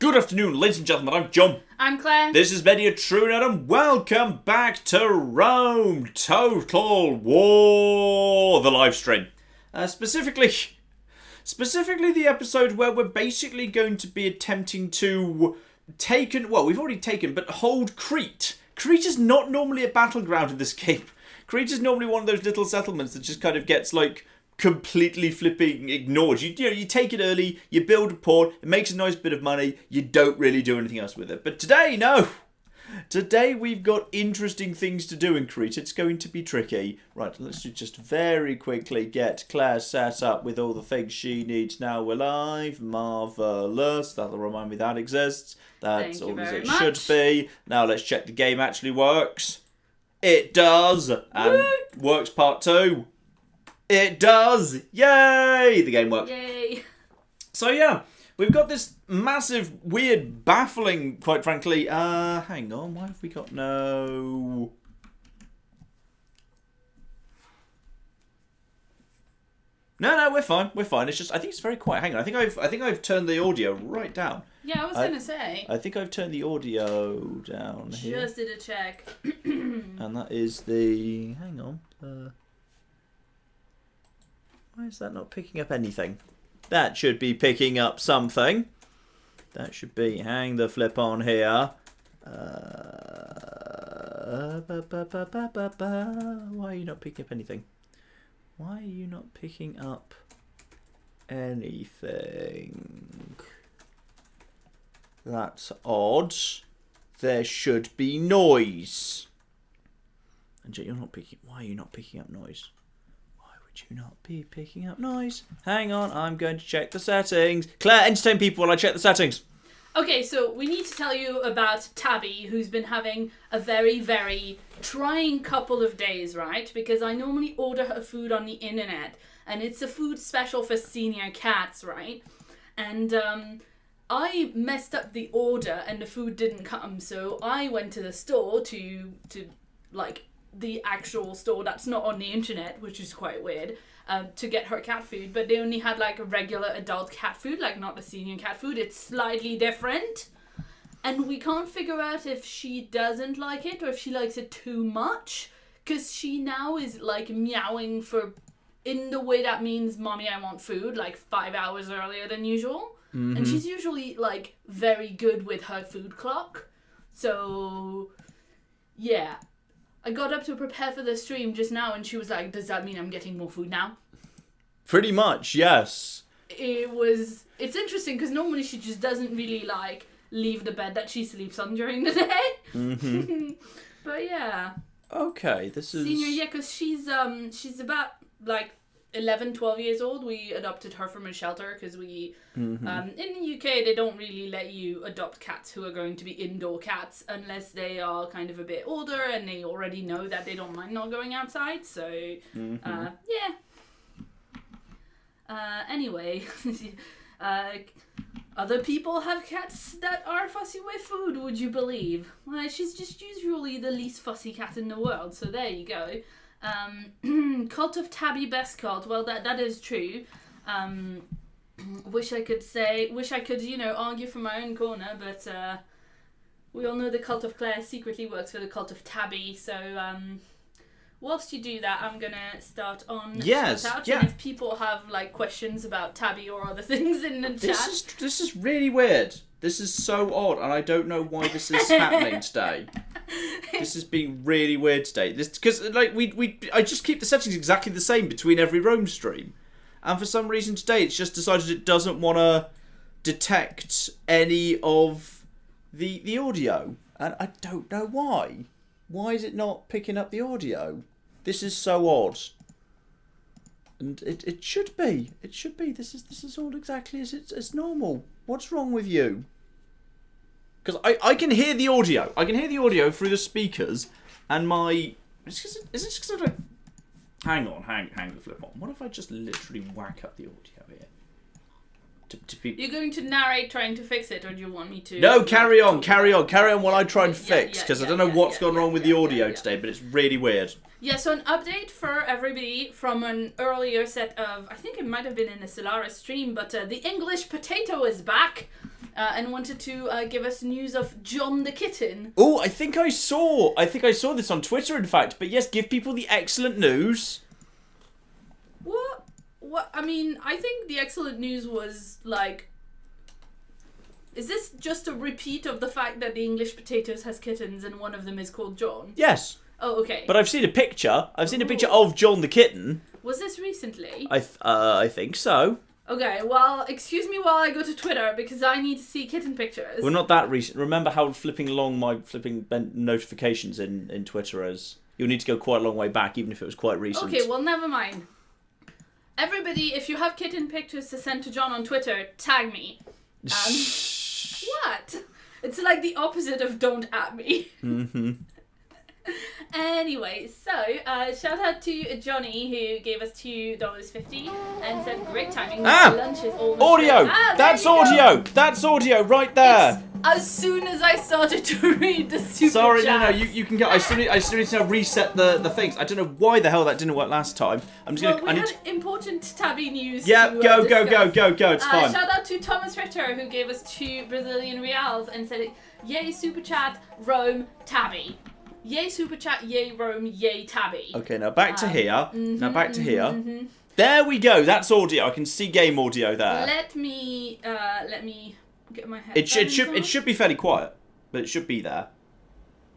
Good afternoon, ladies and gentlemen, I'm John. I'm Claire. This is Media Truenet, and welcome back to Rome Total War, the live stream. Specifically the episode where we're basically going to be attempting to we've already taken, but hold Crete. Crete is not normally a battleground in this game. Crete is normally one of those little settlements that just kind of gets, like, completely flipping ignored. You take it early, you build a port, it makes a nice bit of money, you don't really do anything else with it. But today, no! Today we've got interesting things to do in Crete. It's going to be tricky. Right, let's just very quickly get Claire set up with all the things she needs. Now we're live. Marvellous. That'll remind me that exists. That's all as it should be. Now let's check the game actually works. It does! And works part 2. It does! Yay! The game works. Yay! So yeah, we've got this massive, weird, baffling, quite frankly. Hang on, why have we got no... No, we're fine. We're fine. It's just, I think it's very quiet. Hang on, I think I've turned the audio right down. Yeah, I was gonna say. I think I've turned the audio down here. Just did a check. And that is the... Hang on. Why is that not picking up anything? That should be picking up something. That should be... Hang the flip on here. Why are you not picking up anything? Why are you not picking up anything? That's odd. There should be noise. And you're not picking... Why are you not picking up noise? You not be picking up noise? Hang on, I'm going to check the settings. Claire, entertain people while I check the settings. Okay, so we need to tell you about Tabby, who's been having a very, very trying couple of days, right? Because I normally order her food on the internet, and it's a food special for senior cats, right? And I messed up the order, and the food didn't come, so I went to the store to like... the actual store that's not on the internet, which is quite weird, to get her cat food, but they only had like a regular adult cat food, like not the senior cat food. It's slightly different, and we can't figure out if she doesn't like it or if she likes it too much, because she now is like meowing for, in the way that means mommy I want food, like 5 hours earlier than usual. Mm-hmm. And she's usually like very good with her food clock, so yeah. I got up to prepare for the stream just now, and she was like, does that mean I'm getting more food now? Pretty much, yes. It's interesting, because normally she just doesn't really, like, leave the bed that she sleeps on during the day. Mm-hmm. But, yeah. Okay, this is... Senior, yeah, because she's about, like, 11, 12 years old. We adopted her from a shelter, because we... Mm-hmm. In the UK, they don't really let you adopt cats who are going to be indoor cats unless they are kind of a bit older and they already know that they don't mind not going outside. So, yeah. Anyway, other people have cats that are fussy with food, would you believe? Well, she's just usually the least fussy cat in the world, so there you go. Cult of Tabby best cult. Well, that is true. Wish I could, argue for my own corner, but we all know the Cult of Claire secretly works for the Cult of Tabby, so whilst you do that, I'm gonna start on Shoutout, and if people have like questions about Tabby or other things in the chat. This is really weird. This is so odd, and I don't know why this is happening today. This has been really weird today. Because like I just keep the settings exactly the same between every Rome stream. And for some reason today, it's just decided it doesn't want to detect any of the audio. And I don't know why. Why is it not picking up the audio? This is so odd. And it should be. It should be. This is all exactly as normal. What's wrong with you? Because I can hear the audio. I can hear the audio through the speakers. And my... Is it just because I don't... Hang on, hang the flip on. What if I just literally whack up the audio here? You're going to narrate trying to fix it, or do you want me to... No, carry on while I try and fix, because I don't know what's gone wrong with the audio today, but it's really weird. Yeah, so an update for everybody from an earlier set of... I think it might have been in the Solaris stream, but the English potato is back. and wanted to give us news of John the kitten. Oh, I think I saw this on Twitter, in fact. But yes, give people the excellent news. What? I mean, I think the excellent news was like... Is this just a repeat of the fact that the English Potatoes has kittens and one of them is called John? Yes. Oh, okay. But I've seen a picture. I've seen a picture of John the kitten. Was this recently? I think so. Okay, well, excuse me while I go to Twitter because I need to see kitten pictures. Well, not that recent. Remember how flipping along my flipping notifications in Twitter is? You'll need to go quite a long way back, even if it was quite recent. Okay, well, never mind. Everybody, if you have kitten pictures to send to John on Twitter, tag me. What? It's like the opposite of don't at me. Mm-hmm. Anyway, so shout out to Johnny who gave us $2.50 and said great timing. Lunch is almost audio. That's audio. Go. That's audio right there. As soon as I started to read the super Sorry, chats. no, you can go. I still need to reset the things. I don't know why the hell that didn't work last time. I'm just We had important Tabby news. Yeah, to, go. It's fine. Shout out to Thomas Ritter who gave us 2 Brazilian reals and said, "Yay super chat, Rome, Tabby." Yay super chat, yay Rome, yay Tabby. Okay, now back to here. There we go. That's audio. I can see game audio there. Let me get my head. It should be fairly quiet, but it should be there.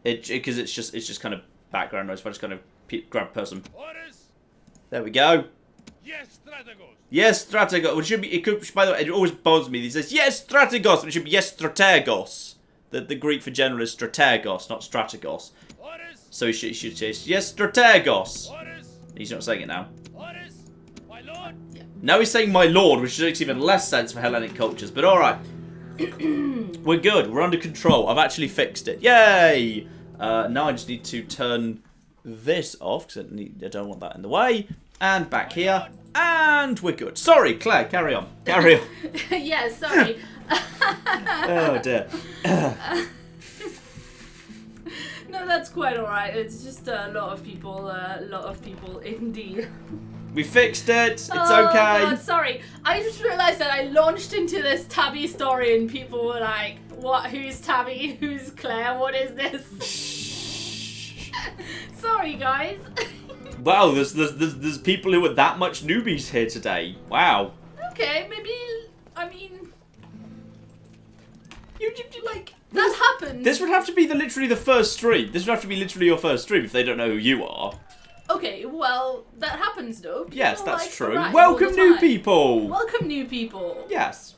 Because it's just kind of background noise. If I just kind of grab person. Hordes. There we go. Yes, strategos. Yes, strategos. Well, it should be. It could. By the way, it always bothers me. He says yes, strategos, but it should be yes, strategos. The Greek for general is strategos, not strategos. Hordes. So he should say yes, strategos. Hordes. He's not saying it now. Hordes. My lord. Yeah. Now he's saying my lord, which makes even less sense for Hellenic cultures. But all right. We're good. We're under control. I've actually fixed it. Yay! Now I just need to turn this off because I don't want that in the way. And back here. And we're good. Sorry, Claire. Carry on. Carry on. Yeah, sorry. Oh, dear. No, that's quite alright. It's just a lot of people indeed. We fixed it. It's oh, okay. God, sorry. I just realised that I launched into this Tabby story and people were like, what? Who's Tabby? Who's Claire? What is this? Sorry, guys. Wow, there's people who are that much newbies here today. Wow. Okay, maybe, I mean... You like, that happened. This would have to be literally the first stream. This would have to be literally your first stream if they don't know who you are. Okay, well, that happens though. People yes, that's like true. arrive Welcome all the new time. people. Welcome new people. Yes.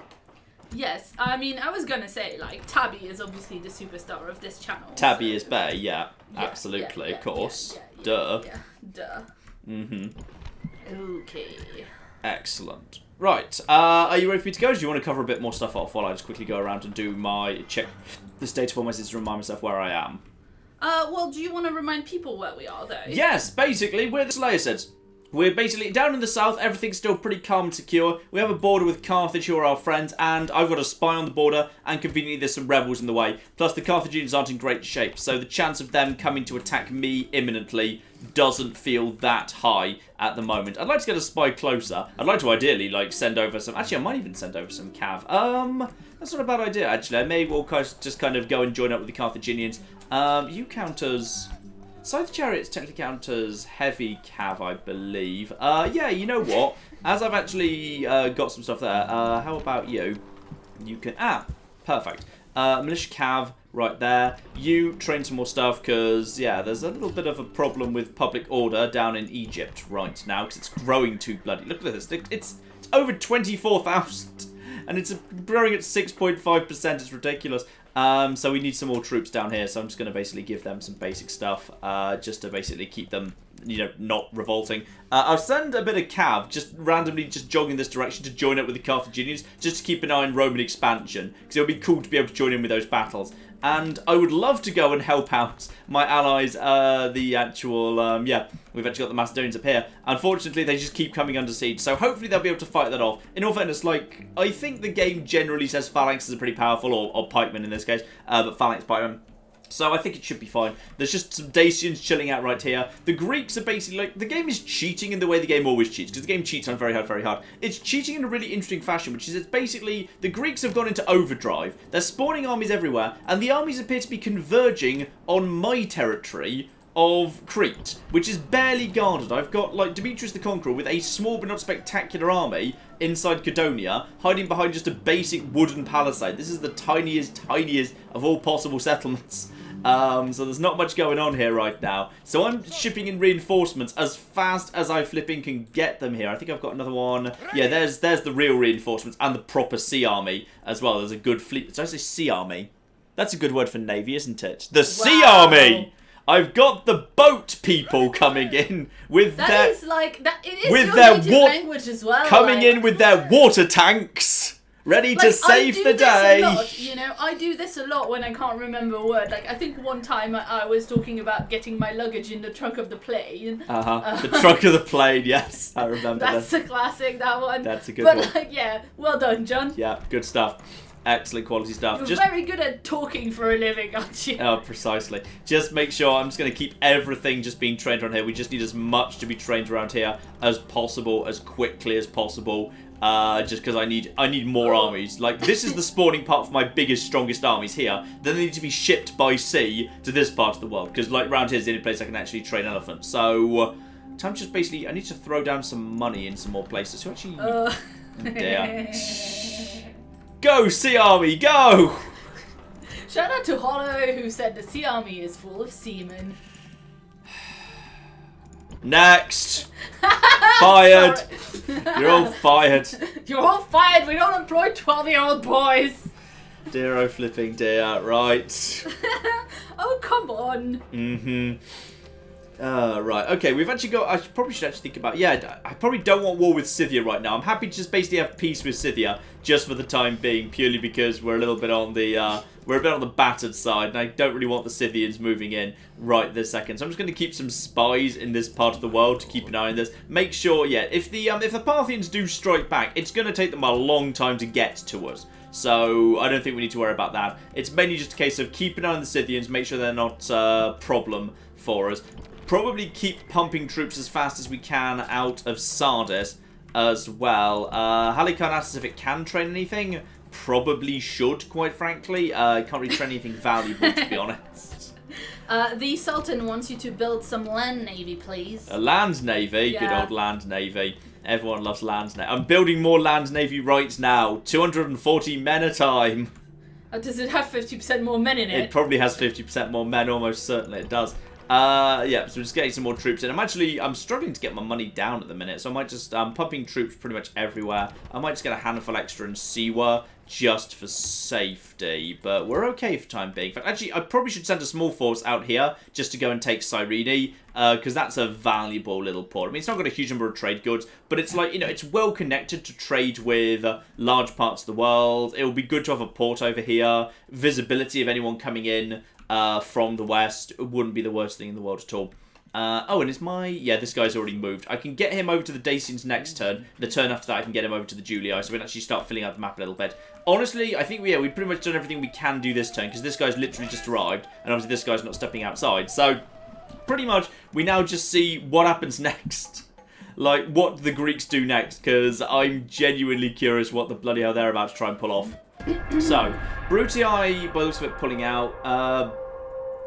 Yes, I mean, I was gonna say, like, Tabby is obviously the superstar of this channel. Tabby so. is better, yeah. Absolutely, of course. Duh. Yeah, duh. Mm-hmm. Okay. Excellent. Right, are you ready for me to go? Or do you want to cover a bit more stuff off while I just quickly go around and do my check the state of all my systems to remind myself where I am? Well, do you want to remind people where we are, though? Yes, basically, we're the Slayer says. We're basically down in the south, everything's still pretty calm and secure. We have a border with Carthage, who are our friends, and I've got a spy on the border, and conveniently there's some rebels in the way. Plus, the Carthaginians aren't in great shape, so the chance of them coming to attack me imminently doesn't feel that high at the moment. I'd like to get a spy closer. I'd like to ideally, like, send over some... Actually, I might even send over some cav. That's not a bad idea, actually. I may well just kind of go and join up with the Carthaginians. You count as... Scythe Chariots technically count as heavy cav, I believe. Yeah, you know what? As I've actually got some stuff there, how about you? You can... perfect. Militia cav, right there. You train some more stuff, because, yeah, there's a little bit of a problem with public order down in Egypt right now, because it's growing too bloody... Look at this. It's over 24,000, and it's growing at 6.5%. It's ridiculous. So we need some more troops down here, so I'm just going to basically give them some basic stuff, just to basically keep them, you know, not revolting. I'll send a bit of cav, just randomly just jogging this direction to join up with the Carthaginians, just to keep an eye on Roman expansion, because it would be cool to be able to join in with those battles. And I would love to go and help out my allies, the actual, yeah, we've actually got the Macedonians up here. Unfortunately, they just keep coming under siege, so hopefully they'll be able to fight that off. In all fairness, like, I think the game generally says phalanxes are pretty powerful, or pikemen in this case, but phalanx pikemen. So I think it should be fine. There's just some Dacians chilling out right here. The Greeks are basically like, the game is cheating in the way the game always cheats, because the game cheats on very hard, very hard. It's cheating in a really interesting fashion, which is it's basically, the Greeks have gone into overdrive. They're spawning armies everywhere, and the armies appear to be converging on my territory of Crete, which is barely guarded. I've got, like, Demetrius the Conqueror with a small but not spectacular army inside Cadonia, hiding behind just a basic wooden palisade. This is the tiniest of all possible settlements. So there's not much going on here right now. So I'm shipping in reinforcements as fast as I flipping can get them here. I think I've got another one. Yeah, there's the real reinforcements and the proper sea army as well. There's a good fleet. Did I say sea army? That's a good word for navy, isn't it? The sea army! I've got the boat people coming in with It is with your their native language as well. coming in with their water tanks. Ready to save the day. I do this a lot when I can't remember a word. Like, I think one time I was talking about getting my luggage in the trunk of the plane. The trunk of the plane, yes. I remember that. That's a classic, that one. That's a good one. But, well done, John. Yeah, good stuff. Excellent quality stuff. You're very good at talking for a living, aren't you? Oh, precisely. Just make sure, I'm just going to keep everything just being trained around here. We just need as much to be trained around here as possible, as quickly as possible. Just because I need more armies. Like, this is the spawning part for my biggest, strongest armies here. Then they need to be shipped by sea to this part of the world. Because, like, round here is the only place I can actually train elephants. So, time just basically, I need to throw down some money in some more places. Who actually... Oh, dear. Go, Sea Army, go! Shout out to Hollow, who said the Sea Army is full of seamen. Next! Fired! You're all fired. You're all fired, we don't employ 12-year-old boys! Dear oh flipping dear, right. Oh, come on. Mm-hmm. Right, okay, we've actually got, I probably should actually think about, I probably don't want war with Scythia right now. I'm happy to just basically have peace with Scythia, just for the time being, purely because we're a little bit on the, battered side, and I don't really want the Scythians moving in right this second. So I'm just going to keep some spies in this part of the world to keep an eye on this. Make sure, if the Parthians do strike back, it's going to take them a long time to get to us. So I don't think we need to worry about that. It's mainly just a case of keep an eye on the Scythians, make sure they're not a problem for us. Probably keep pumping troops as fast as we can out of Sardis as well. Halicarn asks if it can train anything. Probably should, quite frankly. Can't really train anything valuable, to be honest. The Sultan wants you to build some land navy, please. A land navy? Yeah. Good old land navy. Everyone loves land navy. I'm building more land navy right now. 240 men a time. Does it have 50% more men in it? It probably has 50% more men, almost certainly it does. So we're just getting some more troops in. I'm struggling to get my money down at the minute, so I might just, pumping troops pretty much everywhere. I might just get a handful extra in Siwa, just for safety, but we're okay for the time being. In fact, actually, I probably should send a small force out here, just to go and take Cyrene, because that's a valuable little port. I mean, it's not got a huge number of trade goods, but it's like, it's well connected to trade with large parts of the world. It will be good to have a port over here, visibility of anyone coming in from the west. It wouldn't be the worst thing in the world at all. And is this guy's already moved. I can get him over to the Dacians next turn. The turn after that, I can get him over to the Julii, so we can actually start filling out the map a little bit. Honestly, I think we've pretty much done everything we can do this turn, because this guy's literally just arrived, and obviously this guy's not stepping outside. So, pretty much, we now just see what happens next. Like, what the Greeks do next, because I'm genuinely curious what the bloody hell they're about to try and pull off. So, Brutii, by the looks of it, pulling out.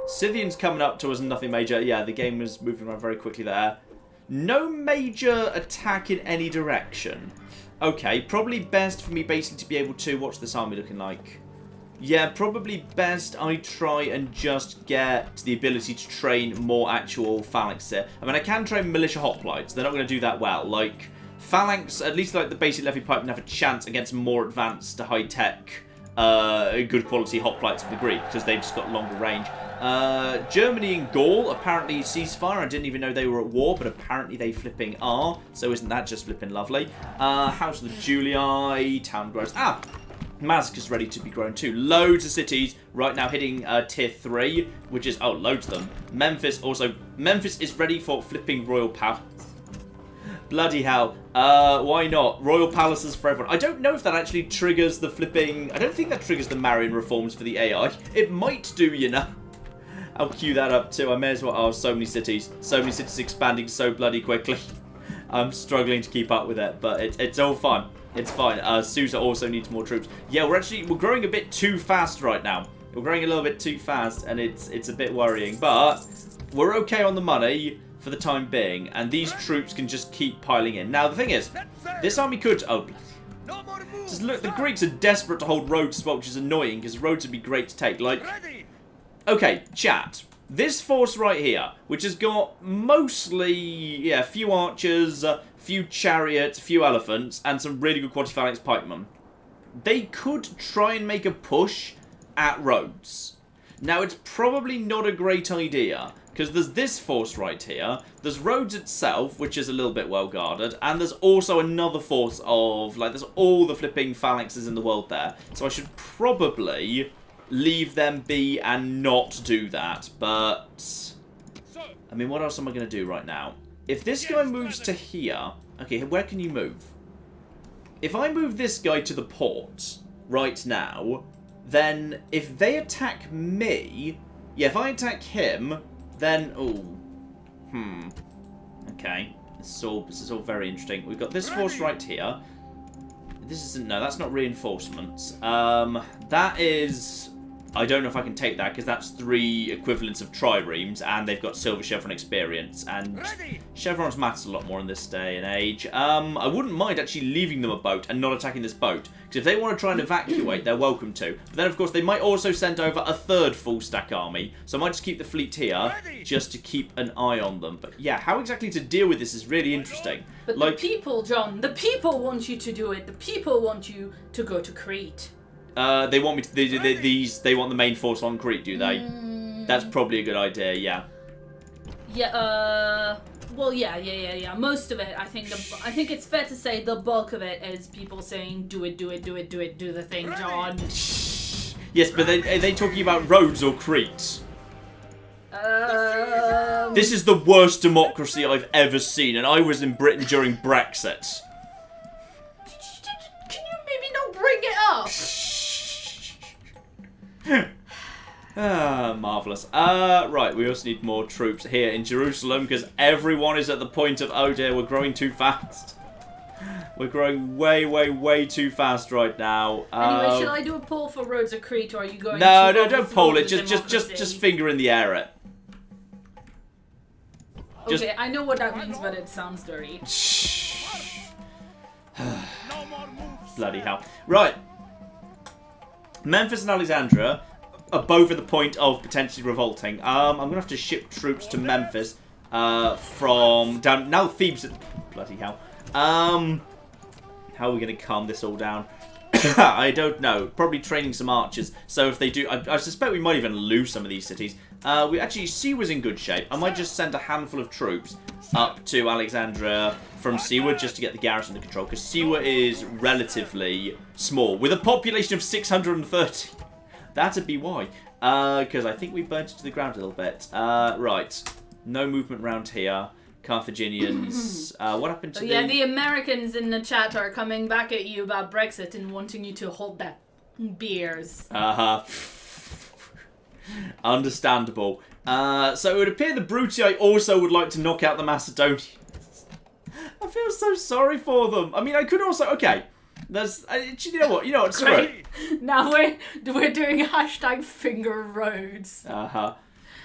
Scythians coming up to us, nothing major. Yeah, the game was moving around very quickly there. No major attack in any direction. Okay, probably best for me basically to be able to... What's this army looking like? Yeah, probably best I try and just get the ability to train more actual phalanx here. I mean, I can train militia hoplites. They're not going to do that well. Like, phalanx, at least like the basic levy pipe, can have a chance against more advanced, high-tech, good quality hoplites of the Greek, because they've just got longer range. Germany and Gaul apparently ceasefire. I didn't even know they were at war, but apparently they flipping are. So isn't that just flipping lovely? House of the Julii, town grows. Massacre's ready to be grown too. Loads of cities right now hitting tier 3, which is, loads of them. Memphis is ready for flipping royal palace. Bloody hell. Why not? Royal palaces for everyone. I don't know if that actually triggers the flipping... I don't think that triggers the Marian reforms for the AI. It might do, I'll queue that up too. I may as well. Oh, so many cities. So many cities expanding so bloody quickly. I'm struggling to keep up with it, but it's all fun. It's fine. Susa also needs more troops. Yeah, we're growing a bit too fast right now. We're growing a little bit too fast, and it's a bit worrying. But we're okay on the money for the time being, and these troops can just keep piling in. Now, the thing is, this army could... Oh, just look, the Greeks are desperate to hold Rhodes as well, which is annoying, because Rhodes would be great to take. Like, okay, chat. This force right here, which has got mostly, yeah, a few archers, a few chariots, a few elephants, and some really good quadriphalanx pikemen. They could try and make a push at Rhodes. Now, it's probably not a great idea, because there's this force right here, there's Rhodes itself, which is a little bit well guarded, and there's also another force of, like, there's all the flipping phalanxes in the world there. So I should probably leave them be and not do that, but... I mean, what else am I going to do right now? If this guy moves to here... Okay, where can you move? If I move this guy to the port right now, then if they attack me... Yeah, if I attack him, then... Ooh. Okay. This is all very interesting. We've got this force right here. This isn't... No, that's not reinforcements. That is... I don't know if I can take that, because that's 3 equivalents of triremes, and they've got silver chevron experience, and chevrons matters a lot more in this day and age. I wouldn't mind actually leaving them a boat and not attacking this boat, because if they want to try and evacuate, they're welcome to. But then, of course, they might also send over a 3rd full-stack army, so I might just keep the fleet here, just to keep an eye on them. But yeah, how exactly to deal with this is really interesting. But like, the people, John, the people want you to do it. The people want you to go to Crete. They want me to... They want the main force on Crete, do they? That's probably a good idea, yeah. Yeah, well, yeah. Most of it, I think it's fair to say the bulk of it is people saying, do it, do the thing, John. Yes, but are they talking about Rhodes or Crete? This is the worst democracy I've ever seen, and I was in Britain during Brexit. Can you maybe not bring it up? Marvellous. Right, we also need more troops here in Jerusalem, because everyone is at the point of, oh dear, we're growing too fast. We're growing way too fast right now. Anyway, should I do a poll for Rhodes or Crete, or are you going No, to don't poll it. Just finger in the air it. Okay, I know what that means, but it sounds dirty. Bloody hell. Right. Memphis and Alexandria are both at the point of potentially revolting. I'm going to have to ship troops to Memphis from down... Now Thebes... Bloody hell. How are we going to calm this all down? I don't know. Probably training some archers. So if they do... I suspect we might even lose some of these cities. We actually... Siwa's in good shape. I might just send a handful of troops up to Alexandria from Siwa just to get the garrison under control. Because Siwa is relatively small. With a population of 630. That'd be why. Because I think we burnt it to the ground a little bit. Right. No movement around here. Carthaginians. What happened to the Americans in the chat are coming back at you about Brexit and wanting you to hold that beers. Understandable. So it would appear the Brutii also would like to knock out the Macedonians. I feel so sorry for them. I mean, I could also... Okay. There's... you know what? Screw it. Now we're doing hashtag finger Rhodes.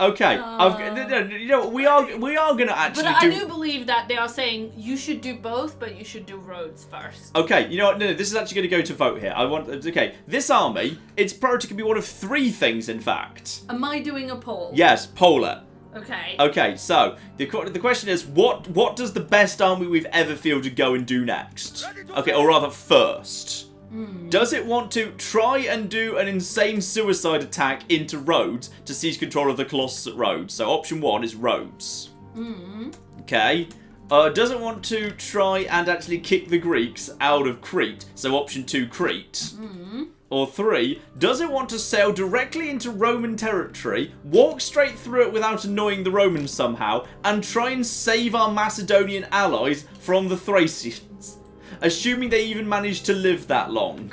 Okay, we are gonna actually. But I do believe that they are saying you should do both, but you should do Rhodes first. Okay, you know what? No, this is actually going to go to vote here. Okay, this army, its priority can be one of 3 things. In fact. Am I doing a poll? Yes, poll it. Okay. Okay, so the question is, what does the best army we've ever fielded go and do next? Okay, or rather first. Does it want to try and do an insane suicide attack into Rhodes to seize control of the Colossus at Rhodes? So option 1 is Rhodes. Okay. Does it want to try and actually kick the Greeks out of Crete? So option 2, Crete. Or 3, does it want to sail directly into Roman territory, walk straight through it without annoying the Romans somehow, and try and save our Macedonian allies from the Thracians? Assuming they even managed to live that long.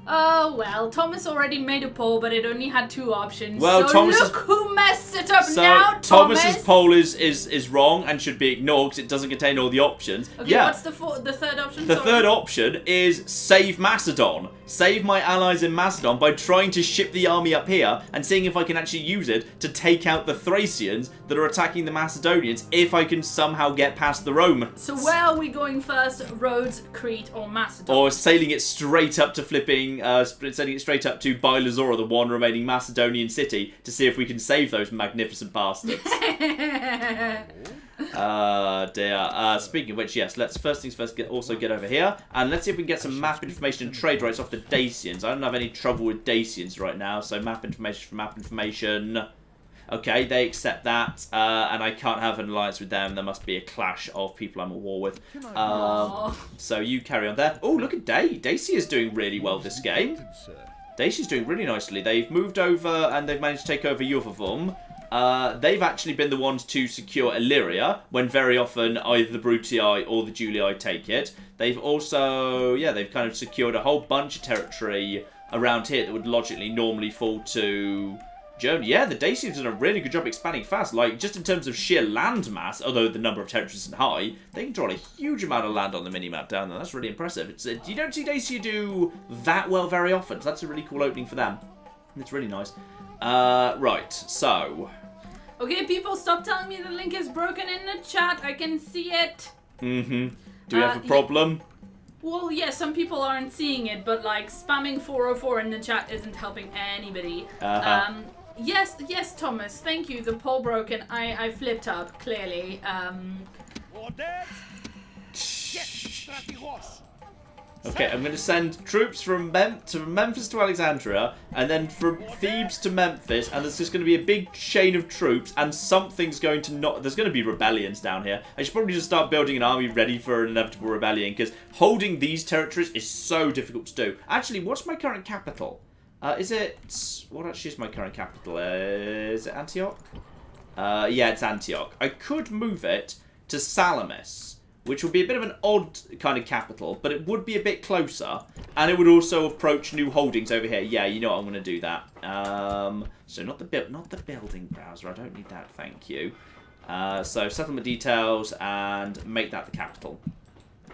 Oh, well, Thomas already made a poll, but it only had 2 options. Well, so Thomas's- look who messed it up now, Thomas! Thomas's poll is wrong and should be ignored because it doesn't contain all the options. Okay, yeah. what's the third option? The Sorry. third option is save Macedon. Save my allies in Macedon by trying to ship the army up here and seeing if I can actually use it to take out the Thracians that are attacking the Macedonians if I can somehow get past the Romans. So where are we going first? Rhodes, Crete, or Macedon? Or sailing it straight up to sailing it straight up to Bylazora, the one remaining Macedonian city, to see if we can save those magnificent bastards. Dear. Speaking of which, yes, let's first things first also get over here, and let's see if we can get some map information and trade rights off the Dacians. I don't have any trouble with Dacians right now, so map information for map information. Okay, they accept that, and I can't have an alliance with them. There must be a clash of people I'm at war with. So you carry on there. Oh, look at Dacia is doing really well this game. Dacia's doing really nicely. They've moved over and they've managed to take over Juvavum. They've actually been the ones to secure Illyria, when very often either the Brutii or the Julii take it. They've also, they've kind of secured a whole bunch of territory around here that would logically normally fall to Germany. Yeah, the Dacians have done a really good job expanding fast. Like, just in terms of sheer land mass, although the number of territories isn't high, they can draw a huge amount of land on the mini-map down there. That's really impressive. You don't see Dacia do that well very often, so that's a really cool opening for them. It's really nice. Right, so... Okay, people, stop telling me the link is broken in the chat. I can see it. Do we have a problem? Well, yeah, some people aren't seeing it, but, like, spamming 404 in the chat isn't helping anybody. Yes, Thomas, thank you. The poll broken. I flipped up, clearly. Okay, I'm going to send troops from Memphis to Alexandria, and then from Thebes to Memphis, and there's just going to be a big chain of troops, and something's going to not... There's going to be rebellions down here. I should probably just start building an army ready for an inevitable rebellion, because holding these territories is so difficult to do. Actually, what's my current capital? Is it... What actually is my current capital? Is it Antioch? Yeah, it's Antioch. I could move it to Salamis, which would be a bit of an odd kind of capital, but it would be a bit closer, and it would also approach new holdings over here. Yeah, you know what, I'm going to do that. So not the building browser. I don't need that, thank you. So settlement details and make that the capital.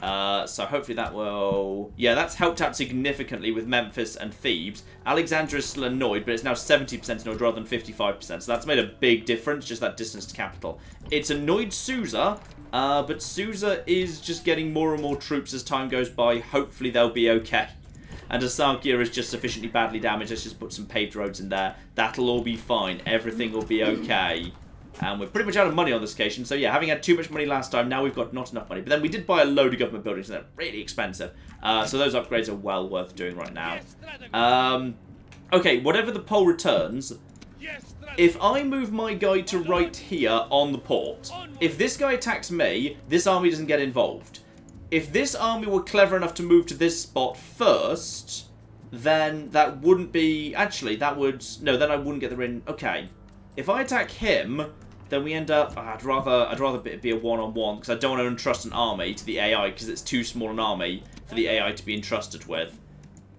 So hopefully that will... Yeah, that's helped out significantly with Memphis and Thebes. Alexandria is still annoyed, but it's now 70% annoyed rather than 55%. So that's made a big difference, just that distance to capital. It's annoyed Susa, but Susa is just getting more and more troops as time goes by. Hopefully they'll be okay. And Asagia is just sufficiently badly damaged. Let's just put some paved roads in there. That'll all be fine. Everything will be okay. And we're pretty much out of money on this occasion. So yeah, having had too much money last time, now we've got not enough money. But then we did buy a load of government buildings, and they're really expensive. So those upgrades are well worth doing right now. Okay, whatever the poll returns, if I move my guy to right here on the port, if this guy attacks me, this army doesn't get involved. If this army were clever enough to move to this spot first, then that wouldn't be... Actually, that would... No, then I wouldn't get the ring. Okay. If I attack him, then we end up... I'd rather be a one-on-one, because I don't want to entrust an army to the AI, because it's too small an army for the AI to be entrusted with.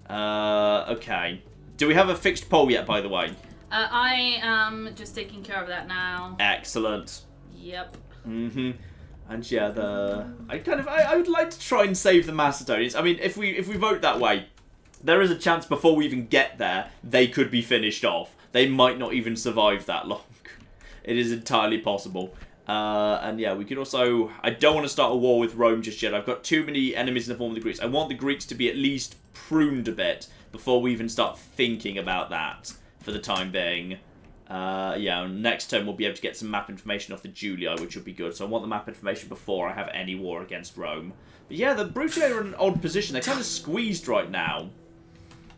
Okay. Do we have a fixed poll yet, by the way? I am just taking care of that now. Excellent. Yep. And yeah, I would like to try and save the Macedonians. I mean, if we vote that way, there is a chance before we even get there, they could be finished off. They might not even survive that long. It is entirely possible. And yeah, we could also... I don't want to start a war with Rome just yet. I've got too many enemies in the form of the Greeks. I want the Greeks to be at least pruned a bit before we even start thinking about that for the time being. Yeah, next turn we'll be able to get some map information off the Julii, which would be good. So I want the map information before I have any war against Rome. But yeah, the Brutii are in an odd position. They're kind of squeezed right now.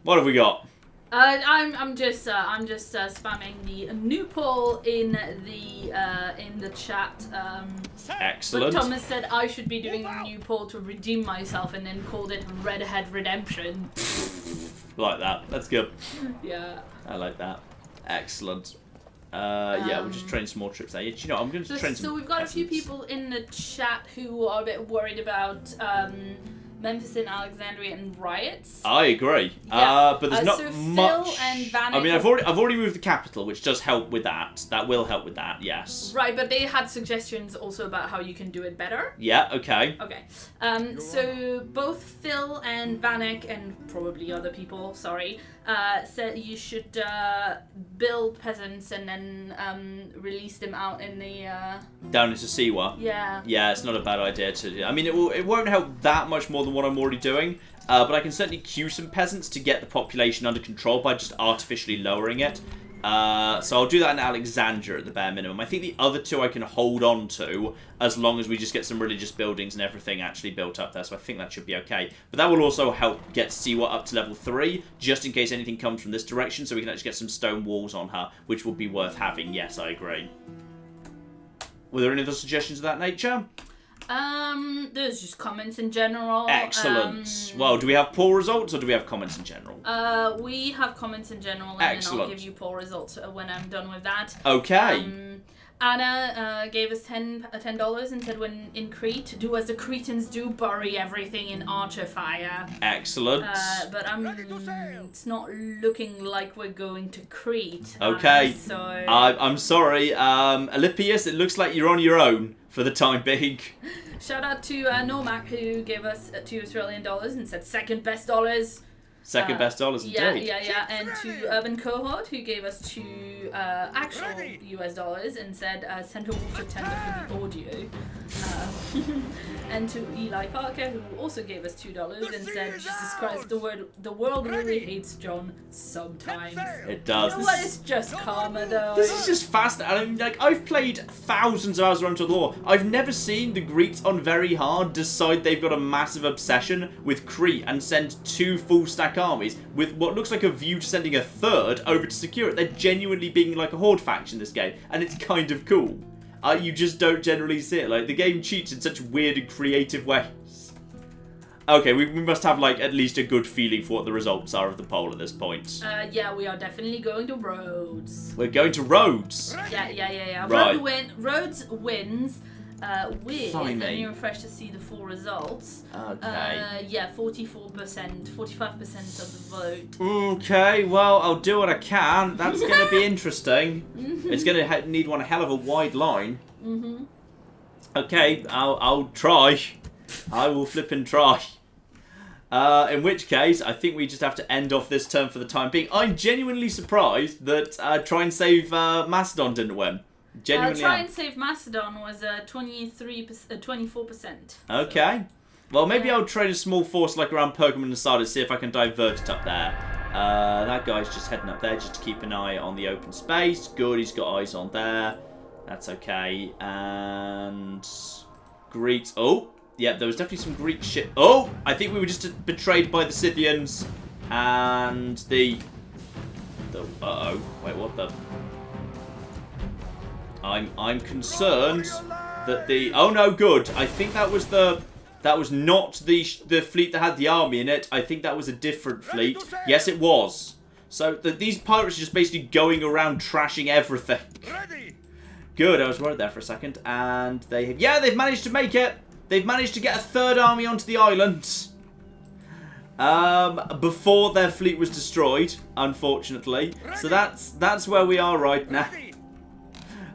What have we got? I'm just spamming the new poll in the chat. Excellent. But Thomas said I should be doing a new poll to redeem myself, and then called it Redhead Redemption. Like that. That's good. Yeah. I like that. Excellent. Yeah, we'll just train some more troops there. Yeah, you know, I'm going to train some So we've got peasants. a few people in the chat who are a bit worried about Memphis and Alexandria in riots. I agree. Yeah. But there's not so much. Phil and Vanek I mean, I've already moved the capital, which does help with that. That will help with that. Yes. Right, but they had suggestions also about how you can do it better. Yeah. Okay. Okay. So both Phil and Vanek and probably other people, sorry, said you should build peasants and then release them out in the Down into Siwa. yeah. Yeah, it's not a bad idea to. I mean, it won't help that much more than what I'm already doing. But I can certainly queue some peasants to get the population under control by just artificially lowering it. So I'll do that in Alexandria at the bare minimum. I think the other two I can hold on to as long as we just get some religious buildings and everything actually built up there. So I think that should be okay. But that will also help get Siwa up to level 3, just in case anything comes from this direction, so we can actually get some stone walls on her, which will be worth having. Yes, I agree. Were there any other suggestions of that nature? There's just comments in general. Excellent. Well, do we have poor results or do we have comments in general? We have comments in general, and Excellent. then I'll give you poll results when I'm done with that. Okay. Anna gave us $10 and said, when in Crete, do as the Cretans do, bury everything in archer fire. Excellent. But it's not looking like we're going to Crete. Okay. So I'm sorry. Alypius, it looks like you're on your own for the time being. shout out to Normac, who gave us $2 Australian and said second best dollars. Second best dollars indeed. Yeah. And to Urban Cohort, who gave us $2 actual US dollars and said send a water tender for the audio. And to Eli Parker, who also gave us $2 and said, Jesus Christ, the world really hates John sometimes. It does. You know what? It's just karma, though. This is just fascinating. I mean, like, I've played thousands of hours of Rome to the Law. I've never seen the Greeks on very hard decide they've got a massive obsession with Crete and send 2 full stack armies with what looks like a view to sending a third over to secure it. They're genuinely being like a horde faction in this game, and it's kind of cool. You just don't generally see it. Like, the game cheats in such weird and creative ways. Okay, we must have, like, at least a good feeling for what the results are of the poll at this point. Yeah, we are definitely going to Rhodes. We're going to Rhodes. Yeah. Right. Rhodes wins. With, let Blimey. me refresh to see the full results. Okay. 44%, 45% of the vote. Okay, well, I'll do what I can. That's going to be interesting. It's going to need one hell of a wide line. Okay, I'll try. I will flip and try. In which case, I think we just have to end off this turn for the time being. I'm genuinely surprised that Try and Save Macedon didn't win. Genuinely Try am. and Save Macedon was 24%. Okay. Well, maybe I'll trade a small force like around Pergamon and Sardis, see if I can divert it up there. That guy's just heading up there just to keep an eye on the open space. Good, he's got eyes on there. That's okay. And Greeks. Oh, yeah, there was definitely some Greek shit. Oh, I think we were just betrayed by the Scythians and the. Uh-oh. Wait, what the? I'm concerned that the. Oh no, good. I think that was the. That was not the fleet that had the army in it. I think that was a different fleet. Yes, it was. So these pirates are just basically going around trashing everything. Ready. Good, I was worried there for a second. And they've managed to make it. They've managed to get a third army onto the island. Before their fleet was destroyed, unfortunately. So that's where we are right now.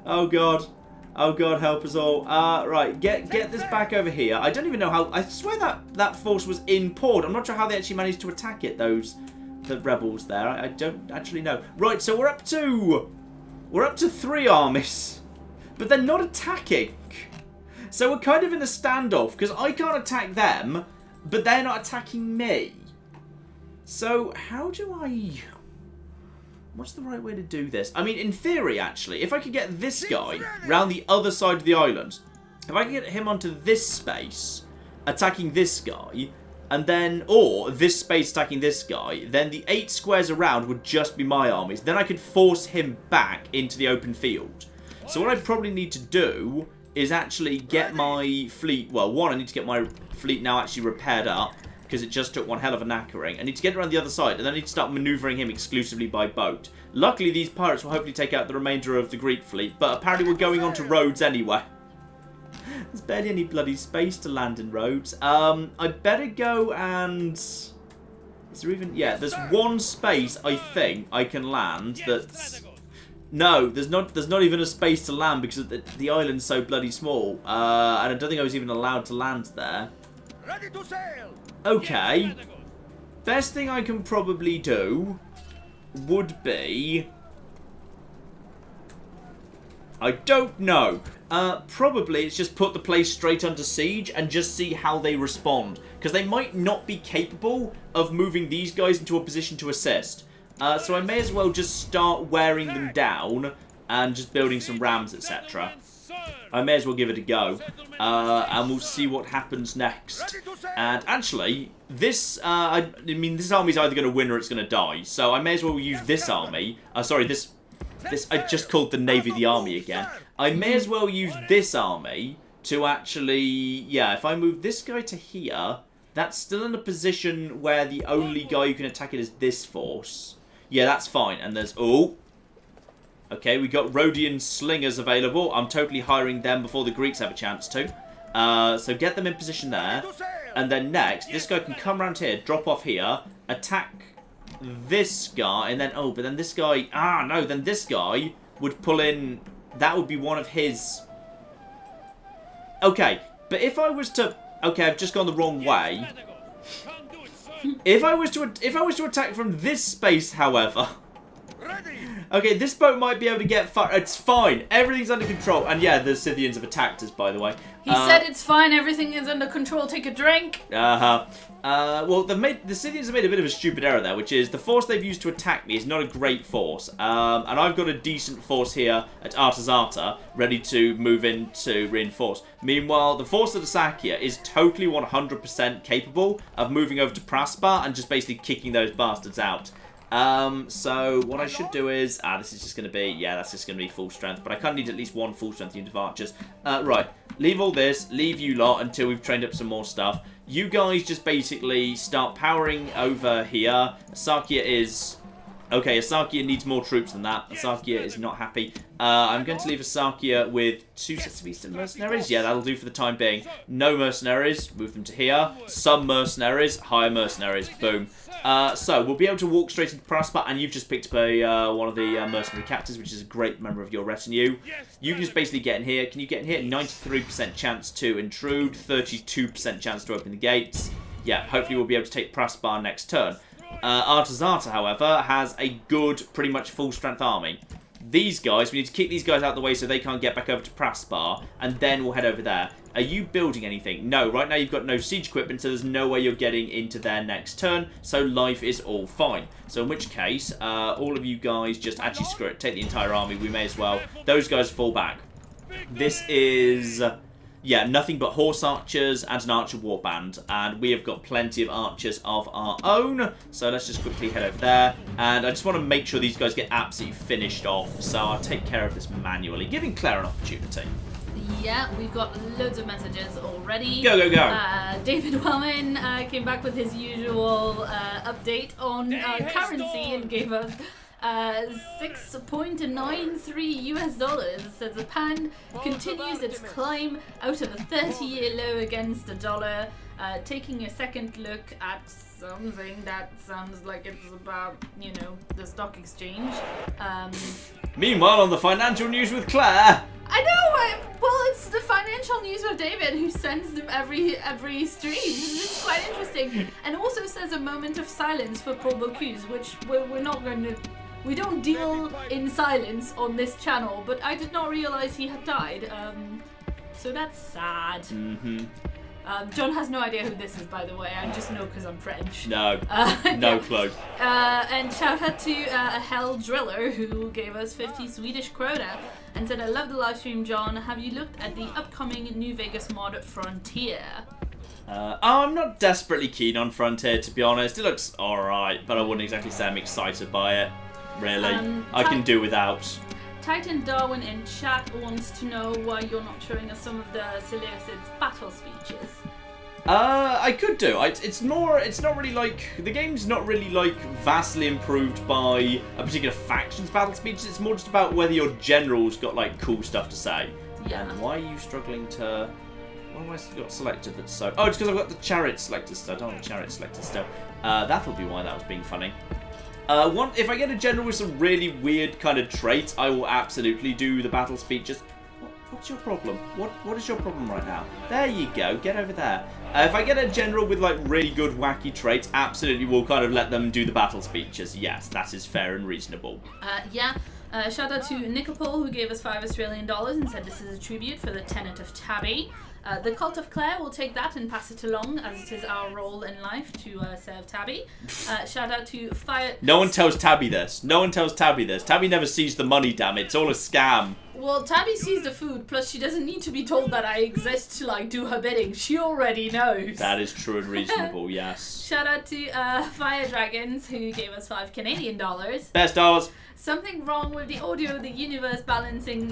Oh god. Oh god, help us all. Right, get this back over here. I don't even know how. I swear that force was in port. I'm not sure how they actually managed to attack it. The rebels there. I don't actually know. Right, so we're up to 3 armies, but they're not attacking. So we're kind of in a standoff because I can't attack them, but they're not attacking me. So how do I? What's the right way to do this? I mean, in theory, actually, if I could get this guy round the other side of the island, if I could get him onto this space, attacking this guy, and then, or this space attacking this guy, then the 8 squares around would just be my armies. Then I could force him back into the open field. So what I probably need to do is actually get my fleet, well, one, I need to get my fleet now actually repaired up, because it just took one hell of a knackering. I need to get around the other side, and then I need to start manoeuvring him exclusively by boat. Luckily, these pirates will hopefully take out the remainder of the Greek fleet, but apparently we're going on to Rhodes anyway. There's barely any bloody space to land in Rhodes. I'd better go and... Is there even... Yeah, there's one space, I think, I can land that's... No, there's not even a space to land because the island's so bloody small. And I don't think I was even allowed to land there. Ready to sail. Okay. Best thing I can probably do would be... I don't know. Probably it's just put the place straight under siege and just see how they respond. Because they might not be capable of moving these guys into a position to assist. So I may as well just start wearing them down and just building some rams, etc. I may as well give it a go. And we'll see what happens next. And actually, this, I mean, this army's either going to win or it's going to die. So I may as well use this army. Sorry, this I just called the Navy the army again. I may as well use this army to actually, yeah, if I move this guy to here, that's still in a position where the only guy who can attack it is this force. Yeah, that's fine. And there's... Oh. Okay, we got Rhodian slingers available. I'm totally hiring them before the Greeks have a chance to. So get them in position there. And then next, this guy can come around here, drop off here, attack this guy, and then... Oh, but then this guy... Ah, no, then this guy would pull in... That would be one of his... Okay, but if I was to... Okay, I've just gone the wrong way. If I was to attack from this space, however... Okay, this boat might be able to get far. It's fine. Everything's under control. And yeah, the Scythians have attacked us, by the way. He said it's fine. Everything is under control. Take a drink. Well, the Scythians have made a bit of a stupid error there, which is the force they've used to attack me is not a great force. And I've got a decent force here at Artazata, ready to move in to reinforce. Meanwhile, the force at Asakia is totally 100% capable of moving over to Praspar and just basically kicking those bastards out. So what I should do is, this is just going to be, yeah, that's just going to be full strength, but I kind of need at least one full strength unit of archers. Right, leave all this, leave you lot until we've trained up some more stuff. You guys just basically start powering over here. Asakia is... Okay, Asakia needs more troops than that. Asakia is not happy. I'm going to leave Asakia with 2 sets of Eastern mercenaries. Yeah, that'll do for the time being. No mercenaries. Move them to here. Some mercenaries. Higher mercenaries. Boom. So, we'll be able to walk straight into Praspar, and you've just picked up one of the mercenary captors, which is a great member of your retinue. You can just basically get in here. Can you get in here? 93% chance to intrude. 32% chance to open the gates. Yeah, hopefully we'll be able to take Praspar next turn. Artazata, however, has a good, pretty much full-strength army. These guys, we need to keep these guys out of the way so they can't get back over to Praspar, and then we'll head over there. Are you building anything? No, right now you've got no siege equipment, so there's no way you're getting into their next turn, so life is all fine. So in which case, all of you guys just actually screw it, take the entire army, we may as well. Those guys fall back. This is... Yeah, nothing but horse archers and an archer warband. And we have got plenty of archers of our own. So let's just quickly head over there. And I just want to make sure these guys get absolutely finished off. So I'll take care of this manually, giving Claire an opportunity. Yeah, we've got loads of messages already. Go, go, go. David Wellman came back with his usual update on currency and gave us... $6.93 US. Says the pound continues its climb out of a 30-year low against the dollar. Taking a second look at something that sounds like it's about, you know, the stock exchange. Meanwhile, on the financial news with Claire. I know. Well, it's the financial news with David, who sends them every stream. It's quite interesting, and also says a moment of silence for Paul Bocuse, which we're not going to. We don't deal in silence on this channel, but I did not realize he had died. So that's sad. Mm-hmm. John has no idea who this is, by the way. I just know because I'm French. No, no clue. And shout out to a Hell Driller who gave us 50 Swedish krona and said, I love the live stream, John. Have you looked at the upcoming New Vegas mod Frontier? I'm not desperately keen on Frontier, to be honest. It looks alright, but I wouldn't exactly say I'm excited by it. Really. I can do without. Titan Darwin in chat wants to know why you're not showing us some of the Seleucids battle speeches. I could do. It's not really like, the game's not really like vastly improved by a particular faction's battle speeches. It's more just about whether your general's got like cool stuff to say. Yeah. And why are you struggling to... Why have I got selected that's so... Oh, it's because I've got the chariot selected still. I don't want the chariot selected still. That'll be why that was being funny. If I get a general with some really weird kind of traits, I will absolutely do the battle speeches. What's your problem? What is your problem right now? There you go. Get over there. If I get a general with like really good wacky traits, absolutely we'll kind of let them do the battle speeches. Yes, that is fair and reasonable. Yeah. Shout out to Nicopol, who gave us $5 Australian and said this is a tribute for the tenant of Tabby. The Cult of Claire will take that and pass it along, as it is our role in life to serve Tabby. Shout out to Fire... No one tells Tabby this. No one tells Tabby this. Tabby never sees the money, damn it. It's all a scam. Well, Tabby sees the food, plus she doesn't need to be told that I exist to, like, do her bidding. She already knows. That is true and reasonable, yes. Shout out to Fire Dragons, who gave us $5 Canadian. Best dollars. Something wrong with the audio, the universe balancing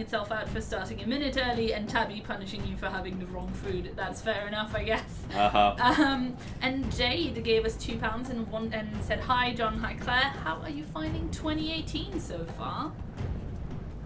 itself out for starting a minute early, and Tabby punishing you for having the wrong food. That's fair enough, I guess. And Jade gave us £2 and said, "Hi John, hi Claire. How are you finding 2018 so far?"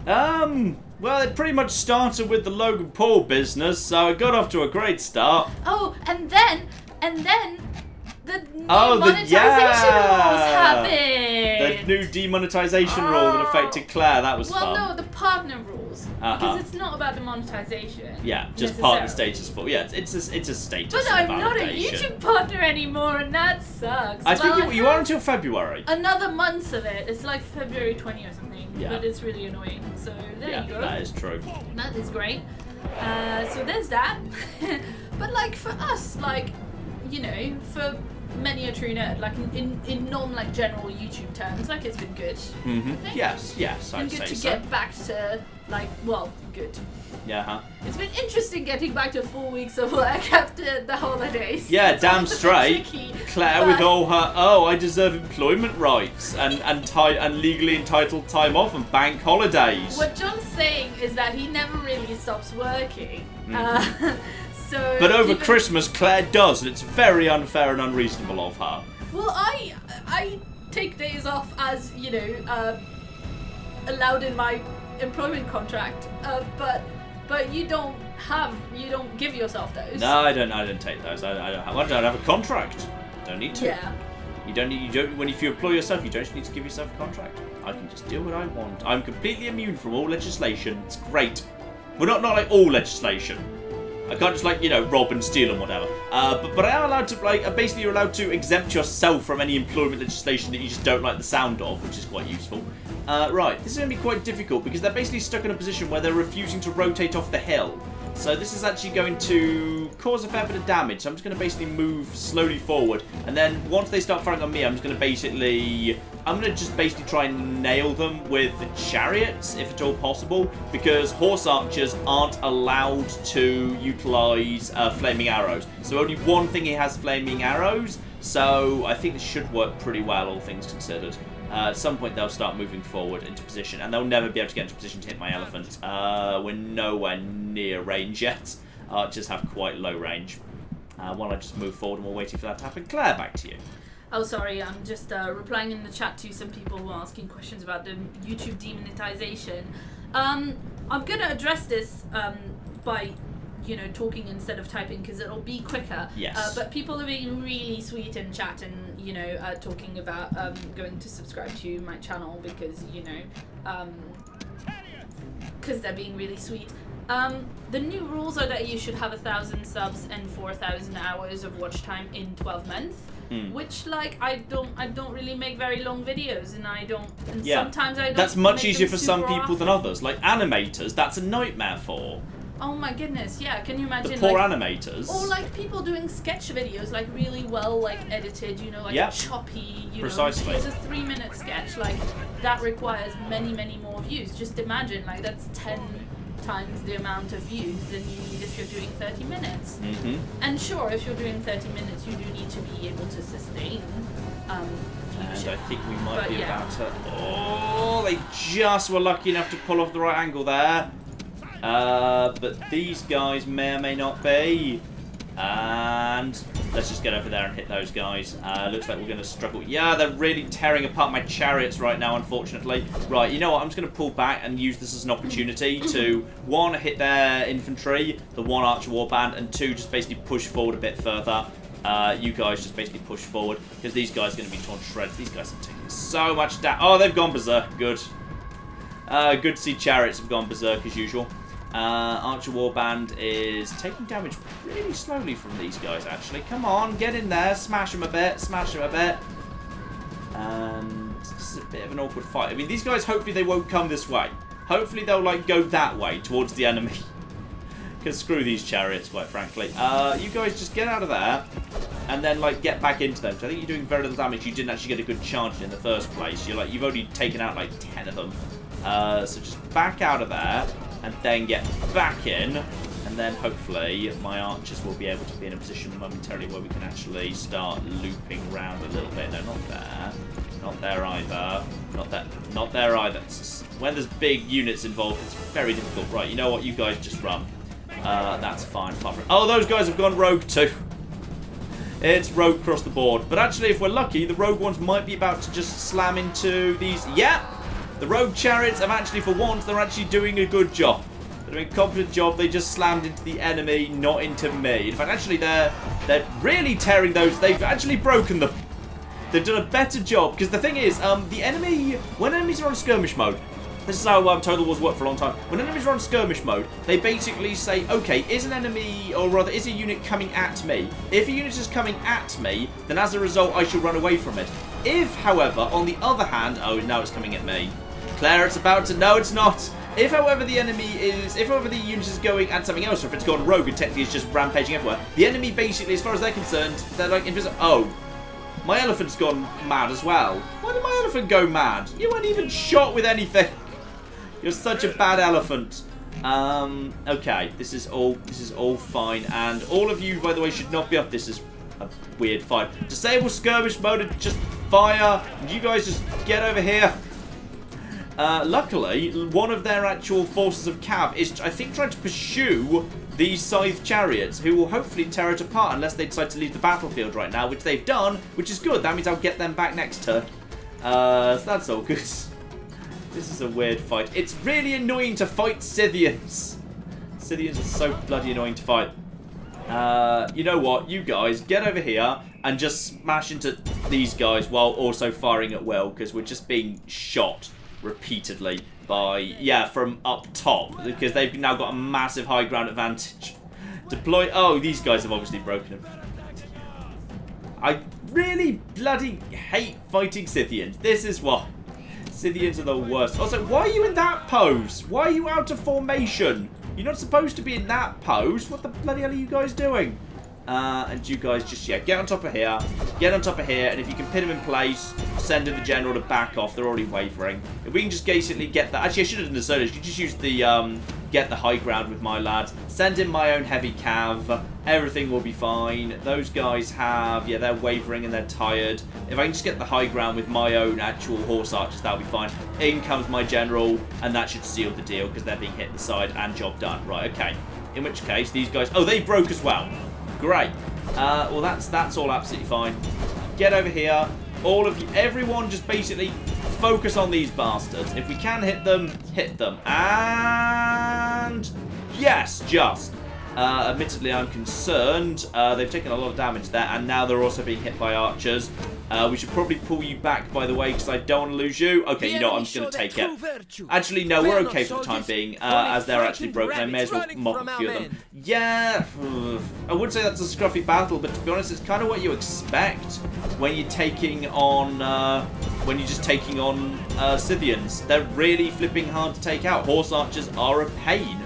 Well, it pretty much started with the Logan Paul business, so it got off to a great start. Oh, and then the new monetization rules happened. The new demonetization rule that affected Claire, that was fun. Well, no, the partner rules. Because it's not about the monetization. Yeah, just partner status for. Yeah, it's a status. But I'm not a YouTube partner anymore, and that sucks. I think you are until February. Another month of it. It's like February 20 or something. Yeah. But it's really annoying. So there you go. That is true. That is great. So there's that. But like for us, like, you know, for many a true nerd, like in non like general YouTube terms, like it's been good. Yes, I'd good say to so. get back to like, well, good. Yeah, It's been interesting getting back to 4 weeks of work after the holidays. Yeah, It's damn also straight. tricky, Claire but- with all her, I deserve employment rights and legally entitled time off and bank holidays. What John's saying is that he never really stops working. So But over even- Christmas, Claire does, and it's very unfair and unreasonable of her. Well, I take days off as, you know, allowed in my employment contract, but you don't give yourself those. No, I don't take those. I don't have a contract. Don't need to. Yeah. You don't. If you employ yourself, you don't need to give yourself a contract. I can just do what I want. I'm completely immune from all legislation. It's great. Well, not like all legislation. I can't just like, you know, rob and steal and whatever. But I am allowed to, like, basically you're allowed to exempt yourself from any employment legislation that you just don't like the sound of, which is quite useful. Right, this is going to be quite difficult because they're basically stuck in a position where they're refusing to rotate off the hill. So this is actually going to cause a fair bit of damage. So I'm just going to basically move slowly forward. And then once they start firing on me, I'm just going to just basically try and nail them with chariots, if at all possible. Because horse archers aren't allowed to utilize flaming arrows. So only one thing he has flaming arrows. So I think this should work pretty well, all things considered. At some point they'll start moving forward into position, and they'll never be able to get into position to hit my elephant. We're nowhere near range yet. Archers have quite low range. While I just move forward and we're waiting for that to happen. Claire, back to you. Oh, sorry, I'm just replying in the chat to some people who are asking questions about the YouTube demonetization. I'm going to address this by, you know, talking instead of typing because it'll be quicker. Yes. But people are being really sweet in chat and, you know, talking about going to subscribe to my channel because, you know, because they're being really sweet. The new rules are that you should have 1,000 subs and 4,000 hours of watch time in 12 months. Which, like, I don't really make very long videos, and sometimes I don't. That's much make easier them for some super people than often. others. Like animators, that's a nightmare for. Oh my goodness, yeah, can you imagine? The poor like, animators. or like people doing sketch videos, like really well like edited, you know, like choppy, you Precisely. know. It's a 3-minute sketch, like that requires many more views. Just imagine, like that's 10 times the amount of views than you need if you're doing 30 minutes. And sure, if you're doing 30 minutes, you do need to be able to sustain views. And I think we might be about to... Oh, they just were lucky enough to pull off the right angle there. But these guys may or may not be. And let's just get over there and hit those guys. Looks like we're going to struggle. Yeah, they're really tearing apart my chariots right now, unfortunately. Right, you know what? I'm just going to pull back and use this as an opportunity to, 1, hit their infantry, the 1 archer warband, and 2, just basically push forward a bit further. You guys just basically push forward, because these guys are going to be torn to shreds. These guys are taking so much damage. Oh, they've gone berserk. Good. Good to see chariots have gone berserk as usual. Archer Warband is taking damage really slowly from these guys, actually. Come on, get in there. Smash them a bit. Smash them a bit. And this is a bit of an awkward fight. I mean, these guys, hopefully they won't come this way. Hopefully they'll, like, go that way towards the enemy. Because screw these chariots, quite frankly. You guys just get out of there. And then, like, get back into them. So I think you're doing very little damage. You didn't actually get a good charge in the first place. You've only taken out, like, 10 of them. So just back out of there. And then get back in, and then hopefully my archers will be able to be in a position momentarily where we can actually start looping around a little bit. No, not there. Not there either. Not there either. When there's big units involved, it's very difficult. Right, you know what? You guys just run. That's fine. Oh, those guys have gone rogue too. It's rogue across the board. But actually, if we're lucky, the rogue ones might be about to just slam into these. Yeah! The rogue chariots have actually, for once, they're actually doing a good job. They're doing a competent job. They just slammed into the enemy, not into me. In fact, actually, they're really tearing those. They've actually broken them. They've done a better job. Because the thing is, the enemy, when enemies are on skirmish mode, this is how Total War's worked for a long time. When enemies are on skirmish mode, they basically say, okay, is an enemy, or rather, is a unit coming at me? If a unit is coming at me, then as a result, I should run away from it. If, however, on the other hand, oh, now it's coming at me. Claire, it's about to... No, it's not. If, however, the unit is going at something else, or if it's gone rogue and technically it's just rampaging everywhere, the enemy basically, as far as they're concerned, they're like invisible. Oh, my elephant's gone mad as well. Why did my elephant go mad? You weren't even shot with anything. You're such a bad elephant. Okay, this is all fine, and all of you, by the way, should not be up. This is a weird fight. Disable skirmish mode and just fire. And you guys just get over here. Luckily, one of their actual forces of cav is, I think, trying to pursue these scythe chariots, who will hopefully tear it apart unless they decide to leave the battlefield right now, which they've done, which is good. That means I'll get them back next turn. So that's all good. This is a weird fight. It's really annoying to fight Scythians. Scythians are so bloody annoying to fight. You know what? You guys, get over here and just smash into these guys while also firing at will, because we're just being shot repeatedly by, yeah, from up top, because they've now got a massive high ground advantage. Deploy. Oh, these guys have obviously broken him. I really bloody hate fighting Scythians. This is why. Scythians are the worst. Also, why are you in that pose? Why are you out of formation? You're not supposed to be in that pose. What the bloody hell are you guys doing? And you guys just, yeah, get on top of here. Get on top of here, and if you can pin them in place, send in the general to back off. They're already wavering. If we can just basically get that... Actually, I should have done the sodas. You just use the, get the high ground with my lads. Send in my own heavy cav. Everything will be fine. Those guys have... Yeah, they're wavering and they're tired. If I can just get the high ground with my own actual horse archers, that'll be fine. In comes my general, and that should seal the deal, because they're being hit in the side, and job done. Right, okay. In which case, these guys... Oh, they broke as well. Great. Well, that's all absolutely fine. Get over here. All of you, everyone, just basically focus on these bastards. If we can hit them, hit them. And yes, just. Admittedly, I'm concerned. They've taken a lot of damage there, and now they're also being hit by archers. We should probably pull you back, by the way, because I don't want to lose you. Okay, you know what? I'm just going to take it. Actually, no, we're okay for the time being, as they're actually broken. I may as well mop a few of them. Yeah, I would say that's a scruffy battle, but to be honest, it's kind of what you expect when you're taking on, Scythians. They're really flipping hard to take out. Horse archers are a pain.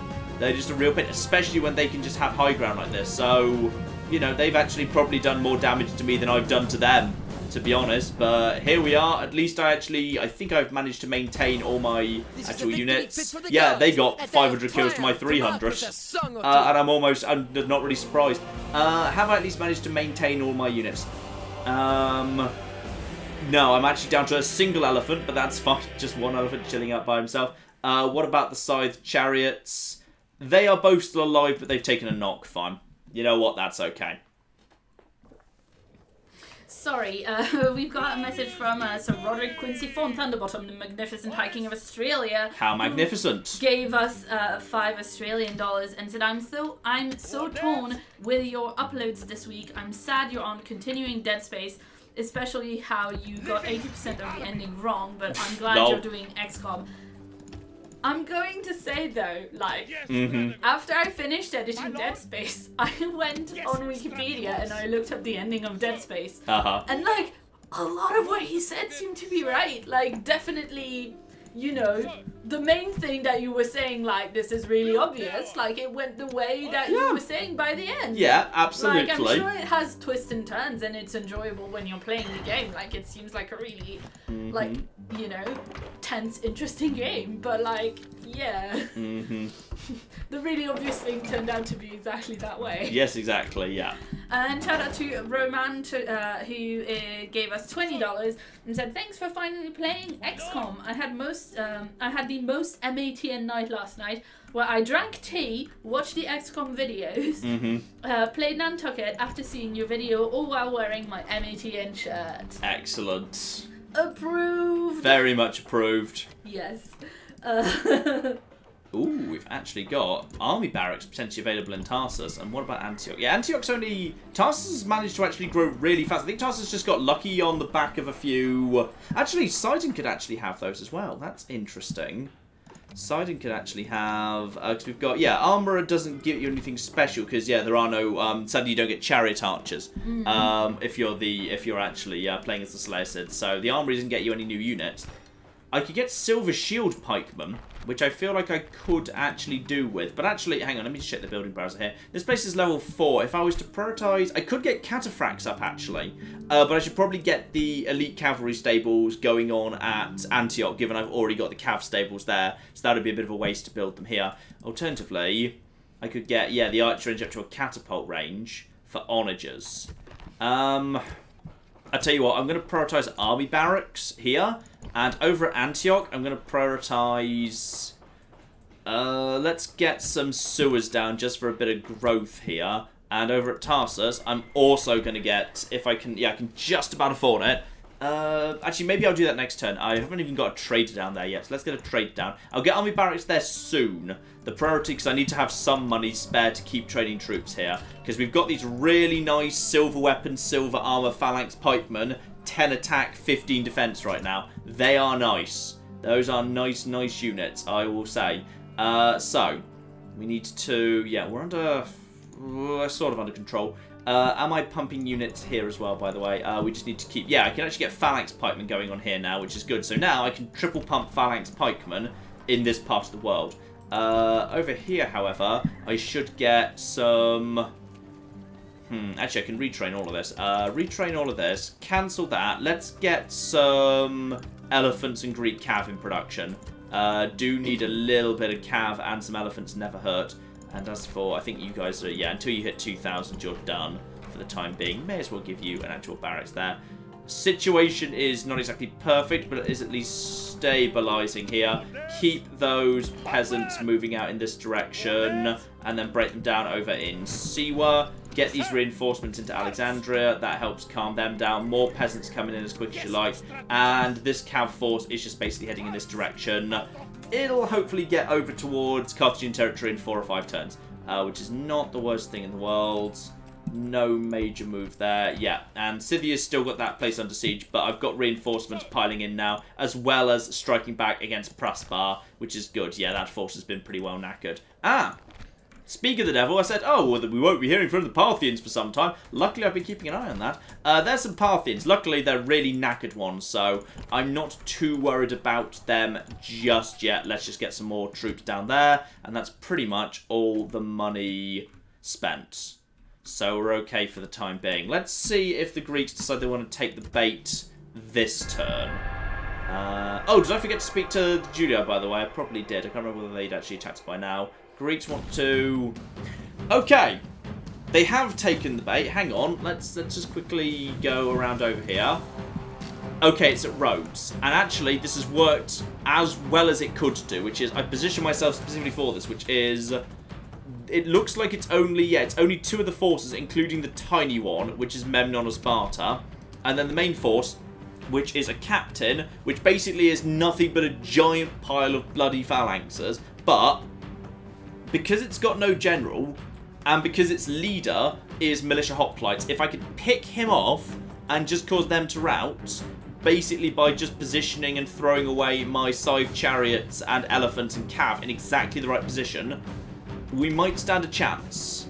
They're just a real pain, especially when they can just have high ground like this. So, you know, they've actually probably done more damage to me than I've done to them, to be honest. But here we are. At least I think I've managed to maintain all my actual units. Yeah, they got 500 kills to my 300. And I'm not really surprised. Have I at least managed to maintain all my units? No, I'm actually down to a single elephant, but that's fine. Just one elephant chilling out by himself. What about the scythe chariots? They are both still alive, but they've taken a knock. Fine. You know what? That's okay. Sorry, we've got a message from Sir Roderick Quincy Fawn Thunderbottom, the magnificent High King of Australia. How magnificent! Gave us $5 Australian and said, I'm so torn with your uploads this week. I'm sad you're on continuing Dead Space, especially how you got 80% of the ending wrong, but I'm glad No. you're doing XCOM. I'm going to say though, like, Yes, after I finished editing Dead Space, I went on Wikipedia and I looked up the ending of Dead Space. And, like, a lot of what he said seemed to be right. Like, definitely, you know, the main thing that you were saying, like, this is really obvious, like, it went the way that you were saying by the end. Yeah, absolutely. Like, I'm sure it has twists and turns and it's enjoyable when you're playing the game. Like, it seems like a really, like, you know, tense, interesting game. But, like, yeah. The really obvious thing turned out to be exactly that way. Yes, exactly, yeah. And shout out to Roman who gave us $20 and said, thanks for finally playing XCOM. I had the most MATN night last night where I drank tea, watched the XCOM videos, played Nantucket after seeing your video, all while wearing my MATN shirt. Excellent. Approved. Very much approved. Yes. Ooh, we've actually got army barracks potentially available in Tarsus. And what about Antioch? Yeah, Antioch's only... Tarsus has managed to actually grow really fast. I think Tarsus just got lucky on the back of a few... Actually, Sidon could actually have those as well. That's interesting. Sidon could actually have... Because we've got... Yeah, Armourer doesn't give you anything special because, yeah, there are no... sadly, you don't get Chariot Archers if you're actually playing as the Slayer Sid. So the Armourer doesn't get you any new units. I could get Silver Shield Pikemen, which I feel like I could actually do with. But actually, hang on, let me just check the building browser here. This place is level 4. If I was to prioritise... I could get Cataphracts up, actually. But I should probably get the Elite Cavalry stables going on at Antioch, given I've already got the Cav stables there. So that would be a bit of a waste to build them here. Alternatively, I could get, yeah, the Archer range up to a Catapult range for Onagers. I tell you what, I'm going to prioritise Army Barracks here. And over at Antioch, I'm going to prioritise... let's get some sewers down just for a bit of growth here. And over at Tarsus, I'm also going to get, if I can... Yeah, I can just about afford it. Actually, maybe I'll do that next turn. I haven't even got a trader down there yet, so let's get a trade down. I'll get Army Barracks there soon. The priority, because I need to have some money spare to keep trading troops here. Because we've got these really nice silver weapons, silver armor phalanx pikemen. 10 attack, 15 defense right now. They are nice. Those are nice units, I will say. So, we need to... Yeah, we're under... sort of under control. Am I pumping units here as well, by the way? We just need to keep... Yeah, I can actually get phalanx pikemen going on here now, which is good. So now I can triple pump phalanx pikemen in this part of the world. Over here, however, I should get some... Actually, I can retrain all of this. Retrain all of this. Cancel that. Let's get some elephants and Greek cav in production. Do need a little bit of cav and some elephants never hurt. And as for, I think you guys are, yeah, until you hit 2,000, you're done for the time being. May as well give you an actual barracks there. Situation is not exactly perfect, but it is at least stabilising here. Keep those peasants moving out in this direction, and then break them down over in Siwa. Get these reinforcements into Alexandria. That helps calm them down. More peasants coming in as quick as you like. And this cav force is just basically heading in this direction. It'll hopefully get over towards Carthaginian territory in 4 or 5 turns, which is not the worst thing in the world. No major move there. Yeah, and Scythia's still got that place under siege, but I've got reinforcements piling in now, as well as striking back against Praspar, which is good. Yeah, that force has been pretty well knackered. Speak of the devil, I said, oh, well, we won't be hearing from the Parthians for some time. Luckily, I've been keeping an eye on that. There's some Parthians. Luckily, they're really knackered ones, so I'm not too worried about them just yet. Let's just get some more troops down there, and that's pretty much all the money spent. So we're okay for the time being. Let's see if the Greeks decide they want to take the bait this turn. Oh, did I forget to speak to Julia, by the way? I probably did. I can't remember whether they'd actually attacked by now. Greeks want to... Okay. They have taken the bait. Hang on. Let's just quickly go around over here. Okay, it's at Rhodes. And actually, this has worked as well as it could do, which is... I position myself specifically for this, which is... it looks like it's only 2 of the forces, including the tiny one, which is Memnon of Sparta, and then the main force, which is a captain, which basically is nothing but a giant pile of bloody phalanxes. But because it's got no general, and because its leader is militia hoplites, if I could pick him off and just cause them to rout, basically by just positioning and throwing away my scythe chariots and elephants and cav in exactly the right position, we might stand a chance.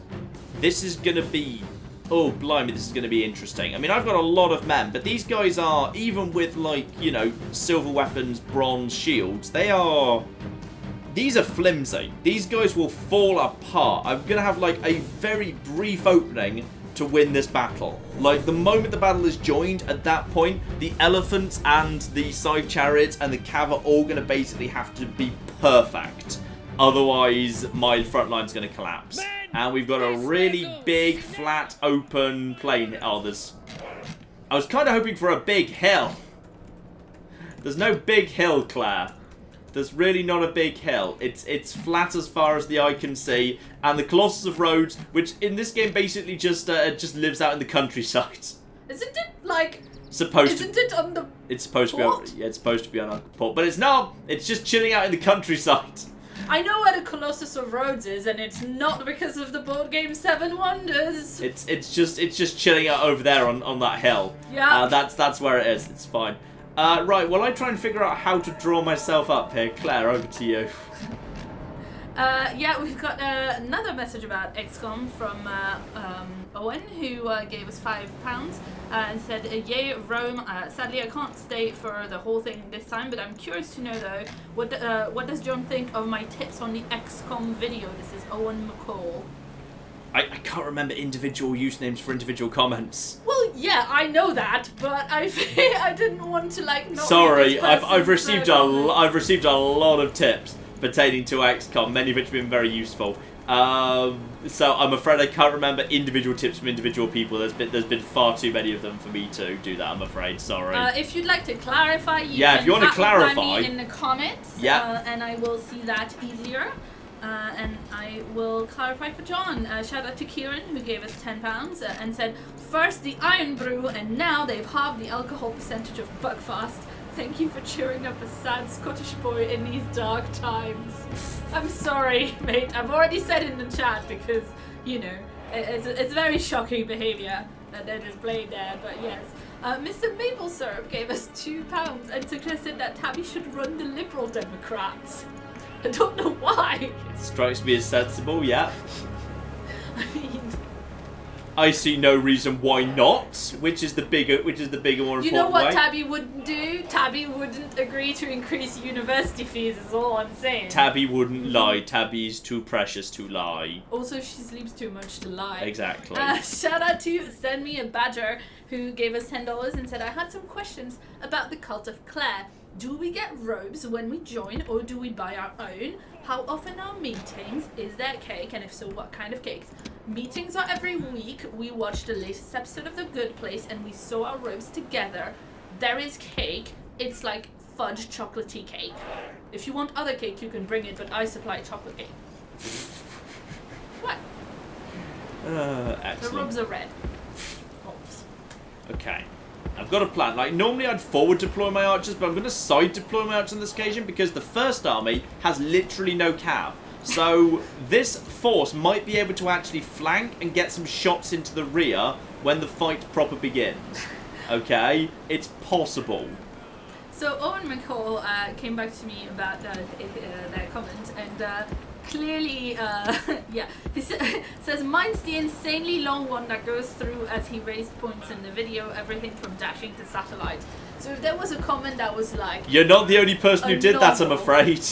This is going to be... Oh, blimey, this is going to be interesting. I mean, I've got a lot of men, but these guys are, even with, like, you know, silver weapons, bronze shields, these are flimsy. These guys will fall apart. I'm going to have, like, a very brief opening to win this battle. Like, the moment the battle is joined, at that point, the elephants and the scythe chariots and the cav are all going to basically have to be perfect. Otherwise, my front line's going to collapse. And we've got a really big, flat, open plain here. Oh, I was kind of hoping for a big hill. There's no big hill, Claire. There's really not a big hill. It's flat as far as the eye can see. And the Colossus of Rhodes, which in this game basically just lives out in the countryside. Isn't it, like... Isn't it on the It's supposed port? to be on, it's supposed to be on a port. But it's not. It's just chilling out in the countryside. I know where the Colossus of Rhodes is, and it's not because of the board game Seven Wonders. It's just chilling out over there on that hill. Yeah. That's where it is. It's fine. Right. Well, I try and figure out how to draw myself up here. Claire, over to you. Yeah, we've got another message about XCOM from Owen, who gave us £5 and said, "Yay, Rome. Sadly, I can't stay for the whole thing this time, but I'm curious to know though, what does John think of my tips on the XCOM video?" This is Owen McCall. I can't remember individual usernames for individual comments. Well, yeah, I know that, but I didn't want to like. Not Sorry, read this I've received I've received a lot of tips pertaining to XCOM, many of which have been very useful. So I'm afraid I can't remember individual tips from individual people. There's been far too many of them for me to do that. I'm afraid. Sorry. If you'd like to clarify, if you want to clarify me in the comments. Yeah. And I will see that easier. And I will clarify for John. Shout out to Kieran, who gave us £10 and said, "First the Iron Brew, and now they've halved the alcohol percentage of Buckfast. Thank you for cheering up a sad Scottish boy in these dark times." I'm sorry, mate. I've already said in the chat because, you know, it's very shocking behaviour that they're displayed there, but yes. Mr. Maple Syrup gave us £2 and suggested that Tabby should run the Liberal Democrats. I don't know why. Strikes me as sensible. Yeah. I mean, I see no reason why not. Which is the bigger, more important you know what way? Tabby wouldn't do? Tabby wouldn't agree to increase university fees, is all I'm saying. Tabby wouldn't lie. Tabby's too precious to lie. Also, she sleeps too much to lie. Exactly. Shout out to Send Me a Badger, who gave us $10 and said, "I had some questions about the Cult of Claire. Do we get robes when we join, or do we buy our own? How often are meetings? Is there cake? And if so, what kind of cakes? Meetings are every week. We watched the latest episode of The Good Place and we saw our robes together. There is cake. It's like fudge chocolatey cake. If you want other cake, you can bring it, but I supply chocolate cake." What? Excellent. The robes are red. Oops. Okay. I've got a plan. Like, normally I'd forward deploy my archers, but I'm going to side deploy my archers on this occasion because the first army has literally no cav. So this force might be able to actually flank and get some shots into the rear when the fight proper begins. Okay? It's possible. So Owen McCall came back to me about that comment, and clearly, yeah, he says, "Mine's the insanely long one that goes through as he raised points in the video, everything from dashing to satellite." So if there was a comment that was like, "You're not the only person who did that, I'm afraid."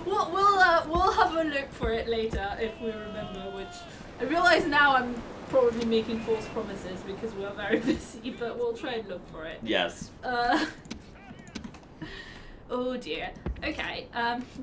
We'll have a look for it later if we remember, which I realise now I'm probably making false promises because we're very busy, but we'll try and look for it. Yes. Oh dear. Okay.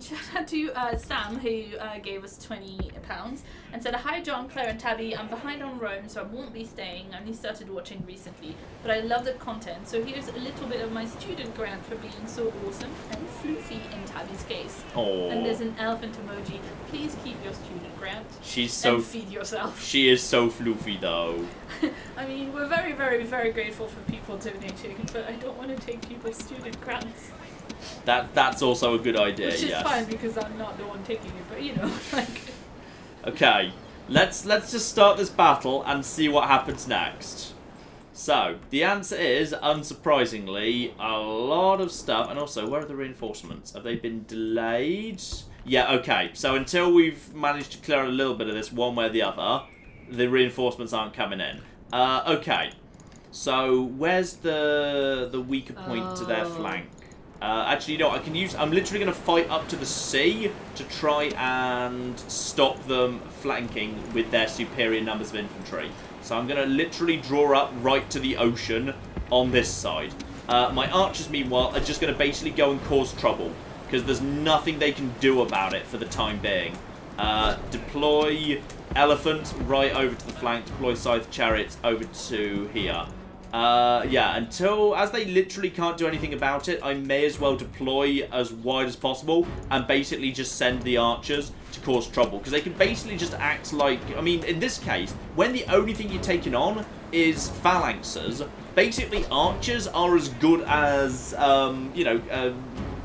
Shout out to Sam who gave us £20 and said, "Hi John, Claire, and Tabby. I'm behind on Rome, so I won't be staying. I only started watching recently, but I love the content. So here's a little bit of my student grant for being so awesome and floofy in Tabby's case." Oh. And there's an elephant emoji. Please keep your student grant. She's so. And feed yourself. She is so floofy though. I mean, we're very, very, very grateful for people donating, but I don't want to take people's student grants. That's also a good idea. Which is yes. fine because I'm not the one taking it, but you know, like. Okay, let's just start this battle and see what happens next. So the answer is, unsurprisingly, a lot of stuff. And also, where are the reinforcements? Have they been delayed? Yeah. Okay. So until we've managed to clear a little bit of this one way or the other, the reinforcements aren't coming in. Okay. So where's the weaker point to their flank? Actually, you know what, I'm literally going to fight up to the sea to try and stop them flanking with their superior numbers of infantry. So I'm going to literally draw up right to the ocean on this side. My archers, meanwhile, are just going to basically go and cause trouble, because there's nothing they can do about it for the time being. Deploy elephant right over to the flank, deploy scythe chariots over to here. Yeah, as they literally can't do anything about it, I may as well deploy as wide as possible and basically just send the archers to cause trouble. Because they can basically just act like, I mean, in this case, when the only thing you're taking on is phalanxes, basically archers are as good as,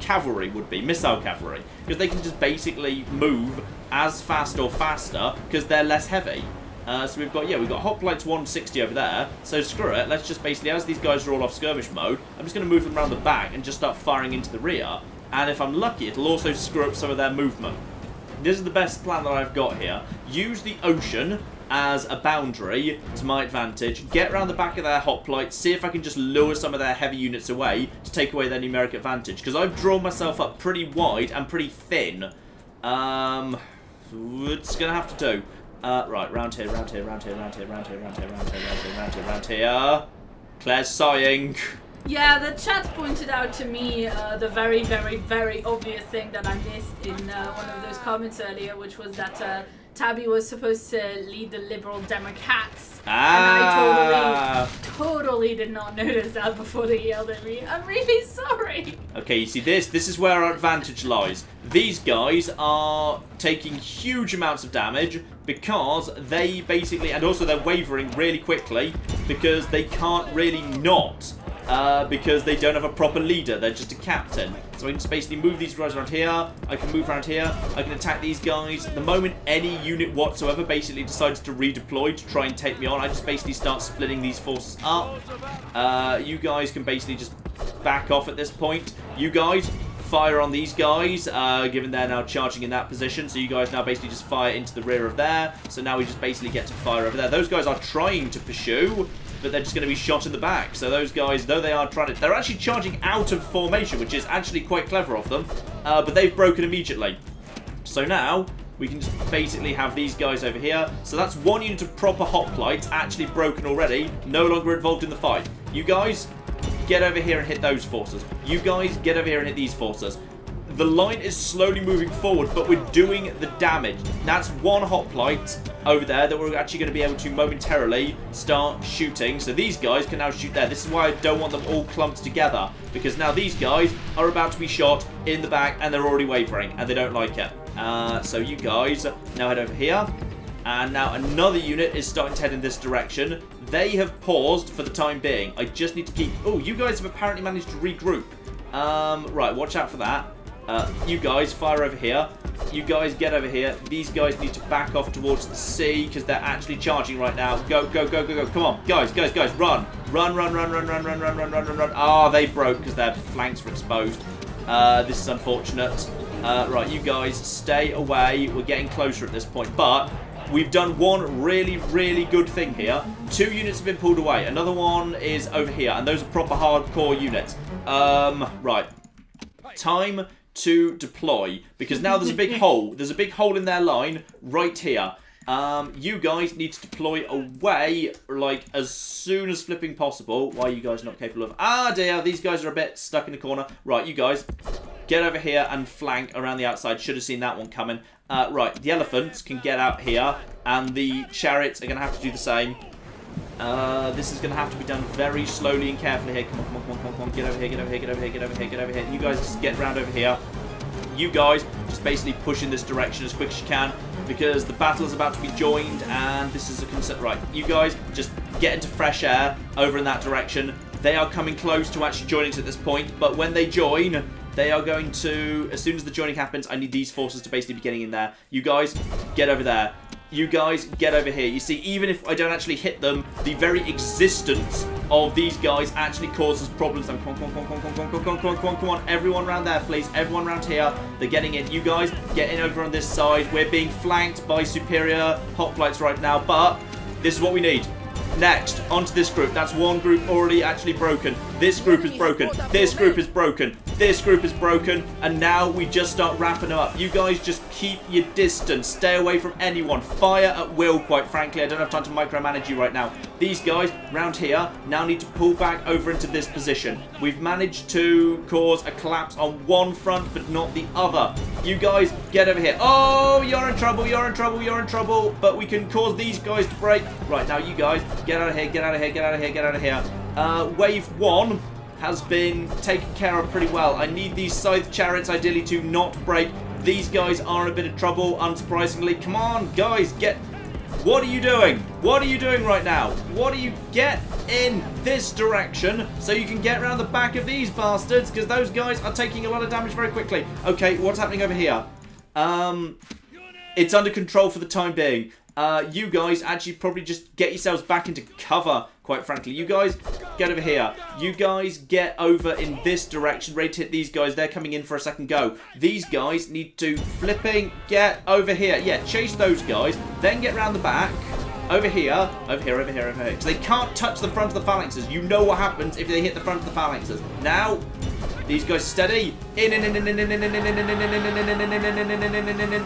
cavalry would be, missile cavalry. Because they can just basically move as fast or faster because they're less heavy. So we've got hoplites 160 over there. So screw it. Let's just basically, as these guys are all off skirmish mode, I'm just going to move them around the back and just start firing into the rear. And if I'm lucky, it'll also screw up some of their movement. This is the best plan that I've got here. Use the ocean as a boundary to my advantage. Get around the back of their hoplites. See if I can just lure some of their heavy units away to take away their numeric advantage. Because I've drawn myself up pretty wide and pretty thin. It's going to have to do. Right, round here. Claire's sighing. Yeah, the chat pointed out to me the very, very, very obvious thing that I missed in one of those comments earlier, which was that Tabby was supposed to lead the Liberal Democrats. Ah. And I totally did not notice that before they yelled at me. I'm really sorry. Okay, you see this is where our advantage lies. These guys are taking huge amounts of damage because they basically, and also they're wavering really quickly because they can't really not. Because they don't have a proper leader, they're just a captain. So I can just basically move these guys around here, I can move around here, I can attack these guys. The moment any unit whatsoever basically decides to redeploy to try and take me on, I just basically start splitting these forces up. You guys can basically just back off at this point. You guys, fire on these guys, given they're now charging in that position. So you guys now basically just fire into the rear of there. So now we just basically get to fire over there. Those guys are trying to pursue, but they're just going to be shot in the back. So those guys, though they are trying to, they're actually charging out of formation, which is actually quite clever of them. But they've broken immediately. So now we can just basically have these guys over here. So that's one unit of proper hoplites actually broken already, no longer involved in the fight. You guys, get over here and hit those forces. You guys, get over here and hit these forces. The line is slowly moving forward, but we're doing the damage. That's one hoplite over there that we're actually going to be able to momentarily start shooting. So these guys can now shoot there. This is why I don't want them all clumped together, because now these guys are about to be shot in the back and they're already wavering and they don't like it. So you guys now head over here. And now another unit is starting to head in this direction. They have paused for the time being. I just need to keep... Oh, you guys have apparently managed to regroup. Right, watch out for that. You guys, fire over here. You guys, get over here. These guys need to back off towards the sea because they're actually charging right now. Go, go, go, go, go. Come on, guys, run. Run. Ah, they broke because their flanks were exposed. This is unfortunate. Right, you guys, stay away. We're getting closer at this point, but we've done one really, really good thing here. 2 units have been pulled away. Another one is over here, and those are proper hardcore units. Right. Time to deploy, because now there's a big hole. There's a big hole in their line right here. You guys need to deploy away, like, as soon as flipping possible. Why are you guys not capable of... Ah, dear, these guys are a bit stuck in the corner. Right, you guys, get over here and flank around the outside. Should have seen that one coming. Right, the elephants can get out here, and the chariots are going to have to do the same. This is going to have to be done very slowly and carefully here. Come on, come on, come on, come on, get over here, get over here, get over here, get over here, get over here. You guys just get round over here. You guys just basically push in this direction as quick as you can, because the battle is about to be joined, and this is a concern. Right, you guys just get into fresh air over in that direction. They are coming close to actually joining us at this point, but when they join, they are going to, as soon as the joining happens, I need these forces to basically be getting in there. You guys, get over there. You guys, get over here. You see, even if I don't actually hit them, the very existence of these guys actually causes problems. Come on, come on, come on, come on, come on, come on, come on, come on, come on. Everyone around there, please. Everyone around here. They're getting in. You guys, get in over on this side. We're being flanked by superior hoplites right now, but this is what we need. Next, onto this group. That's one group already actually broken. This group is broken. This group is broken. This group is broken. And now we just start wrapping them up. You guys just keep your distance. Stay away from anyone. Fire at will, quite frankly. I don't have time to micromanage you right now. These guys round here now need to pull back over into this position. We've managed to cause a collapse on one front, but not the other. You guys, get over here. Oh, you're in trouble. You're in trouble. You're in trouble. But we can cause these guys to break. Right, now you guys, get out of here. Get out of here. Get out of here. Get out of here. Wave 1 has been taken care of pretty well. I need these scythe chariots ideally to not break. These guys are in a bit of trouble, unsurprisingly. Come on, guys, get... What are you doing? What are you doing right now? What do you get in this direction so you can get around the back of these bastards, because those guys are taking a lot of damage very quickly. Okay, what's happening over here? It's under control for the time being. You guys actually probably just get yourselves back into cover, quite frankly. You guys, get over here. You guys get over in this direction, ready to hit these guys. They're coming in for a second go. These guys need to flipping get over here. Yeah, chase those guys, then get round the back. Over here, over here, over here, over here. Because they can't touch the front of the phalanxes. You know what happens if they hit the front of the phalanxes. Now, these guys steady.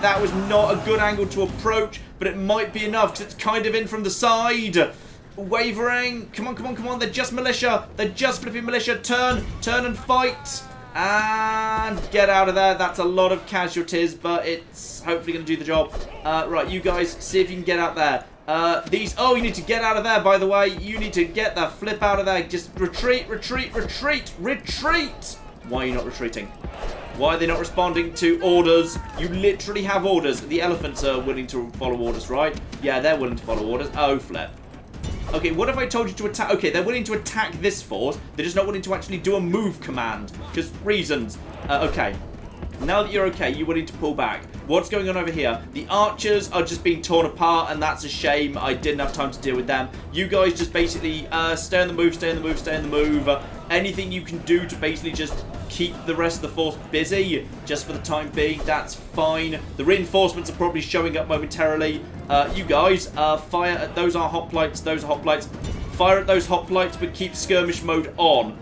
That was not a good angle to approach, but it might be enough because it's kind of in from the side. Wavering. Come on, come on, come on. They're just militia. They're just flipping militia. Turn and fight. And get out of there. That's a lot of casualties, but it's hopefully going to do the job. Right, you guys, see if you can get out there. Oh, you need to get out of there, by the way. You need to get the flip out of there. Just retreat, retreat, retreat, retreat. Why are you not retreating? Why are they not responding to orders? You literally have orders. The elephants are willing to follow orders, right? Yeah, they're willing to follow orders. Oh, flip. Okay, what if I told you to attack? Okay, they're willing to attack this force. They're just not willing to actually do a move command. Because reasons. Okay. Now that you're okay, you're willing to pull back. What's going on over here? The archers are just being torn apart, and that's a shame. I didn't have time to deal with them. You guys just basically stay on the move, stay on the move, stay on the move. Anything you can do to basically just keep the rest of the force busy, just for the time being, that's fine. The reinforcements are probably showing up momentarily. You guys, fire at those are hoplites, those are hoplites. Fire at those hoplites, but keep skirmish mode on.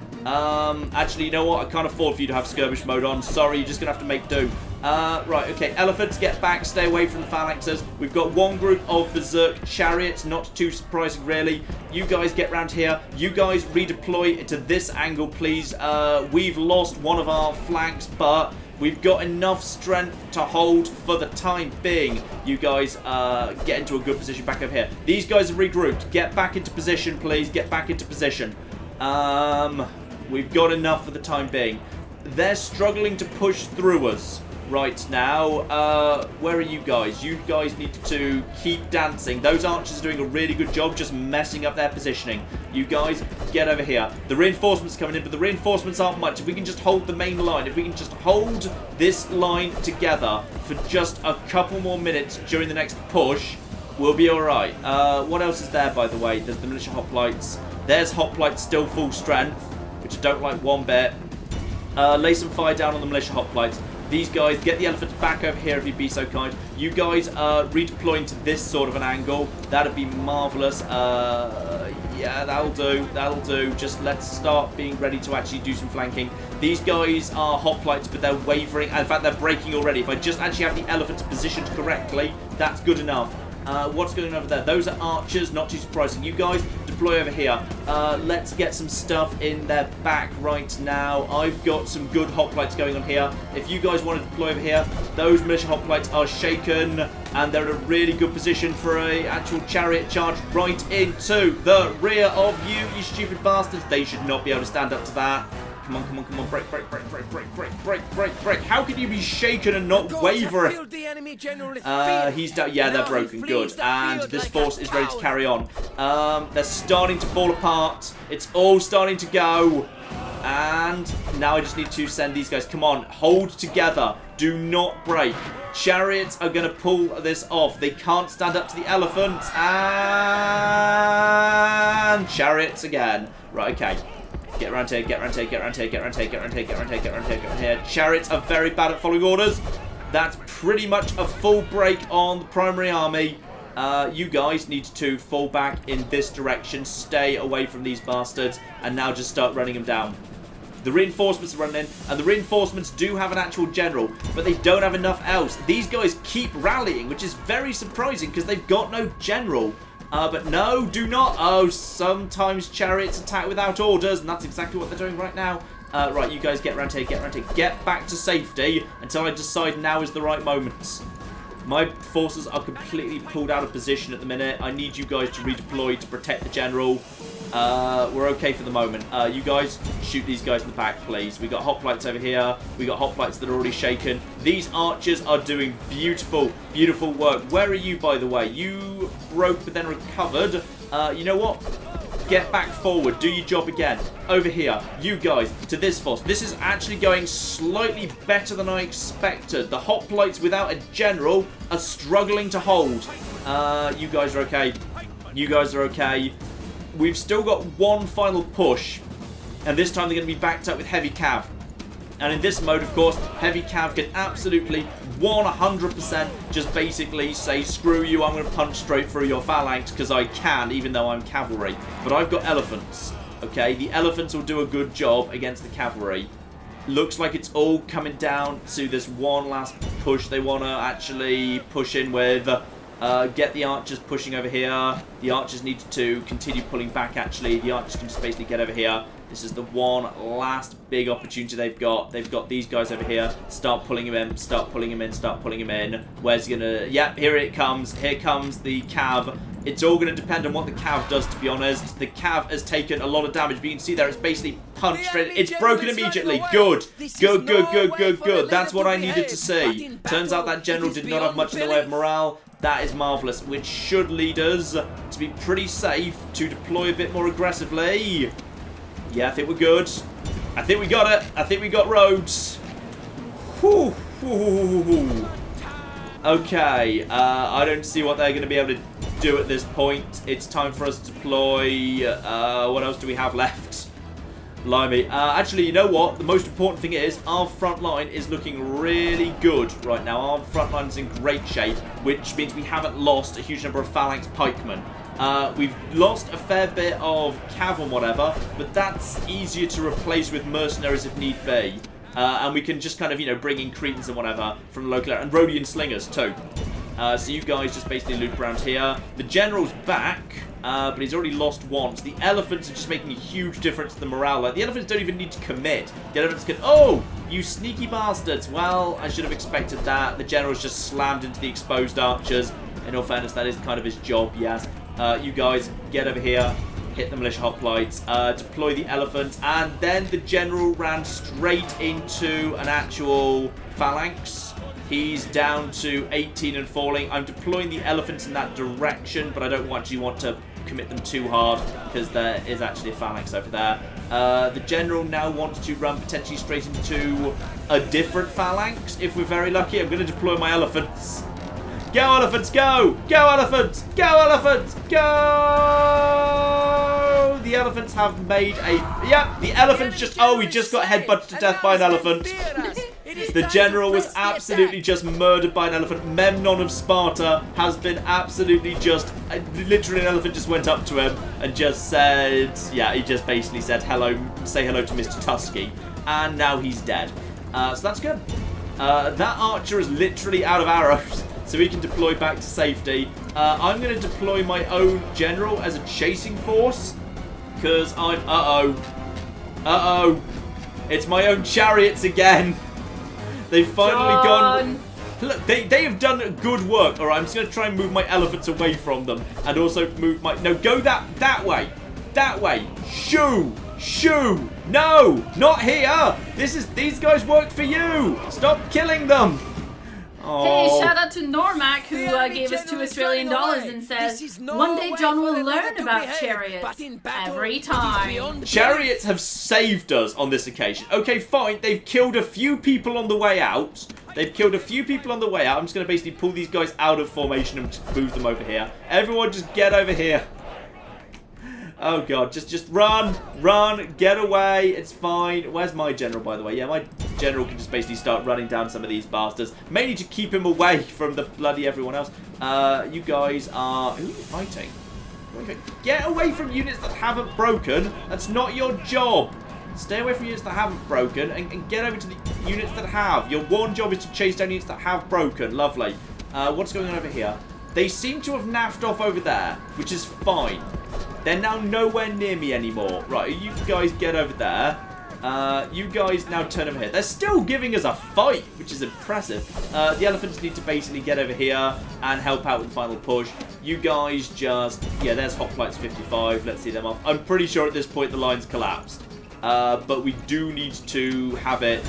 Actually, you know what? I can't afford for you to have skirmish mode on. Sorry, you're just going to have to make do. Right, okay. Elephants, get back. Stay away from the phalanxes. We've got one group of berserk chariots. Not too surprising, really. You guys get round here. You guys redeploy to this angle, please. We've lost one of our flanks, but we've got enough strength to hold for the time being. You guys get into a good position back over here. These guys are regrouped. Get back into position, please. Get back into position. We've got enough for the time being. They're struggling to push through us right now. Where are you guys? You guys need to keep dancing. Those archers are doing a really good job just messing up their positioning. You guys, get over here. The reinforcements are coming in, but the reinforcements aren't much. If we can just hold the main line, if we can just hold this line together for just a couple more minutes during the next push, we'll be alright. What else is there, by the way? There's the militia hoplites. There's hoplites still full strength, which I don't like one bit. Lay some fire down on the militia hoplites. These guys, get the elephants back over here if you'd be so kind. You guys redeploying to this sort of an angle. That'd be marvellous. Yeah, that'll do. That'll do. Just let's start being ready to actually do some flanking. These guys are hoplites, but they're wavering. In fact, they're breaking already. If I just actually have the elephants positioned correctly, that's good enough. What's going on over there? Those are archers, not too surprising. You guys deploy over here. Let's get some stuff in their back right now. I've got some good hoplites going on here. If you guys want to deploy over here, those militia hoplites are shaken, and they're in a really good position for a actual chariot charge right into the rear of you, you stupid bastards. They should not be able to stand up to that. Come on, come on, come on. Break, break, break, break, break, break, break, break, break. How can you be shaken and not waver? He's down. Yeah, they're broken. Good. And this force is ready to carry on. They're starting to fall apart. It's all starting to go. And now I just need to send these guys. Come on, hold together. Do not break. Chariots are going to pull this off. They can't stand up to the elephants. And chariots again. Right, okay. Get around here, get around here, get around here, get around here, get around here, get around here, get around here, get around here. Chariots are very bad at following orders. That's pretty much a full break on the primary army. You guys need to fall back in this direction, stay away from these bastards, and now just start running them down. The reinforcements are running in, and the reinforcements do have an actual general, but they don't have enough else. These guys keep rallying, which is very surprising because they've got no general. But no, do not. Oh, sometimes chariots attack without orders, and that's exactly what they're doing right now. Right, you guys get around here, get around here. Get back to safety until I decide now is the right moment. My forces are completely pulled out of position at the minute. I need you guys to redeploy to protect the general. We're okay for the moment. You guys, shoot these guys in the back, please. We got hoplites over here. We got hoplites that are already shaken. These archers are doing beautiful, beautiful work. Where are you, by the way? You broke but then recovered. You know what? Get back forward. Do your job again. Over here. You guys, to this force. This is actually going slightly better than I expected. The hoplites without a general are struggling to hold. You guys are okay. You guys are okay. We've still got one final push, and this time they're going to be backed up with heavy cav. And in this mode, of course, heavy cav can absolutely 100% just basically say, screw you, I'm going to punch straight through your phalanx because I can, even though I'm cavalry. But I've got elephants, okay? The elephants will do a good job against the cavalry. Looks like it's all coming down to this one last push they want to actually push in with. Get the archers pushing over here. The archers need to continue pulling back, actually. The archers can just basically get over here. This is the one last big opportunity they've got. They've got these guys over here. Start pulling him in. Start pulling him in. Start pulling him in. Where's he going to... Yep, here it comes. Here comes the cav. It's all going to depend on what the cav does, to be honest. The cav has taken a lot of damage. But you can see there, it's basically punched straight. It's broken immediately. Good. Good, good, good, good, good. That's what I needed to see. Turns out that general did not have much in the way of morale. That is marvellous, which should lead us to be pretty safe to deploy a bit more aggressively. Yeah, I think we're good. I think we got it. I think we got Rhodes. Whew. Okay, I don't see what they're going to be able to do at this point. It's time for us to deploy. What else do we have left? Blimey. Actually, you know what? The most important thing is our front line is looking really good right now. Our front line is in great shape, which means we haven't lost a huge number of phalanx pikemen. We've lost a fair bit of cav and whatever, but that's easier to replace with mercenaries if need be. And we can just kind of, you know, bring in Cretans and whatever from the local area. And Rhodian slingers too. So you guys just basically loop around here. The general's back, but he's already lost once. The elephants are just making a huge difference to the morale. Like, the elephants don't even need to commit. The elephants can... Oh! You sneaky bastards. Well, I should have expected that. The general's just slammed into the exposed archers. In all fairness, that is kind of his job, yes. You guys, get over here. Hit the militia hoplites, deploy the elephant, and then the general ran straight into an actual phalanx. He's down to 18 and falling. I'm deploying the elephants in that direction, but I don't actually want to commit them too hard because there is actually a phalanx over there. The general now wants to run potentially straight into a different phalanx. If we're very lucky, I'm going to deploy my elephants. Go, elephants, go! Go, elephants! Go, elephants! Go! The elephants have made a... Yep, the elephants just... Oh, he just got headbutted to death by an elephant. The general was absolutely just murdered by an elephant. Memnon of Sparta has been absolutely just... Literally, an elephant just went up to him and just said... Yeah, he just basically said, hello, say hello to Mr. Tusky. And now he's dead. So that's good. That archer is literally out of arrows. so he can deploy back to safety. I'm going to deploy my own general as a chasing force, because I'm... Uh-oh. It's my own chariots again. They've finally gone... Look, they have done good work. All right, I'm just going to try and move my elephants away from them. And also move my... No, go that way. That way. Shoo. No, not here. These guys work for you. Stop killing them. Hey, shout out to Normac, who gave us $2 Australian and says, one day John will learn about chariots every time. Chariots have saved us on this occasion. Okay, fine. They've killed a few people on the way out. I'm just going to basically pull these guys out of formation and just move them over here. Everyone just get over here. Oh god, just run, get away, it's fine. Where's my general, by the way? Yeah, my general can just basically start running down some of these bastards, mainly to keep him away from the bloody everyone else. You guys are... Who are you fighting? Get away from units that haven't broken. That's not your job. Stay away from units that haven't broken and get over to the units that have. Your one job is to chase down units that have broken. Lovely. What's going on over here? They seem to have naffed off over there, which is fine. They're now nowhere near me anymore. Right, you guys get over there. You guys now turn over here. They're still giving us a fight, which is impressive. The elephants need to basically get over here and help out with the final push. You guys just... Yeah, there's Hoplites 55. Let's see them off. I'm pretty sure at this point the line's collapsed. But we do need to have it...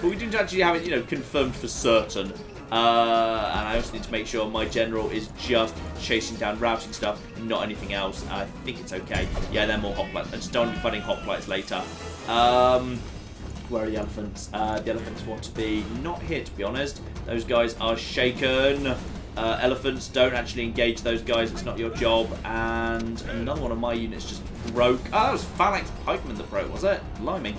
we do actually have it, you know, confirmed for certain. And I also need to make sure my general is just chasing down routing stuff, not anything else. I think it's okay. Yeah, they're more hoplites. I just don't want to be fighting hoplites later. Where are the elephants? The elephants want to be not here, to be honest. Those guys are shaken. Elephants, don't actually engage those guys. It's not your job. And another one of my units just broke. Oh, that was Phalanx Pikemen that broke, was it? Blimey.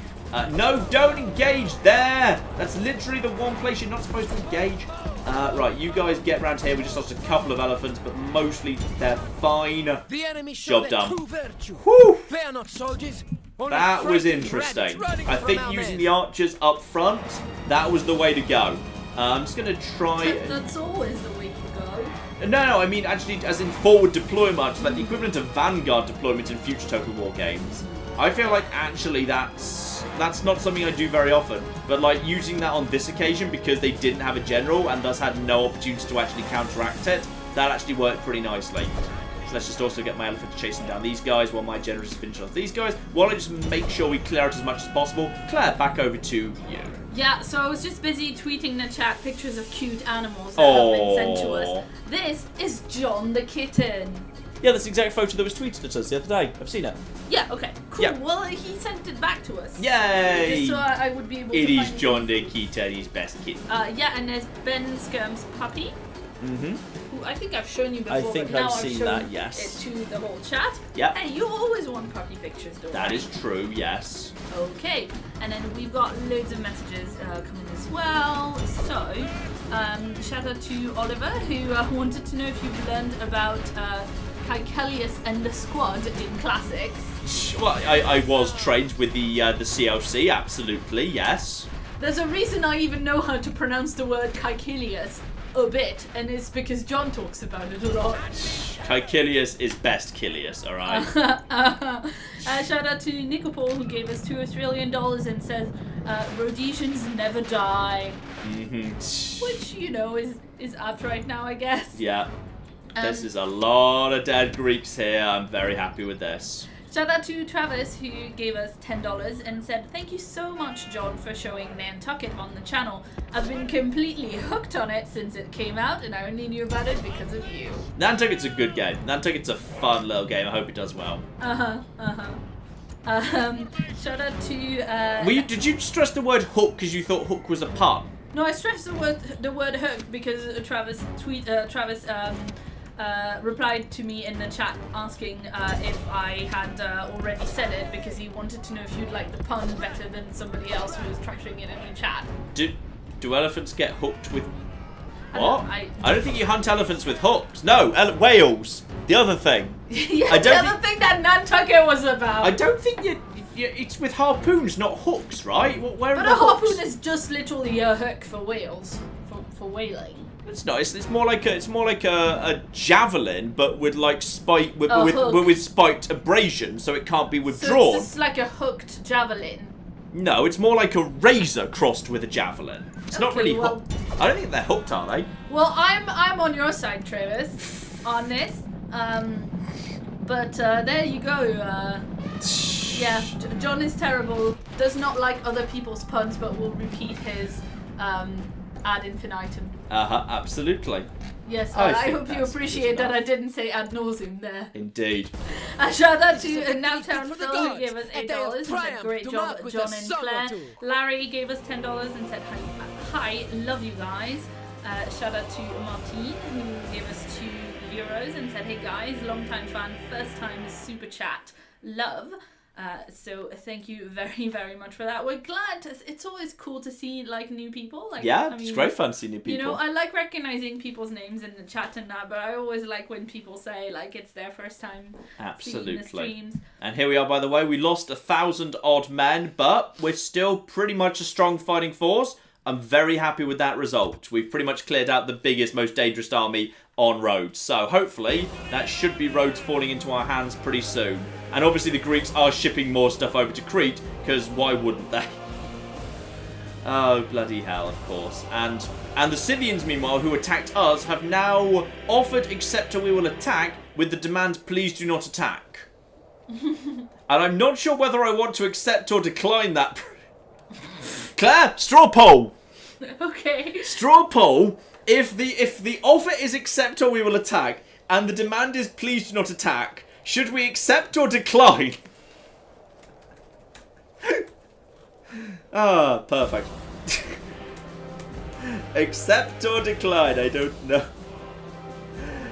No, don't engage there. That's literally the one place you're not supposed to engage. Right, you guys get round here. We just lost a couple of elephants, but mostly they're fine. The enemy Job done. Whew. They are not soldiers. That was interesting. I think using the archers up front, that was the way to go. I'm just going to try... That's always the way to go. No, I mean actually as in forward deployment, like the equivalent of Vanguard deployment in future Total War games. I feel like actually that's not something I do very often, but like using that on this occasion because they didn't have a general and thus had no opportunity to actually counteract it, that actually worked pretty nicely. So let's just also get my elephants chasing down these guys while my general is finishing off these guys, while I just make sure we clear out as much as possible. Claire, back over to you. Yeah, so I was just busy tweeting in the chat pictures of cute animals that have been sent to us. This is John the kitten. Yeah, that's the exact photo that was tweeted at us the other day. I've seen it. Yeah, okay. Cool. Yeah. Well, he sent it back to us. Yay! Just so I would be able to It is find John the kitten, his best kitten. Yeah, and there's Ben Skirm's puppy. Mm-hmm. Who I think I've shown you before, I think but now I've I've seen shown that, yes. it to the whole chat. Yep. Hey, you always want puppy pictures, don't you? That is true, yes. Okay, and then we've got loads of messages coming as well. So, shout out to Oliver, who wanted to know if you've learned about Caecilius and the squad in Classics. Well, I was trained with the CLC, absolutely, yes. There's a reason I even know how to pronounce the word Caecilius a bit, and it's because John talks about it a lot. Caecilius is best Kilius, alright? Shout out to Nicopol, who gave us $2 Australian and says, Rhodesians never die. Mm-hmm. Which, you know, is apt right now, I guess. Yeah. This is a lot of dead Greeks here. I'm very happy with this. Shout out to Travis, who gave us $10 and said, thank you so much, John, for showing Nantucket on the channel. I've been completely hooked on it since it came out, and I only knew about it because of you. Nantucket's a good game. Nantucket's a fun little game. I hope it does well. Shout out to... Did you stress the word hook because you thought hook was a pun? No, I stressed the word hook because Travis replied to me in the chat asking if I had already said it because he wanted to know if you'd like the pun better than somebody else who was trashing it in the chat. Do elephants get hooked with... What? I don't think you hunt elephants with hooks. No, whales. The other thing. Yeah, the other thing that Nantucket was about. I don't think it's with harpoons, not hooks, right? But a harpoon is just literally a hook for whales, for whaling. It's nice. It's more like a javelin, but with like spike hook. with spiked abrasion, so it can't be So withdrawn. it's like a hooked javelin. No, it's more like a razor crossed with a javelin. It's not Okay, really well- hooked. I don't think they're hooked, are they? Well, I'm on your side, Travis, on this. But there you go. Yeah, John is terrible. Does not like other people's puns, but will repeat his ad infinitum. Absolutely. Yes, I I think hope you that's appreciate good that I enough. didn't say ad nauseum there. Indeed. A shout out to Nowtown Nowtown for the Phil who gods. gave us A day $8 of and said triumph great to job, mark with John a and song or Claire. two. Larry gave us $10 and said hi, love you guys. Shout out to Martine who gave us €2 and said hey guys, long time fan, first time super chat, love. So thank you very, very much for that. We're glad. It's always cool to see like new people. Like, Yeah, I it's mean, great fun seeing new people. You know, I like recognizing people's names in the chat and that, but I always like when people say like it's their first time seeing the Absolutely. streams. And here we are, by the way. We lost 1,000 odd men, but we're still pretty much a strong fighting force. I'm very happy with that result. We've pretty much cleared out the biggest, most dangerous army on Rhodes. So hopefully that should be Rhodes falling into our hands pretty soon. And obviously the Greeks are shipping more stuff over to Crete, because why wouldn't they? Oh, bloody hell, of course. And the Scythians, meanwhile, who attacked us, have now offered accept or we will attack with the demand, please do not attack. And I'm not sure whether I want to accept or decline that. Claire, straw poll. Okay. Straw poll. If the offer is accept or we will attack, and the demand is please do not attack, should we accept or decline? Perfect. Accept or decline, I don't know.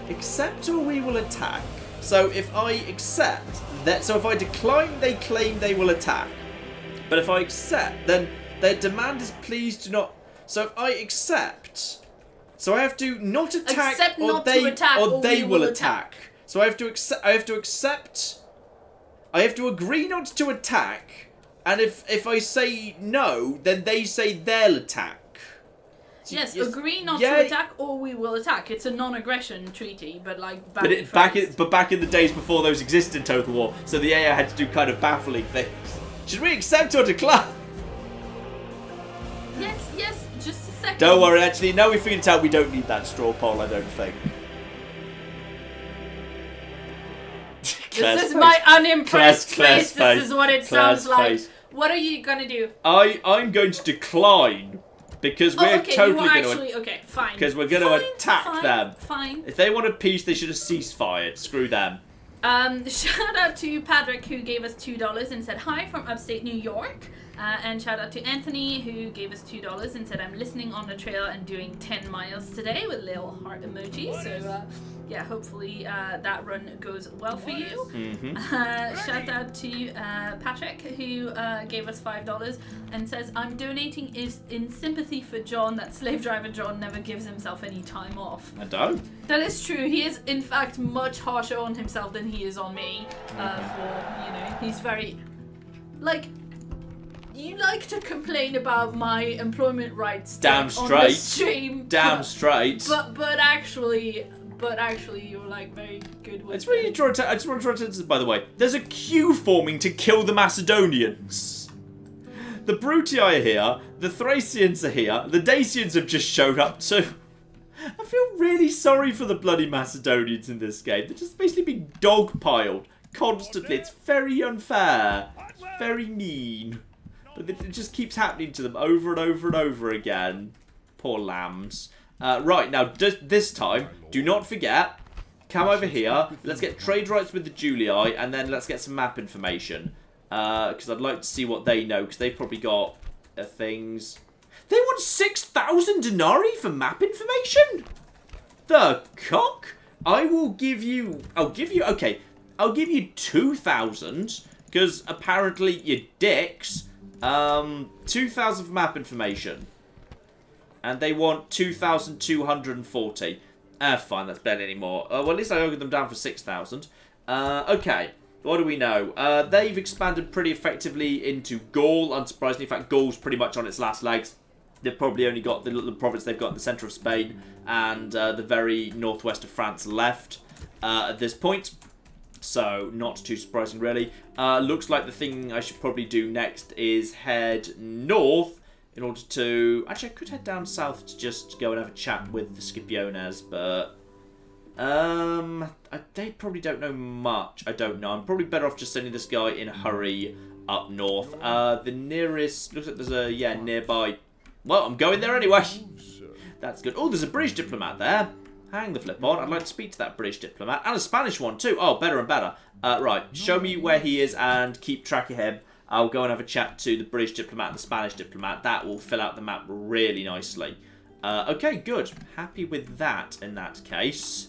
Accept or we will attack. So if I accept, so if I decline, they claim they will attack. But if I accept, then their demand is please do not. So if I accept, so I have to not attack, Accept or not they to attack, or they we will will attack. So I have to accept. I have to accept. I have to agree not to attack, and if I say no, then they say they'll attack. So Yes, yes, agree not yeah, to attack or we will attack. It's a non-aggression treaty, but like back But in back in the days before those existed in Total War, so the AI had to do kind of baffling things. Should we accept or decline? Yes, just a second. Don't worry, actually, now we figured out we don't need that straw poll, I don't think. This is my unimpressed Claire's face. This is what it Claire's sounds like. face. What are you gonna do? I'm going to decline, because we're okay, totally you are going to... actually okay. Fine. Because we're going to attack them. Fine. If they want a peace, they should have ceasefire. Screw them. Shout out to Patrick who gave us $2 and said hi from upstate New York. And shout out to Anthony who gave us $2 and said I'm listening on the trail and doing 10 miles today with little heart emoji. So yeah, hopefully that run goes well for you. Mm-hmm. Shout out to Patrick who gave us $5 and says I'm donating in sympathy for John that slave driver John never gives himself any time off. I don't. That is true. He is, in fact, much harsher on himself than he is on me. He's very... Like, you like to complain about my employment rights Damn on straight. the stream. Damn straight. But actually, you're, like, very good with I just want to draw attention, by the way. There's a queue forming to kill the Macedonians. The Brutii are here. The Thracians are here. The Dacians have just shown up too. I feel really sorry for the bloody Macedonians in this game. They're just basically being dogpiled constantly. It's very unfair. It's very mean. But it just keeps happening to them over and over and over again. Poor lambs. Right, now this time, do not forget, come over here. Let's get trade rights with the Julii, and then let's get some map information. Because I'd like to see what they know, because they've probably got things... They want 6,000 denarii for map information? The cock? I'll give you 2,000, because apparently you're dicks. 2,000 for map information. And they want 2,240. Fine, that's better anymore. Well, at least I opened them down for 6,000. Okay, what do we know? They've expanded pretty effectively into Gaul, unsurprisingly. In fact, Gaul's pretty much on its last legs. They've probably only got the province they've got in the centre of Spain and the very northwest of France left at this point. So, not too surprising, really. Looks like the thing I should probably do next is head north in order to... Actually, I could head down south to just go and have a chat with the Scipiones, but... they probably don't know much. I don't know. I'm probably better off just sending this guy in a hurry up north. The nearest... Looks like there's a, nearby... Well, I'm going there anyway. That's good. Oh, there's a British diplomat there. Hang the flip on. I'd like to speak to that British diplomat. And a Spanish one too. Oh, better and better. Right. Show me where he is and keep track of him. I'll go and have a chat to the British diplomat and the Spanish diplomat. That will fill out the map really nicely. Okay, good. Happy with that in that case.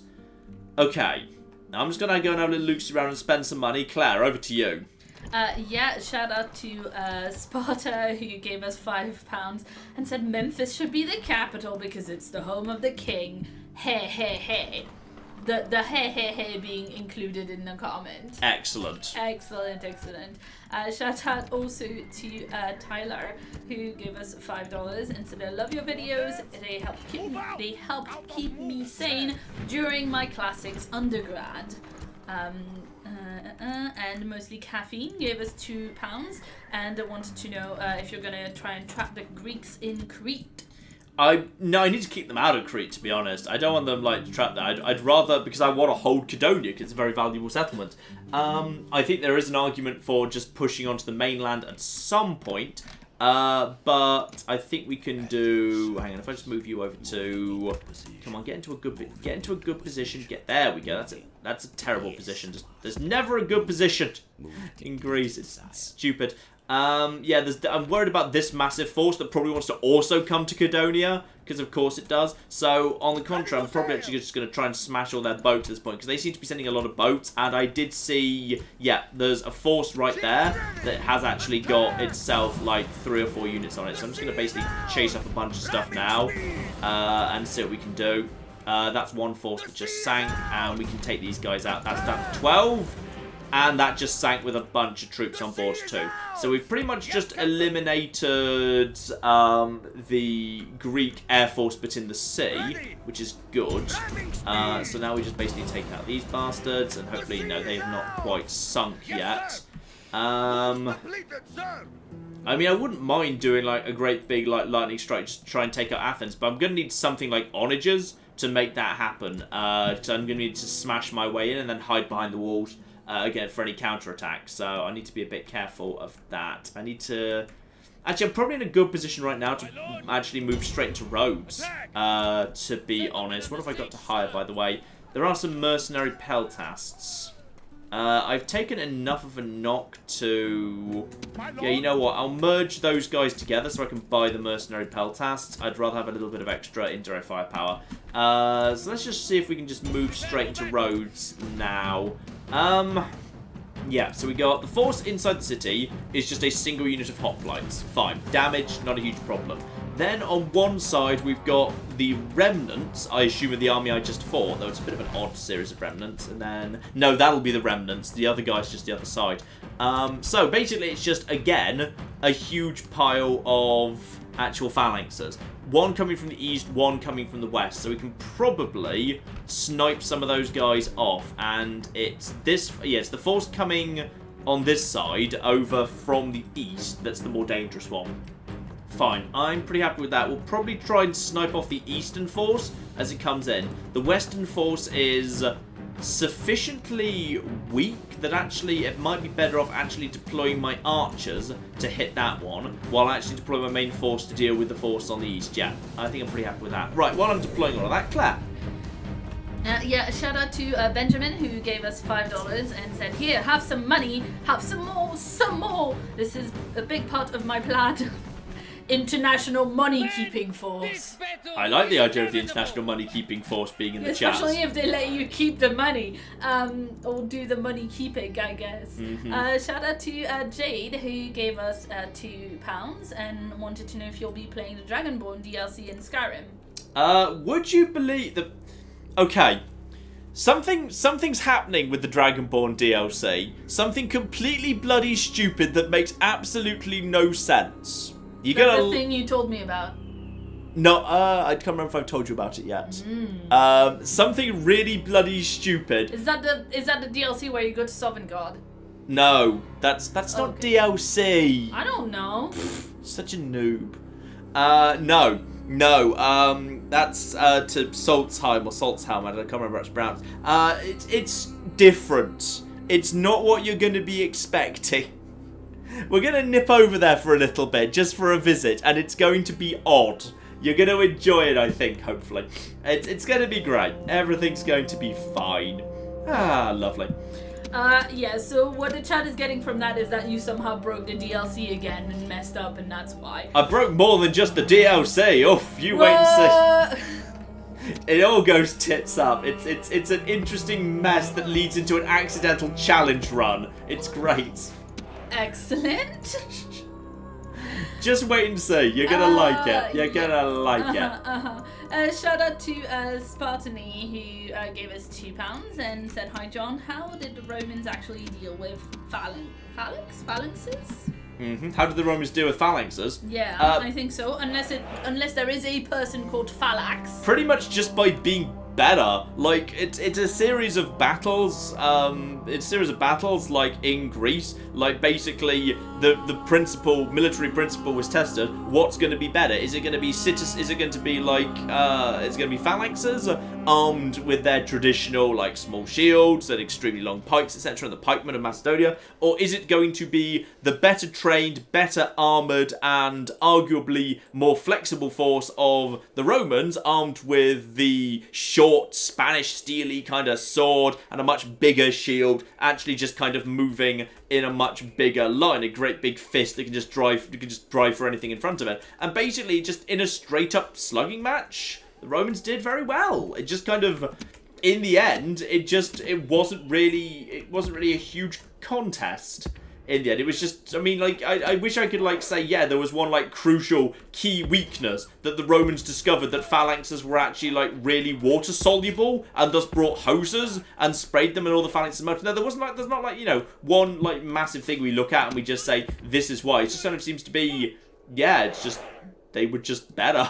Okay. Now I'm just going to go and have a little loose around and spend some money. Claire, over to you. Shout out to Sparta, who gave us £5 and said Memphis should be the capital because it's the home of the king. Hey, hey, hey. The hey, hey, hey being included in the comment. Excellent. Excellent. Shout out also to Tyler, who gave us $5 and said, I love your videos. They help keep me sane during my classics undergrad. And mostly caffeine gave us £2 and I wanted to know if you're gonna try and trap the Greeks in Crete. No, I need to keep them out of Crete, to be honest. I don't want them to trap there. I'd rather, because I want to hold Cadonia, because it's a very valuable settlement. I think there is an argument for just pushing onto the mainland at some point. But I think we can do... Hang on, if I just move you over to... Come on, get into a good position. There we go. That's a terrible position. There's never a good position in Greece. It's stupid. I'm worried about this massive force that probably wants to also come to Cadonia, because of course it does. So, on the contrary, I'm probably actually just going to try and smash all their boats at this point, because they seem to be sending a lot of boats, and I did see, there's a force right there that has actually got itself, 3 or 4 units on it. So I'm just going to basically chase off a bunch of stuff now, and see what we can do. That's one force that just sank, and we can take these guys out. That's down to 12. And that just sank with a bunch of troops on board too. So we've pretty much just eliminated the Greek air force but in the sea, which is good. So now we just basically take out these bastards, and hopefully, no, they have not quite sunk yet. I mean, I wouldn't mind doing a great big lightning strike just to try and take out Athens, but I'm going to need something like onagers to make that happen. So I'm going to need to smash my way in and then hide behind the walls. Again, for any counterattack, so I need to be a bit careful of that. I need to... Actually, I'm probably in a good position right now to actually move straight into Rhodes, to be honest. What have I got to hire, by the way? There are some mercenary peltasts. I've taken enough of a knock to... Yeah, you know what? I'll merge those guys together so I can buy the mercenary peltasts. I'd rather have a little bit of extra indirect firepower. So let's just see if we can just move straight into Rhodes now. Yeah, so we go up. The force inside the city is just a single unit of hoplites. Fine. Damage, not a huge problem. Then on one side, we've got the remnants, I assume, of the army I just fought, though it's a bit of an odd series of remnants. And then... No, that'll be the remnants. The other guy's just the other side. So basically, it's just, again, a huge pile of actual phalanxes. One coming from the east, one coming from the west. So we can probably snipe some of those guys off. And it's this... Yeah, it's the force coming on this side over from the east that's the more dangerous one. Fine, I'm pretty happy with that. We'll probably try and snipe off the eastern force as it comes in. The western force is sufficiently weak that actually it might be better off actually deploying my archers to hit that one, while I actually deploy my main force to deal with the force on the east. Yeah, I think I'm pretty happy with that. Right, while I'm deploying all of that, Claire. Shout out to Benjamin, who gave us $5 and said, here, have some money, have some more. This is a big part of my plan. International money-keeping force. I like the idea of the international money-keeping force being in the chat. Especially if they let you keep the money. Or do the money-keeping, I guess. Mm-hmm. Shout out to Jade, who gave us £2 and wanted to know if you'll be playing the Dragonborn DLC in Skyrim. Would you believe that... Okay. Something's happening with the Dragonborn DLC. Something completely bloody stupid that makes absolutely no sense. The thing you told me about. No, I can't remember if I've told you about it yet. Something really bloody stupid. Is that the DLC where you go to Sovngarde? No, that's not DLC. I don't know. Such a noob. No, that's to Saltzheim or Salzheim. I can't remember how it's pronounced. It's different. It's not what you're going to be expecting. We're going to nip over there for a little bit, just for a visit, and it's going to be odd. You're going to enjoy it, I think, hopefully. It's going to be great. Everything's going to be fine. Ah, lovely. Yeah, so what the chat is getting from that is that you somehow broke the DLC again and messed up, and that's why. I broke more than just the DLC. Oh, you wait and see. It all goes tits up. It's an interesting mess that leads into an accidental challenge run. It's great. Excellent. Just wait and see. You're gonna like it. You're gonna like it. Shout out to Spartany, who gave us £2 and said, "Hi John, how did the Romans actually deal with phalanxes?" How did the Romans deal with phalanxes? Yeah, I think so. Unless there is a person called Phalanx. Pretty much just by being better. Like, it's a series of battles. It's a series of battles, like, in Greece. Like, basically, the military principle was tested. What's going to be better? Is it going to be is it going to be, like, is it going to be phalanxes armed with their traditional, like, small shields and extremely long pikes, etc., and the pikemen of Macedonia? Or is it going to be the better trained, better armoured, and arguably more flexible force of the Romans, armed with the short Spanish steely kind of sword and a much bigger shield, actually just kind of moving in a much bigger line, a great big fist that can just drive for anything in front of it. And basically, just in a straight up slugging match, the Romans did very well. It just kind of, in the end, it wasn't really a huge contest. In the end, it was just, I mean, like, I wish I could, like, say, yeah, there was one, like, crucial key weakness that the Romans discovered, that phalanxes were actually, like, really water-soluble, and thus brought hoses and sprayed them and all the phalanxes melted. No, there's not, like, you know, one, like, massive thing we look at and we just say, this is why. It just kind of seems to be, yeah, it's just, they were just better.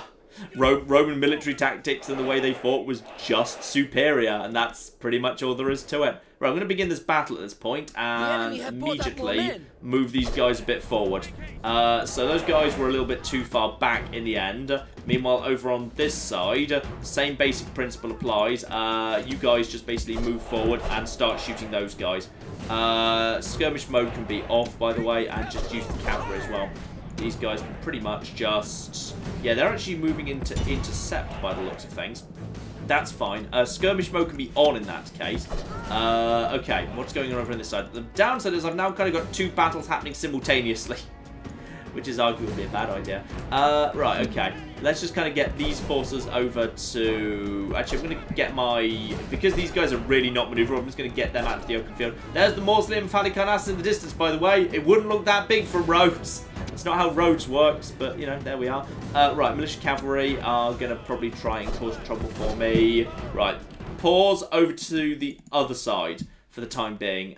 Roman military tactics and the way they fought was just superior, and that's pretty much all there is to it. Right, I'm going to begin this battle at this point and immediately move these guys a bit forward. So those guys were a little bit too far back in the end. Meanwhile, over on this side, same basic principle applies. You guys just basically move forward and start shooting those guys. Skirmish mode can be off, by the way, and just use the cavalry as well. These guys can pretty much just... Yeah, they're actually moving into intercept by the looks of things. That's fine. Skirmish mode can be on in that case. Okay, what's going on over on this side? The downside is I've now kind of got two battles happening simultaneously, which is arguably a bad idea. Right, okay. Let's just kind of get these forces over to... Actually, I'm going to get my... Because these guys are really not maneuverable, I'm just going to get them out to the open field. There's the Mausoleum Phallicarnassus in the distance, by the way. It wouldn't look that big from Rhodes. It's not how Rhodes works, but, you know, there we are. Right, militia cavalry are going to probably try and cause trouble for me. Right, pause over to the other side for the time being.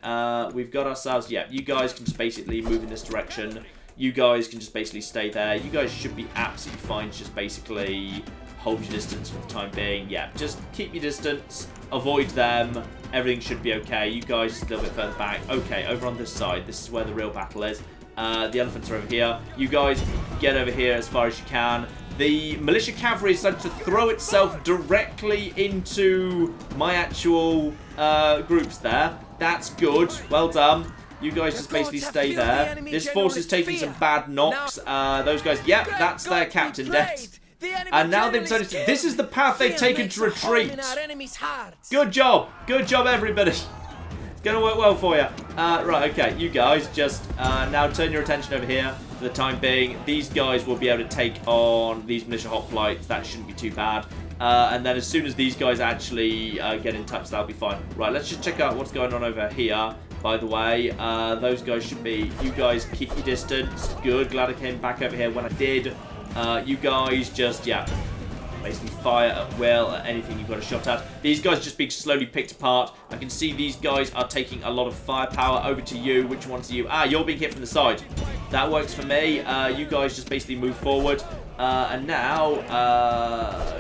We've got ourselves... Yeah, you guys can just basically move in this direction. You guys can just basically stay there. You guys should be absolutely fine. Just basically hold your distance for the time being. Yeah, just keep your distance. Avoid them. Everything should be okay. You guys just a little bit further back. Okay, over on this side. This is where the real battle is. The elephants are over here. You guys get over here as far as you can. The militia cavalry decided to throw itself directly into my actual groups there. That's good. Well done. You guys just basically stay there. This force is taking some bad knocks. Those guys, yep, that's their captain dead. And now they've decided to... This is the path they've taken to retreat. Good job. Good job, everybody. It's going to work well for you. Right, okay. You guys just now turn your attention over here for the time being. These guys will be able to take on these militia hoplites. That shouldn't be too bad. And then as soon as these guys actually get in touch, that'll be fine. Right, let's just check out what's going on over here. By the way, those guys should be... You guys keep your distance. Good. Glad I came back over here when I did. You guys just, yeah, basically fire at will at anything you've got a shot at. These guys are just being slowly picked apart. I can see these guys are taking a lot of firepower over to you. Which one's you? Ah, you're being hit from the side. That works for me. You guys just basically move forward. And now,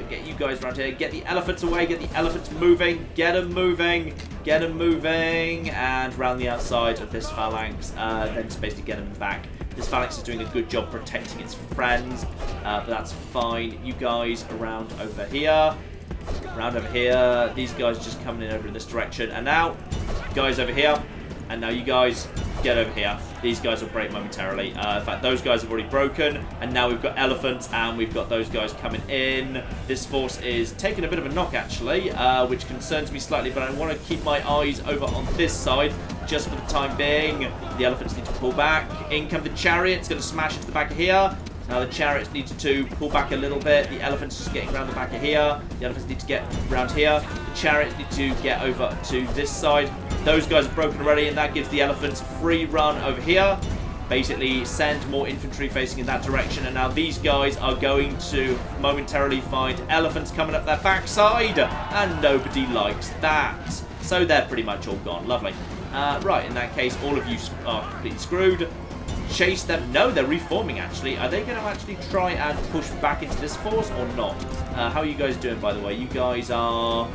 get you guys around here. Get the elephants away. Get the elephants moving. Get them moving. Get them moving. And round the outside of this phalanx. Then just basically get them back. This phalanx is doing a good job protecting its friends. But that's fine. You guys around over here. Around over here. These guys are just coming in over in this direction. And now, guys over here. And now you guys get over here. These guys will break momentarily. In fact, those guys have already broken. And now we've got elephants and we've got those guys coming in. This force is taking a bit of a knock, actually, which concerns me slightly. But I want to keep my eyes over on this side just for the time being. The elephants need to pull back. In come the chariots. Going to smash into the back of here. Now the chariots need to pull back a little bit. The elephants just getting around the back of here. The elephants need to get around here. The chariots need to get over to this side. Those guys are broken already, and that gives the elephants a free run over here. Basically, send more infantry facing in that direction. And now these guys are going to momentarily find elephants coming up their backside. And nobody likes that. So they're pretty much all gone. Lovely. Right, in that case, all of you are completely screwed. Chase them. No, they're reforming, actually. Are they going to actually try and push back into this force or not? How are you guys doing, by the way? You guys are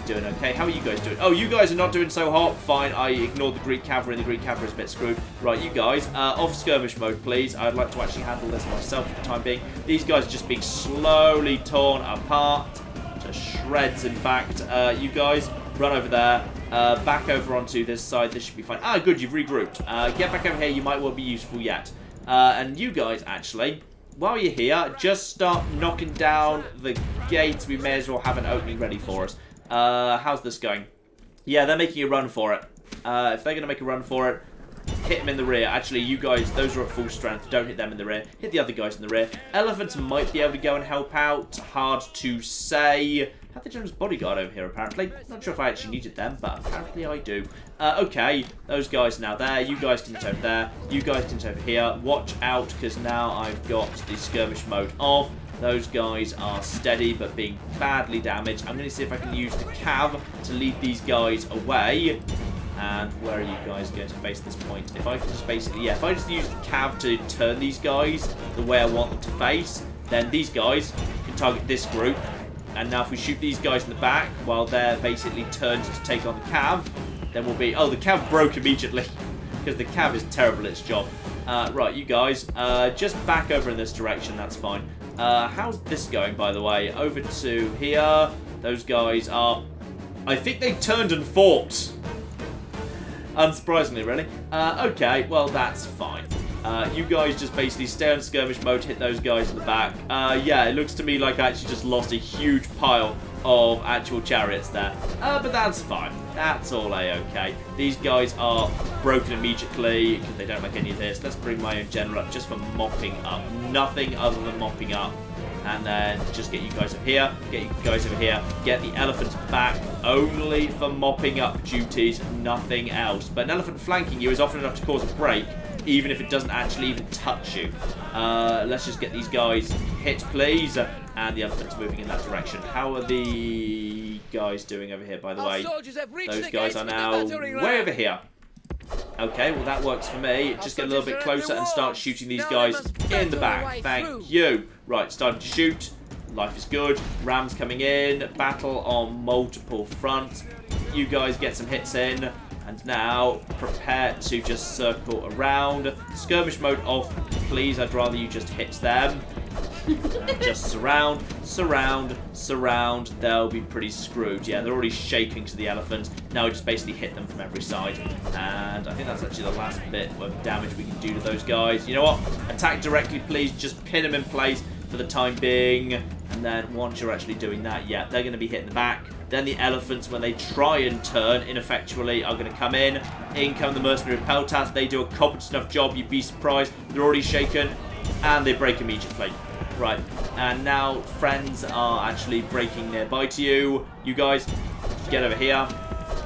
doing okay. How are you guys doing? Oh, you guys are not doing so hot. Fine, I ignored the Greek cavalry, and the Greek cavalry is a bit screwed. Right, you guys, off skirmish mode, please. I'd like to actually handle this myself for the time being. These guys are just being slowly torn apart. To shreds, in fact. You guys, run over there. Back over onto this side. This should be fine. Ah, good, you've regrouped. Get back over here. You might well be useful yet. And you guys, actually, while you're here, just start knocking down the gates. We may as well have an opening ready for us. How's this going? Yeah, they're making a run for it. If they're going to make a run for it, hit them in the rear. Actually, you guys, those are at full strength. Don't hit them in the rear. Hit the other guys in the rear. Elephants might be able to go and help out. Hard to say. Have the general's bodyguard over here, apparently. Not sure if I actually needed them, but apparently I do. Okay, those guys are now there. You guys can hit over there. You guys can hit over here. Watch out, because now I've got the skirmish mode off. Those guys are steady, but being badly damaged. I'm going to see if I can use the cav to lead these guys away. And where are you guys going to face at this point? If I can just basically, yeah, if I just use the cav to turn these guys the way I want them to face, then these guys can target this group. And now if we shoot these guys in the back while they're basically turned to take on the cav, then we'll be... Oh, the cav broke immediately because the cav is terrible at its job. Right, you guys, just back over in this direction, that's fine. How's this going, by the way? Over to here. Those guys are... I think they turned and fought. Unsurprisingly, really. Okay, well, that's fine. You guys just basically stay on skirmish mode, hit those guys in the back. Yeah, it looks to me like I actually just lost a huge pile of actual chariots there. But that's fine. That's all A-okay. These guys are broken immediately because they don't like any of this. Let's bring my own general up just for mopping up. Nothing other than mopping up. And then just get you guys up here, get you guys over here, get the elephants back only for mopping up duties, nothing else. But an elephant flanking you is often enough to cause a break, even if it doesn't actually even touch you. Let's just get these guys hit, please. And the elephant's moving in that direction. How are the guys doing over here, by the way? Those guys are now way over here. Okay, well that works for me. Just get a little bit closer and start shooting these guys in the back. Thank you. Right, starting to shoot. Life is good. Rams coming in. Battle on multiple fronts. You guys get some hits in. And now prepare to just circle around. Skirmish mode off, please. I'd rather you just hit them. Just surround, surround, surround. They'll be pretty screwed. Yeah, they're already shaking to the elephants. Now we just basically hit them from every side. And I think that's actually the last bit of damage we can do to those guys. You know what? Attack directly, please. Just pin them in place for the time being. And then once you're actually doing that, yeah, they're going to be hitting the back. Then the elephants, when they try and turn ineffectually, are going to come in. In come the mercenary peltas. They do a competent enough job. You'd be surprised. They're already shaken. And they break immediately. Right, and now friends are actually breaking nearby to you. You guys, get over here.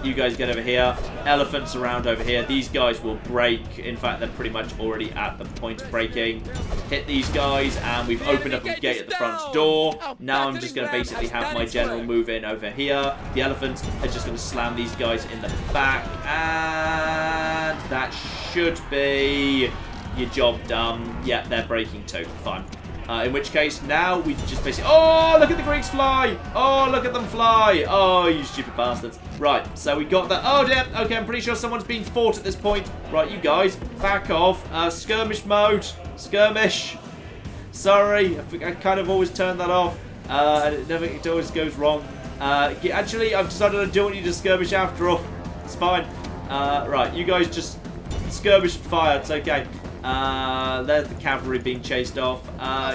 You guys get over here. Elephants around over here. These guys will break. In fact, they're pretty much already at the point of breaking. Hit these guys, and we've opened up a gate at the front door. Now I'm just going to basically have my general move in over here. The elephants are just going to slam these guys in the back. And that should be your job done. Yeah, they're breaking too. Fine. In which case, now we just basically... Oh, look at the Greeks fly! Oh, look at them fly! Oh, you stupid bastards. Right, so we got that. Oh, dear. Okay, I'm pretty sure someone's being fought at this point. Right, you guys, back off. Skirmish mode. Skirmish. Sorry, I kind of always turn that off. And it always goes wrong. Actually, I've decided I don't want you to skirmish after all. It's fine. Right, you guys just skirmish and fire. It's okay. There's the cavalry being chased off.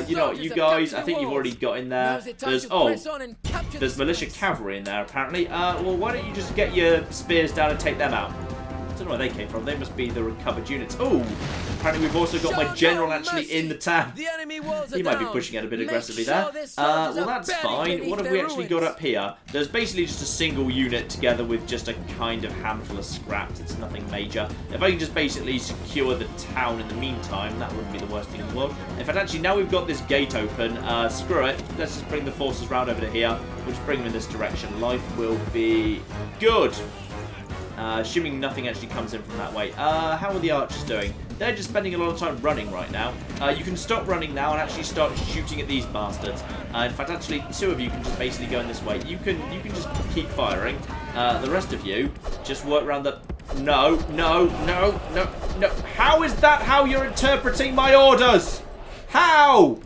You know what, you guys, I think you've already got in there. There's militia cavalry in there, apparently. Well, why don't you just get your spears down and take them out? I don't know where they came from. They must be the recovered units. Oh, apparently we've also got my general actually in the town. He might be pushing it a bit aggressively there. Well, that's fine. What have we actually got up here? There's basically just a single unit together with just a kind of handful of scraps. It's nothing major. If I can just basically secure the town in the meantime, that wouldn't be the worst thing in the world. In fact, actually, now we've got this gate open, screw it. Let's just bring the forces round over to here. We'll just bring them in this direction. Life will be good. Assuming nothing actually comes in from that way. How are the archers doing? They're just spending a lot of time running right now. You can stop running now and actually start shooting at these bastards. In fact, actually, two of you can just basically go in this way. You can just keep firing. The rest of you just work around the... No. How is that how you're interpreting my orders? How?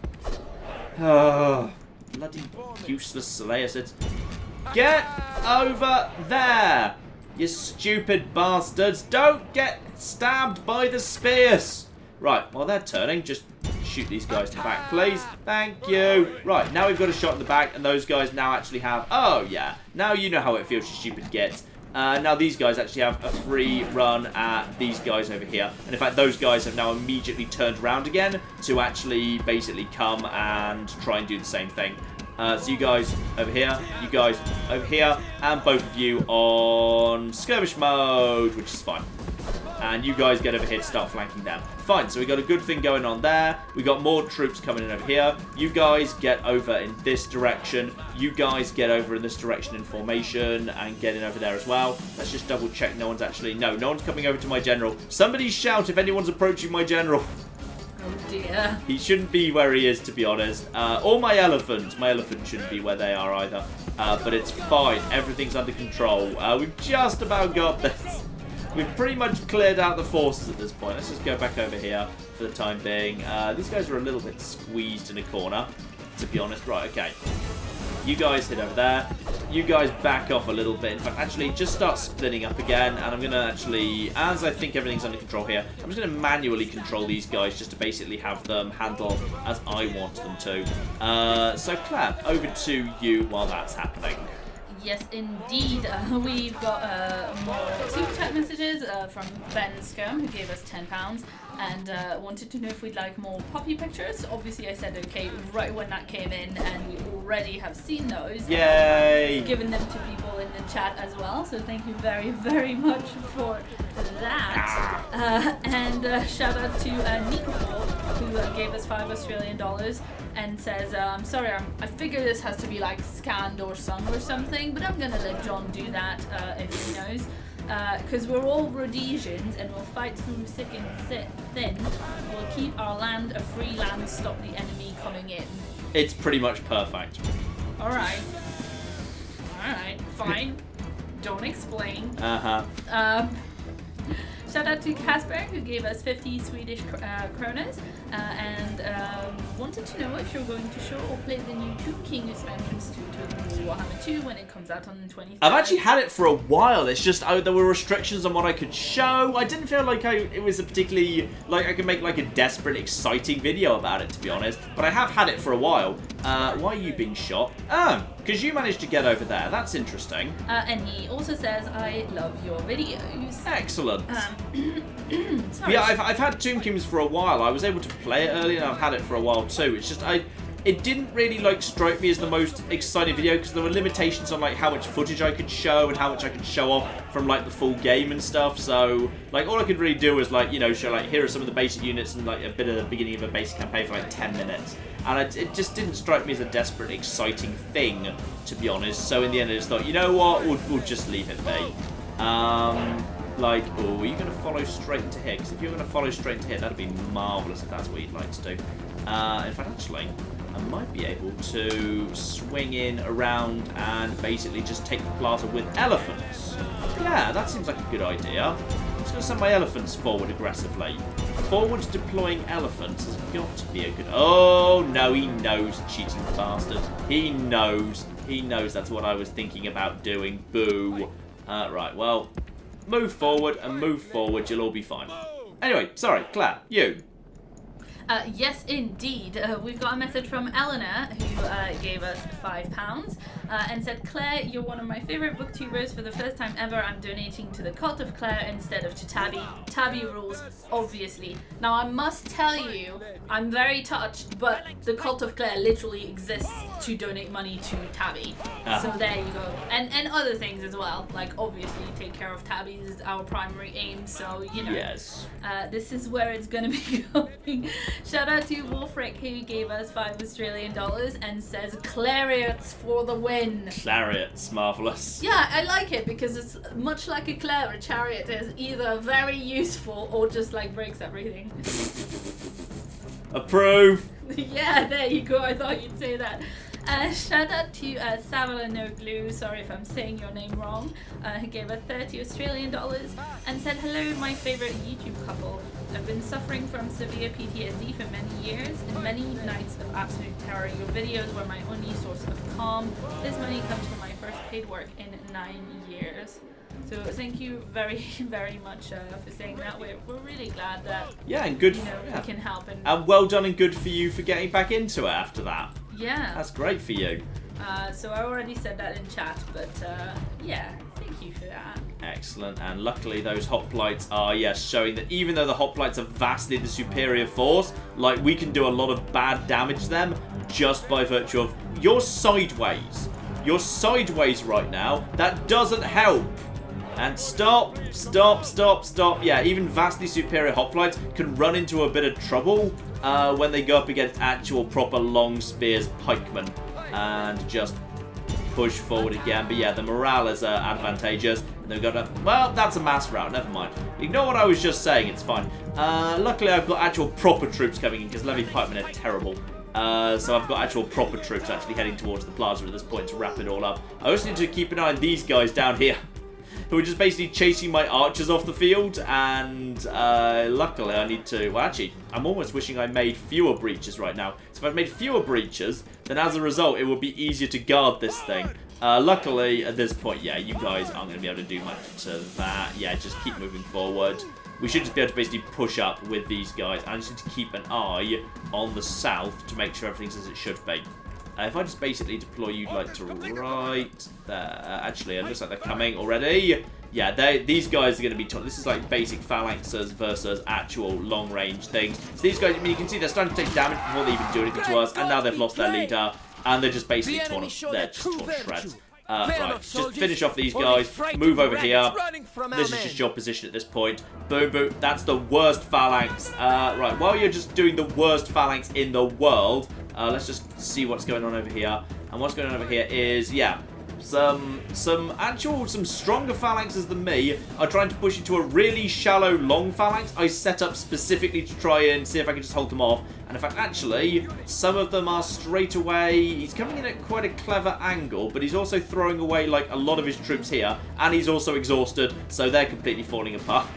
Bloody useless Seleucids. Get over there! You stupid bastards. Don't get stabbed by the spears. Right, while they're turning, just shoot these guys in the back, please. Thank you. Right, now we've got a shot in the back, and those guys now actually have... Oh, yeah. Now you know how it feels, you stupid gits. Now these guys actually have a free run at these guys over here. And in fact, those guys have now immediately turned around again to actually basically come and try and do the same thing. So you guys over here, you guys over here, and both of you on skirmish mode, which is fine. And you guys get over here to start flanking them. Fine, so we got a good thing going on there. We got more troops coming in over here. You guys get over in this direction. You guys get over in this direction in formation and get in over there as well. Let's just double check no one's actually... No one's coming over to my general. Somebody shout if anyone's approaching my general. Oh dear. He shouldn't be where he is, to be honest. Or my elephant. My elephant shouldn't be where they are either. But it's fine. Everything's under control. We've just about got this. We've pretty much cleared out the forces at this point. Let's just go back over here for the time being. These guys are a little bit squeezed in a corner, to be honest. Right, okay. You guys head over there. You guys back off a little bit. In fact, actually, just start splitting up again. And I'm going to actually, as I think everything's under control here, I'm just going to manually control these guys just to basically have them handle as I want them to. So, Claire, over to you while that's happening. Yes, indeed. We've got more super chat messages from Ben Skirm, who gave us £10 and wanted to know if we'd like more puppy pictures. Obviously, I said okay right when that came in, and we already have seen those. Yay! Given them to people in the chat as well. So thank you very, very much for that. And shout out to Nico, who gave us $5 Australian and says, I'm sorry, I figure this has to be like scanned or sung or something, but I'm gonna let John do that if he knows. Because we're all Rhodesians and we'll fight through thick and thin. We'll keep our land a free land, stop the enemy coming in. It's pretty much perfect. Alright, fine. Don't explain. Shout out to Casper, who gave us 50 Swedish kronas and wanted to know if you're going to show or play the new Tomb King expansions to Warhammer 2 when it comes out on the 23rd. I've actually had it for a while. It's just there were restrictions on what I could show. I didn't feel like it was a particularly, like I could make like a desperate, exciting video about it, to be honest. But I have had it for a while. Why are you being shot? Oh, because you managed to get over there. That's interesting. And he also says, I love your videos. Excellent. Sorry. Yeah, I've had Tomb Kings for a while. I was able to play it earlier, and I've had it for a while too. It's just it didn't really like strike me as the most exciting video because there were limitations on like how much footage I could show and how much I could show off from like the full game and stuff. So like all I could really do was like, you know, show like here are some of the basic units and like a bit of the beginning of a basic campaign for like 10 minutes. And it just didn't strike me as a desperate, exciting thing, to be honest. So in the end, I just thought, you know what, we'll just leave it be. like, oh, are you going to follow straight into here? Because if you're going to follow straight into here, that'd be marvellous if that's what you'd like to do. In fact, actually, I might be able to swing in around and basically just take the plaza with elephants. Yeah, that seems like a good idea. I'm just going to send my elephants forward aggressively. Forward deploying elephants has got to be a good... Oh, no, he knows, cheating bastard. He knows. He knows that's what I was thinking about doing. Boo. Right, well, move forward and move forward. You'll all be fine. Anyway, sorry, Claire, you. Yes, indeed. We've got a message from Eleanor, who gave us £5 and said, Claire, you're one of my favourite booktubers. For the first time ever, I'm donating to the Cult of Claire instead of to Tabby. Tabby rules, obviously. Now, I must tell you, I'm very touched, but the Cult of Claire literally exists to donate money to Tabby. So there you go. And other things as well. Like, obviously, take care of Tabby is our primary aim, so, you know. Yes. This is where it's going to be going. Shout out to Wolfric, who gave us $5 Australian and says, Clariots for the win. Clariots, marvellous. Yeah, I like it because it's much like a Claire, a chariot is either very useful or just like breaks everything. Approve. Yeah, there you go. I thought you'd say that. Shout out to Savala No Glue, sorry if I'm saying your name wrong, who gave us $30 Australian and said, hello, my favourite YouTube couple. I've been suffering from severe PTSD for many years and many nights of absolute terror. Your videos were my only source of calm. This money comes from my first paid work in 9 years. So thank you very, very much for saying that. We're really glad that and good, we can help. And well done and good for you for getting back into it after that. Yeah. That's great for you. So I already said that in chat, but yeah, thank you for that. Excellent, and luckily those hoplites are, showing that even though the hoplites are vastly the superior force, like, we can do a lot of bad damage to them just by virtue of you're sideways. You're sideways right now. That doesn't help. And stop. Yeah, even vastly superior hoplites can run into a bit of trouble when they go up against actual proper long spears pikemen and just push forward again. But yeah, the morale is advantageous. And they've got a... Well, that's a mass rout. Never mind. Ignore what I was just saying. It's fine. Luckily, I've got actual proper troops coming in because levy pikemen are terrible. So I've got actual proper troops actually heading towards the plaza at this point to wrap it all up. I also need to keep an eye on these guys down here, who are just basically chasing my archers off the field, and luckily I need to... Well, actually, I'm almost wishing I made fewer breaches right now. So if I've made fewer breaches, then as a result, it will be easier to guard this thing. Luckily, at this point, yeah, you guys aren't going to be able to do much to that. Yeah, just keep moving forward. We should just be able to basically push up with these guys. I just need to keep an eye on the south to make sure everything's as it should be. If I just basically deploy you like to right there. Actually, it looks like they're coming already. Yeah, these guys are going to be... This is like basic phalanxes versus actual long-range things. So these guys, I mean, you can see they're starting to take damage before they even do anything to us. And now they've lost their leader. And they're just basically torn to shreds. Right, just finish off these guys. Move over here. This is just your position at this point. Boom, boom. That's the worst phalanx. Right, while you're just doing the worst phalanx in the world, let's just see what's going on over here. And what's going on over here is, yeah, some stronger phalanxes than me are trying to push into a really shallow long phalanx I set up specifically to try and see if I can just hold them off. And in fact, actually, some of them are straight away... He's coming in at quite a clever angle, but he's also throwing away like a lot of his troops here, and he's also exhausted, so they're completely falling apart.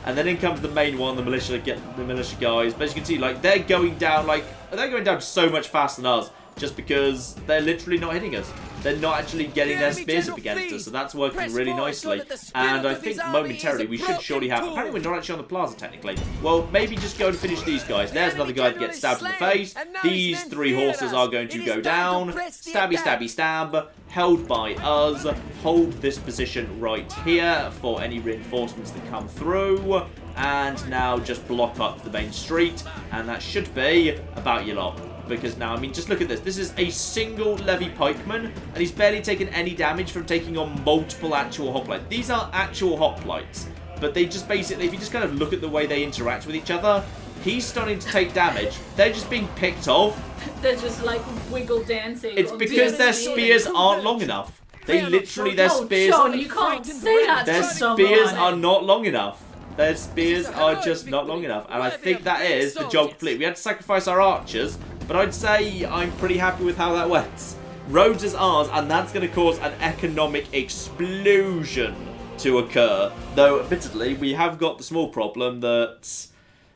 And then in comes the main one, the militia guys. But as you can see, like, they're going down so much faster than us, just because they're literally not hitting us. They're not actually getting their spears up against us, so that's working really nicely. And I think momentarily we should surely have... Apparently we're not actually on the plaza, technically. Well, maybe just go and finish these guys. There's another guy that gets stabbed in the face. These 3 horses are going to go down. Stabby, stabby, stab. Held by us. Hold this position right here for any reinforcements that come through. And now just block up the main street. And that should be about your lot. Because now, I mean, just look at this. This is a single levy pikeman, and he's barely taken any damage from taking on multiple actual hoplites. These are actual hoplites, but they just basically, if you just kind of look at the way they interact with each other, he's starting to take damage. They're just being picked off. They're just like wiggle dancing. It's because their spears aren't long enough. They literally, their spears, Sean, you can't say that their to someone. spears are not long enough. Their spears are just not long enough, and I think that is the job complete. We had to sacrifice our archers, but I'd say I'm pretty happy with how that went. Rhodes is ours, and that's going to cause an economic explosion to occur. Though, admittedly, we have got the small problem that,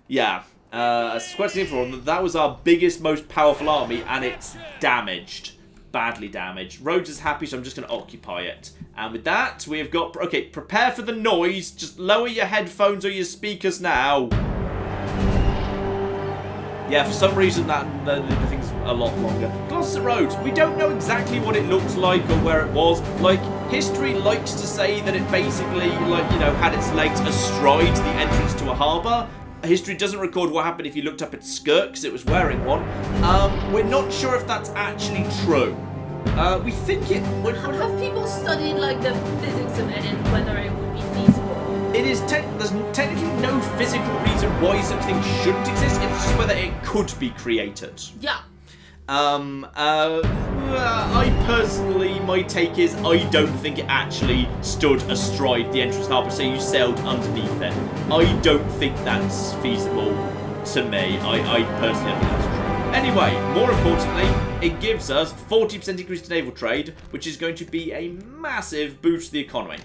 yeah, that was our biggest, most powerful army, and it's damaged. Badly damaged. Rhodes is happy, so I'm just going to occupy it. And with that, we have got... Okay, prepare for the noise. Just lower your headphones or your speakers now. Yeah, for some reason the thing's a lot longer. Gloucester Road. We don't know exactly what it looked like or where it was. Like, history likes to say that it basically, like, you know, had its legs astride the entrance to a harbour. History doesn't record what happened if you looked up its skirt, because it was wearing one. We're not sure if that's actually true. We think it... Have people studied, like, the physics of it and whether it would be feasible? It is... There's technically no physical reason why such things shouldn't exist. It's just whether it could be created. Yeah. I personally, my take is I don't think it actually stood astride the entrance harbour, so you sailed underneath it. I don't think that's feasible to me. I personally think that's true. Anyway, more importantly, it gives us 40% increase to naval trade, which is going to be a massive boost to the economy.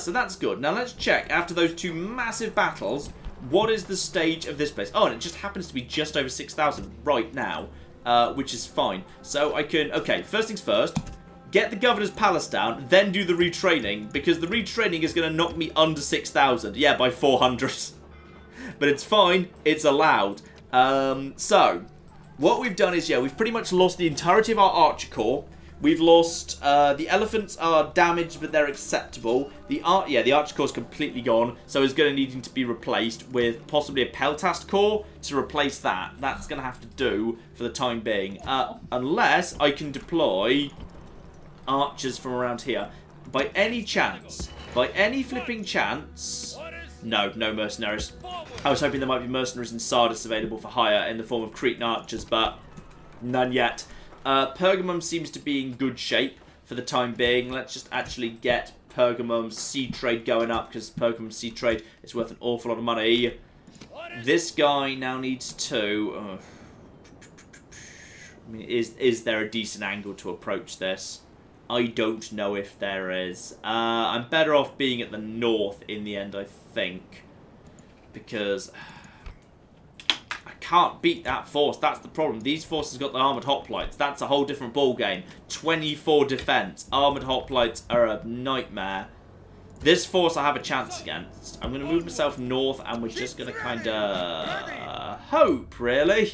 So that's good. Now let's check, after those two massive battles, what is the stage of this place? Oh, and it just happens to be just over 6,000 right now. Which is fine. So I can... Okay, first things first. Get the Governor's Palace down, then do the retraining, because the retraining is going to knock me under 6,000. Yeah, by 400. But it's fine. It's allowed. So, what we've done is, yeah, we've pretty much lost the entirety of our Archer Corps. We've lost... the elephants are damaged, but they're acceptable. The Archer Corps is completely gone, so it's going to need to be replaced with possibly a Peltast Corps to replace that. That's going to have to do for the time being. Unless I can deploy archers from around here. By any chance, by any flipping chance... No, no mercenaries. I was hoping there might be mercenaries in Sardis available for hire in the form of Cretan archers, but none yet. Pergamum seems to be in good shape for the time being. Let's just actually get Pergamum's sea trade going up, because Pergamum's sea trade is worth an awful lot of money. This guy now needs to... I mean, is there a decent angle to approach this? I don't know if there is. I'm better off being at the north in the end, I think. Because... can't beat that force. That's the problem. These forces got the armoured hoplites. That's a whole different ball game. 24 defence. Armoured hoplites are a nightmare. This force I have a chance against. I'm going to move myself north, and we're just going to kind of hope, really.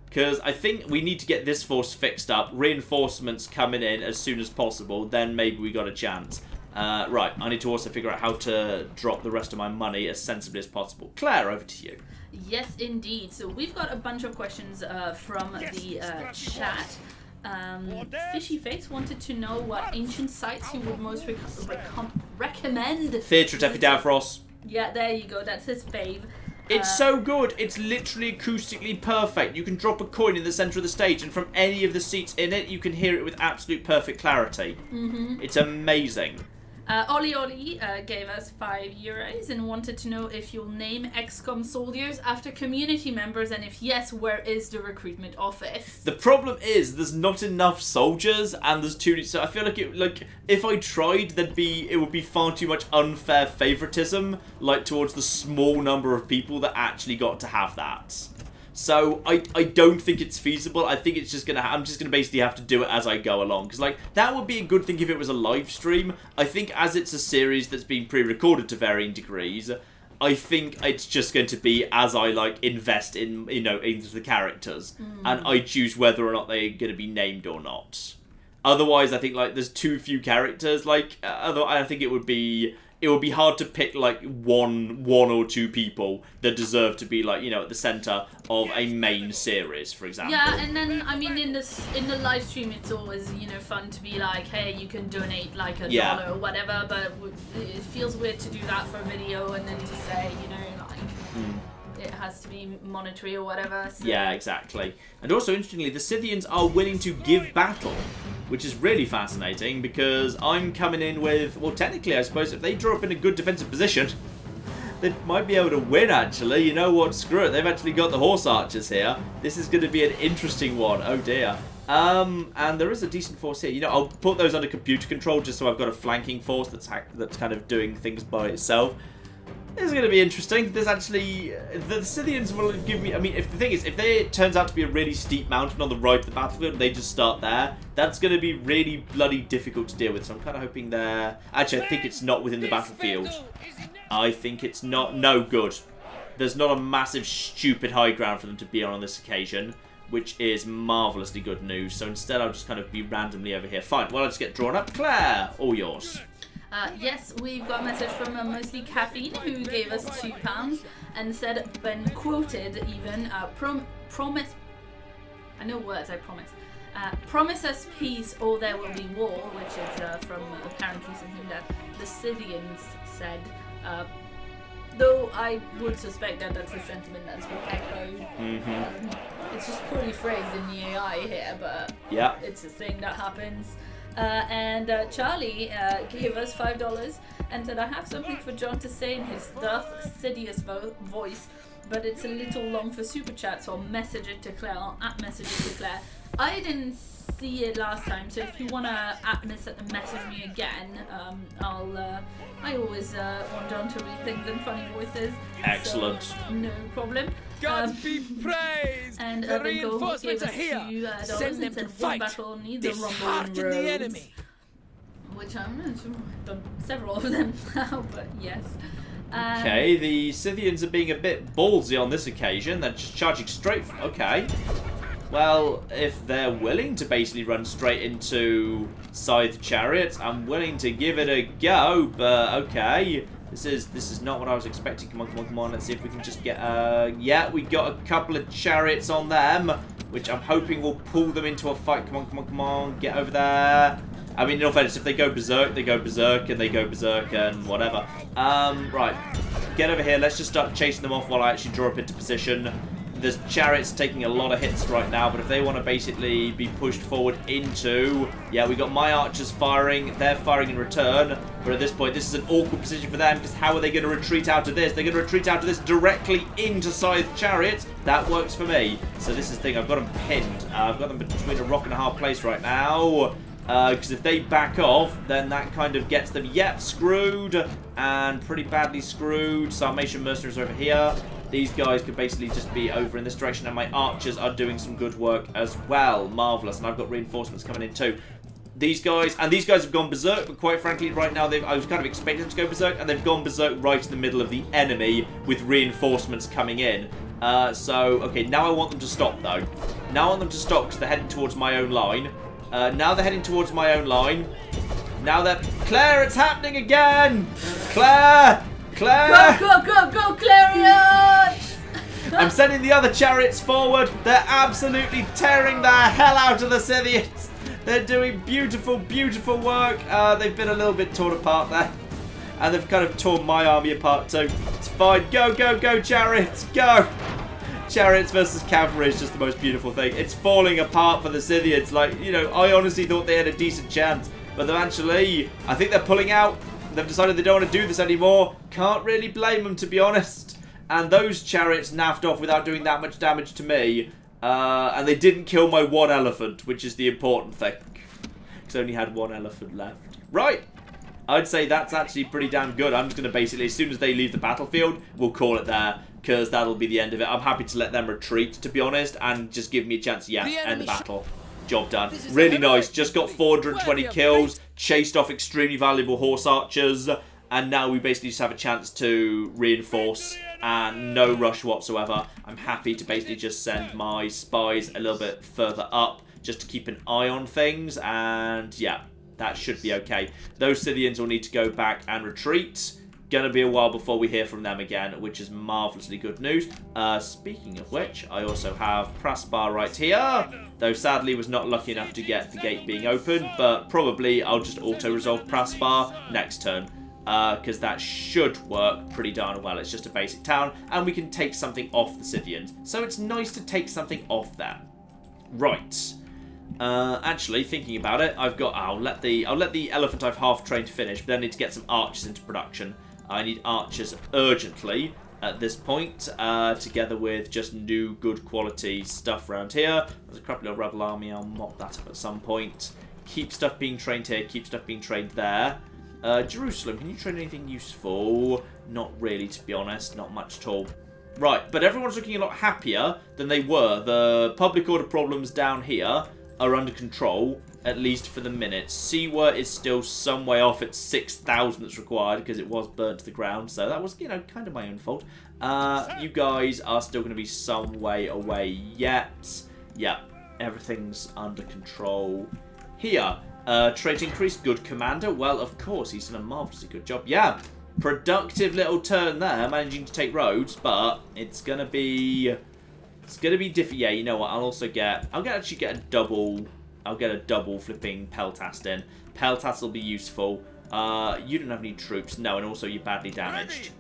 Because I think we need to get this force fixed up. Reinforcements coming in as soon as possible. Then maybe we got a chance. Right, I need to also figure out how to drop the rest of my money as sensibly as possible. Claire, over to you. Yes, indeed. So we've got a bunch of questions from the chat. Fishy Face wanted to know what ancient sites he would most recommend. Theatre at Epidaphros. Yeah, there you go. That's his fave. It's so good. It's literally acoustically perfect. You can drop a coin in the centre of the stage, and from any of the seats in it, you can hear it with absolute perfect clarity. Mm-hmm. It's amazing. Oli gave us €5 and wanted to know if you'll name XCOM soldiers after community members, and if yes, where is the recruitment office? The problem is there's not enough soldiers, and there's too many. So I feel like if I tried, it would be far too much unfair favoritism, like towards the small number of people that actually got to have that. So I don't think it's feasible. I think it's just I'm just gonna basically have to do it as I go along, because like that would be a good thing if it was a live stream. I think as it's a series that's been pre-recorded to varying degrees, I think it's just going to be as I like invest in into the characters, and I choose whether or not they're going to be named or not. Otherwise, I think like there's too few characters. Like I think it would be hard to pick like one or two people that deserve to be like at the center of a main series, for example. Yeah, and then I mean in the live stream it's always fun to be like, hey, you can donate like $1 or whatever, but it feels weird to do that for a video and then to say it has to be monetary or whatever. So. Yeah, exactly. And also, interestingly, the Scythians are willing to give battle, which is really fascinating because I'm coming in with, well, technically, I suppose, if they draw up in a good defensive position, they might be able to win, actually. You know what? Screw it. They've actually got the horse archers here. This is going to be an interesting one. Oh, dear. And there is a decent force here. You know, I'll put those under computer control just so I've got a flanking force that's kind of doing things by itself. This is going to be interesting. There's actually... The Scythians will give me... I mean, if the thing is, if it turns out to be a really steep mountain on the right of the battlefield and they just start there, that's going to be really bloody difficult to deal with. So I'm kind of hoping they're... Actually, I think it's not within the battlefield. I think it's not... No, good. There's not a massive, stupid high ground for them to be on this occasion, which is marvellously good news. So instead, I'll just kind of be randomly over here. Fine. Well, I'll just get drawn up. Claire, all yours. Yes, we've got a message from mostly Caffeine, who gave us £2 and said, been quoted even, promise, I know words, I promise, promise us peace or there will be war, which is from apparently something that the Scythians said, though I would suspect that that's a sentiment that's been echoed. It's just poorly phrased in the AI here, but yeah, it's a thing that happens. And Charlie gave us $5 and said, I have something for John to say in his Darth Sidious voice, but it's a little long for super chat, so I'll message it to Claire. I'll message it to Claire. I didn't see it last time, so if you want to message me again, I always want John to read things in funny voices. Excellent. So, no problem. God be praised! And the Bingo reinforcements are gave here. us Send them $2 to and fight. battle needs a rumble in Dishearten the Rhodes, enemy. which I've done several of them now, but yes. Okay, the Scythians are being a bit ballsy on this occasion. They're just charging straight... Okay. Well, if they're willing to basically run straight into Scythe Chariots, I'm willing to give it a go, but okay. This is not what I was expecting. Come on, come on, come on. Let's see if we can just get... yeah, we got a couple of chariots on them, which I'm hoping will pull them into a fight. Come on, come on, come on. Get over there. I mean, in all fairness, if they go berserk, they go berserk, and they go berserk, and whatever. Right. Get over here. Let's just start chasing them off while I actually draw up into position. There's chariots taking a lot of hits right now, but if they want to basically be pushed forward into... Yeah, we got my archers firing. They're firing in return. But at this point, this is an awkward position for them, because how are they going to retreat out of this? They're going to retreat out of this directly into Scythe Chariots. That works for me. So this is the thing. I've got them pinned. I've got them between a rock and a hard place right now. Because if they back off, then that kind of gets them, yep, screwed. And pretty badly screwed. Sarmatian mercenaries over here. These guys could basically just be over in this direction, and my archers are doing some good work as well. Marvellous. And I've got reinforcements coming in too. These guys have gone berserk, but quite frankly, right now, I was kind of expecting them to go berserk, and they've gone berserk right in the middle of the enemy with reinforcements coming in. So, okay, now I want them to stop, though. Now I want them to stop because they're heading towards my own line. Now they're heading towards my own line. Now they're... Claire, it's happening again! Claire! Claire! Go, go, go, go, Clarion! I'm sending the other chariots forward. They're absolutely tearing the hell out of the Scythians. They're doing beautiful, beautiful work. They've been a little bit torn apart there. And they've kind of torn my army apart too. It's fine. Go, go, go, chariots. Go. Chariots versus cavalry is just the most beautiful thing. It's falling apart for the Scythians. Like, you know, I honestly thought they had a decent chance. But they're actually, I think they're pulling out. They've decided they don't want to do this anymore. Can't really blame them, to be honest. And those chariots naffed off without doing that much damage to me. And they didn't kill my one elephant, which is the important thing. Because I only had one elephant left. Right. I'd say that's actually pretty damn good. I'm just going to basically, as soon as they leave the battlefield, we'll call it there. Because that'll be the end of it. I'm happy to let them retreat, to be honest. And just give me a chance, yeah, end the battle. Job done. Really nice. Just got 420 kills. Chased off extremely valuable horse archers. And now we basically just have a chance to reinforce. And no rush whatsoever. I'm happy to basically just send my spies a little bit further up. Just to keep an eye on things. And yeah, that should be okay. Those Scythians will need to go back and retreat. Gonna be a while before we hear from them again, which is marvellously good news. Speaking of which, I also have Praspar right here, though sadly was not lucky enough to get the gate being open, but probably I'll just auto-resolve Praspar next turn. because that should work pretty darn well. It's just a basic town, and we can take something off the Scythians. So it's nice to take something off them. Right. Actually, thinking about it, I'll let the elephant I've half trained finish, but I need to get some archers into production. I need archers urgently at this point, together with just new good quality stuff around here. There's a crappy little rebel army. I'll mop that up at some point. Keep stuff being trained here, keep stuff being trained there. Jerusalem, can you train anything useful? Not really, to be honest. Not much at all. Right, but everyone's looking a lot happier than they were. The public order problems down here are under control, at least for the minute. Siwa is still some way off at 6,000 that's required because it was burnt to the ground, so that was, kind of my own fault. You guys are still going to be some way away yet. Yeah, everything's under control here. Trait increase, good commander. Well, of course, he's done a marvellously good job. Yeah, productive little turn there, managing to take Rhodes, but it's going to be... different. Yeah, you know what? I'll actually get a double. I'll get a double flipping Peltast in. Peltast will be useful. You don't have any troops. No, and also you're badly damaged.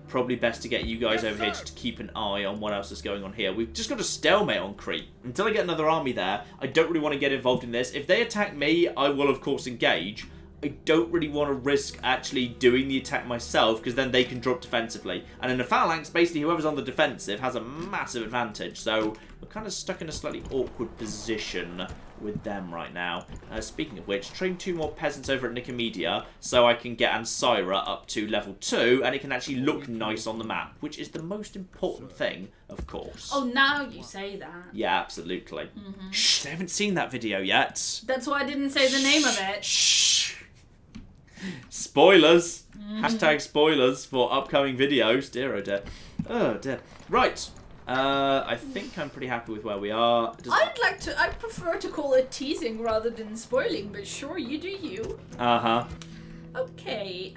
Probably best to get you guys over here just to keep an eye on what else is going on here. We've just got a stalemate on Crete. Until I get another army there, I don't really want to get involved in this. If they attack me, I will of course engage. I don't really want to risk actually doing the attack myself, because then they can drop defensively. And in a phalanx, basically whoever's on the defensive has a massive advantage. So we're kind of stuck in a slightly awkward position with them right now. Speaking of which, train 2 more peasants over at Nicomedia so I can get Ancyra up to level 2 and it can actually look nice on the map, which is the most important thing, of course. Oh, now you say that. Yeah, absolutely. Shh, they haven't seen that video yet. That's why I didn't say the name of it. Shh. Spoilers. Hashtag spoilers for upcoming videos. Dear oh dear. Oh dear. Right. I think I'm pretty happy with where we are. I prefer to call it teasing rather than spoiling, but sure, you do you. Uh-huh. Okay,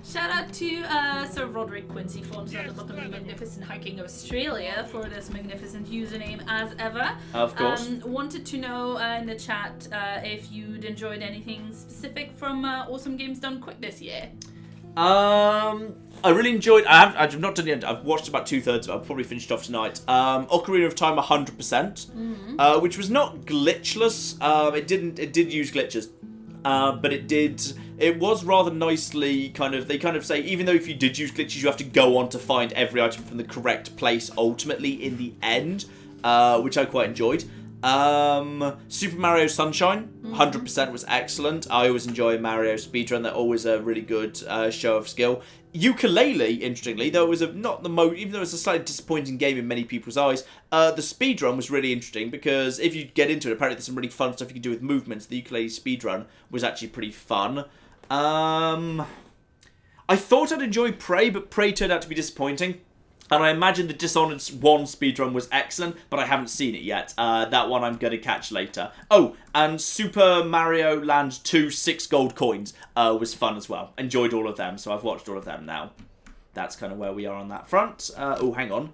shout out to Sir Roderick Quincy Font at the bottom of Magnificent Hiking Australia for this magnificent username as ever. Of course. Wanted to know in the chat if you'd enjoyed anything specific from Awesome Games Done Quick this year. I really enjoyed. I've not done the end. I've watched about 2/3 of it. I'll probably finish it off tonight. Ocarina of Time 100%, which was not glitchless. It did use glitches, but it was rather nicely they kind of say, even though if you did use glitches, you have to go on to find every item from the correct place ultimately in the end, which I quite enjoyed. Super Mario Sunshine 100% was excellent. I always enjoy Mario speedrun. They're always a really good show of skill. Ukulele, interestingly, though it was even though it's a slightly disappointing game in many people's eyes, the speedrun was really interesting because if you get into it, apparently there's some really fun stuff you can do with movements. The ukulele speedrun was actually pretty fun. I thought I'd enjoy Prey, but Prey turned out to be disappointing. And I imagine the Dishonored 1 speedrun was excellent, but I haven't seen it yet. That one I'm going to catch later. Oh, and Super Mario Land 2 6 gold coins was fun as well. Enjoyed all of them, so I've watched all of them now. That's kind of where we are on that front. Oh, hang on.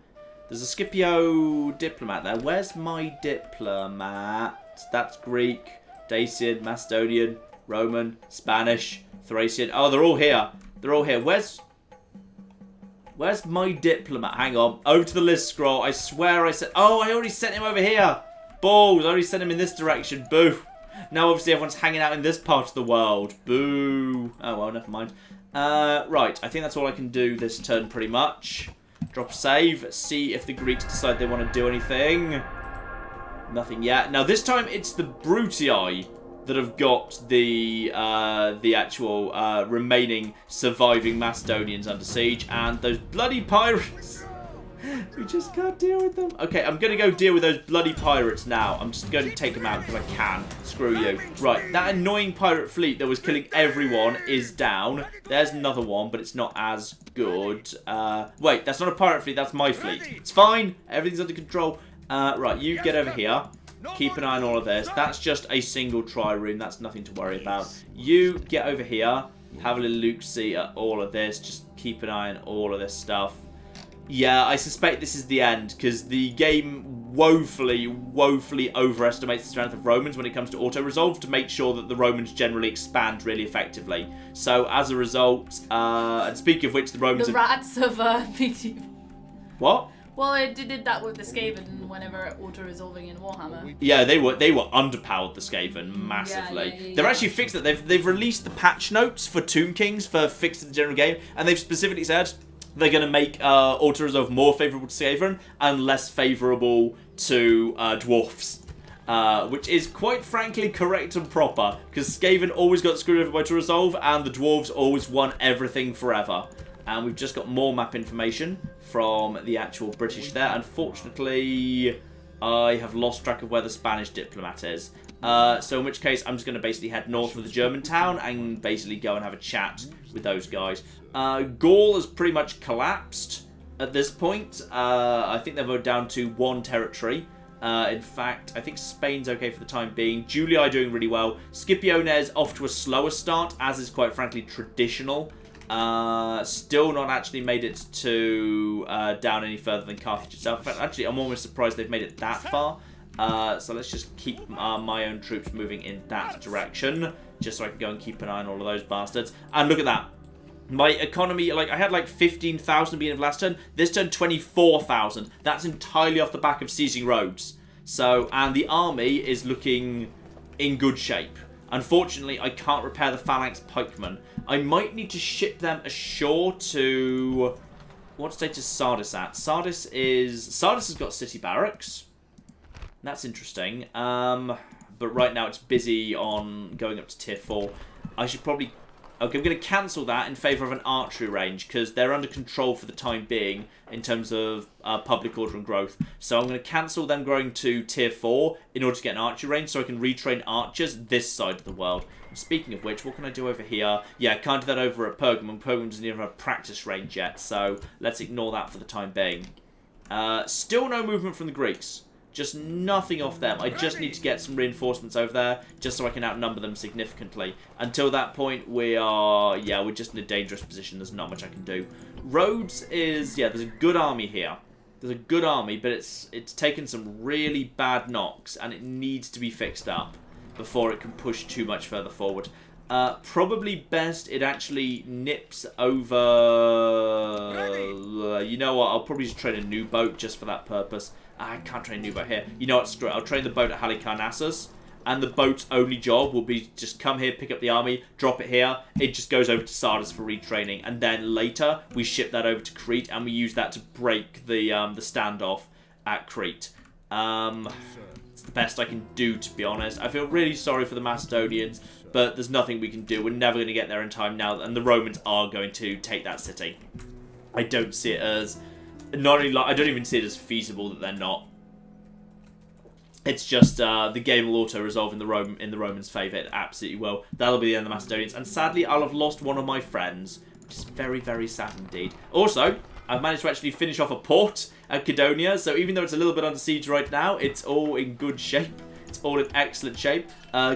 There's a Scipio diplomat there. Where's my diplomat? That's Greek, Dacian, Macedonian, Roman, Spanish, Thracian. Oh, they're all here. They're all here. Where's my diplomat? Hang on. Over to the list scroll. I swear I said... Oh, I already sent him over here. Balls. I already sent him in this direction. Boo. Now, obviously, everyone's hanging out in this part of the world. Boo. Oh, well, never mind. Right. I think that's all I can do this turn, pretty much. Drop a save. See if the Greeks decide they want to do anything. Nothing yet. Now, this time, it's the Brutii that have got the actual remaining surviving Macedonians under siege, and those bloody pirates. We just can't deal with them. Okay, I'm going to go deal with those bloody pirates now. I'm just going to take them out because I can. Screw you. Right, that annoying pirate fleet that was killing everyone is down. There's another one, but it's not as good. Wait, that's not a pirate fleet, that's my fleet. It's fine. Everything's under control. Right, you get over here. Keep an eye on all of this. That's just a single trireme. That's nothing to worry about. You get over here. Have a little look-see at all of this. Just keep an eye on all of this stuff. Yeah, I suspect this is the end, because the game woefully overestimates the strength of Romans when it comes to auto-resolve to make sure that the Romans generally expand really effectively. So as a result, and speaking of which, the Romans... The rats of PT. What? Well, it did that with the Skaven whenever auto-resolving in Warhammer. Yeah, they were underpowered, the Skaven, massively. Yeah. They've actually fixed it. They've released the patch notes for Tomb Kings for fixing the general game, and they've specifically said they're going to make auto-resolve more favourable to Skaven and less favourable to dwarfs. Which is quite frankly correct and proper, because Skaven always got screwed over by auto-resolve, and the dwarves always won everything forever. And we've just got more map information from the actual British there. Unfortunately, I have lost track of where the Spanish diplomat is. So in which case, I'm just going to basically head north of the German town and basically go and have a chat with those guys. Gaul has pretty much collapsed at this point. I think they're down to 1 territory. In fact, I think Spain's okay for the time being. Julii doing really well. Scipione's off to a slower start, as is quite frankly traditional. Still not actually made it to down any further than Carthage itself. In fact, actually, I'm almost surprised they've made it that far. So let's just keep my own troops moving in that direction, just so I can go and keep an eye on all of those bastards. And look at that. My economy, like, I had like 15,000 beginning of last turn. This turn, 24,000. That's entirely off the back of seizing Rhodes. So, and the army is looking in good shape. Unfortunately, I can't repair the phalanx pikemen. I might need to ship them ashore to... What state is Sardis at? Sardis has got city barracks. That's interesting. But right now it's busy on going up to tier 4. I should probably... Okay, I'm going to cancel that in favour of an archery range, because they're under control for the time being in terms of public order and growth. So I'm going to cancel them growing to tier 4 in order to get an archery range, so I can retrain archers this side of the world. And speaking of which, what can I do over here? Yeah, I can't do that over at Pergamum. Pergamum doesn't even have a practice range yet, so let's ignore that for the time being. Still no movement from the Greeks. Just nothing off them. I just need to get some reinforcements over there, just so I can outnumber them significantly. Until that point, we're just in a dangerous position. There's not much I can do. Rhodes is, there's a good army here. There's a good army, but it's taken some really bad knocks, and it needs to be fixed up before it can push too much further forward. Probably best it actually nips over... you know what, I'll probably just train a new boat just for that purpose. I can't train a new boat here. You know what, screw it. I'll train the boat at Halicarnassus, and the boat's only job will be just come here, pick up the army, drop it here. It just goes over to Sardis for retraining, and then later we ship that over to Crete, and we use that to break the standoff at Crete. It's the best I can do, to be honest. I feel really sorry for the Macedonians, but there's nothing we can do. We're never going to get there in time now, and the Romans are going to take that city. I don't see it as... I don't even see it as feasible that they're not. It's just the game will auto-resolve in the Romans' favour. It absolutely will. That'll be the end of the Macedonians. And sadly, I'll have lost one of my friends, which is very, very sad indeed. Also, I've managed to actually finish off a port at Cydonia, so even though it's a little bit under siege right now, it's all in good shape. It's all in excellent shape.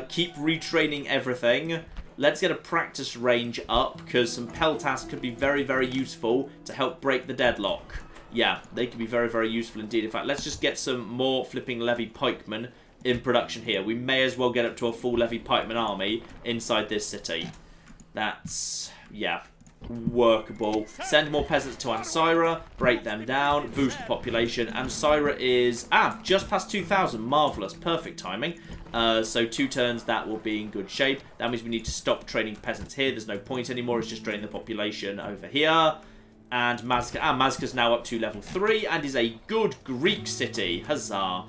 Keep retraining everything. Let's get a practice range up, because some peltasts could be very, very useful to help break the deadlock. Yeah, they could be very, very useful indeed. In fact, let's just get some more flipping levy pikemen in production here. We may as well get up to a full levy pikeman army inside this city. That's, yeah, workable. Send more peasants to Ancyra, break them down, boost the population. Ancyra is, just past 2,000. Marvellous, perfect timing. So 2 turns, that will be in good shape. That means we need to stop training peasants here. There's no point anymore. It's just training the population over here. And Mazka's now up to level 3 and is a good Greek city. Huzzah.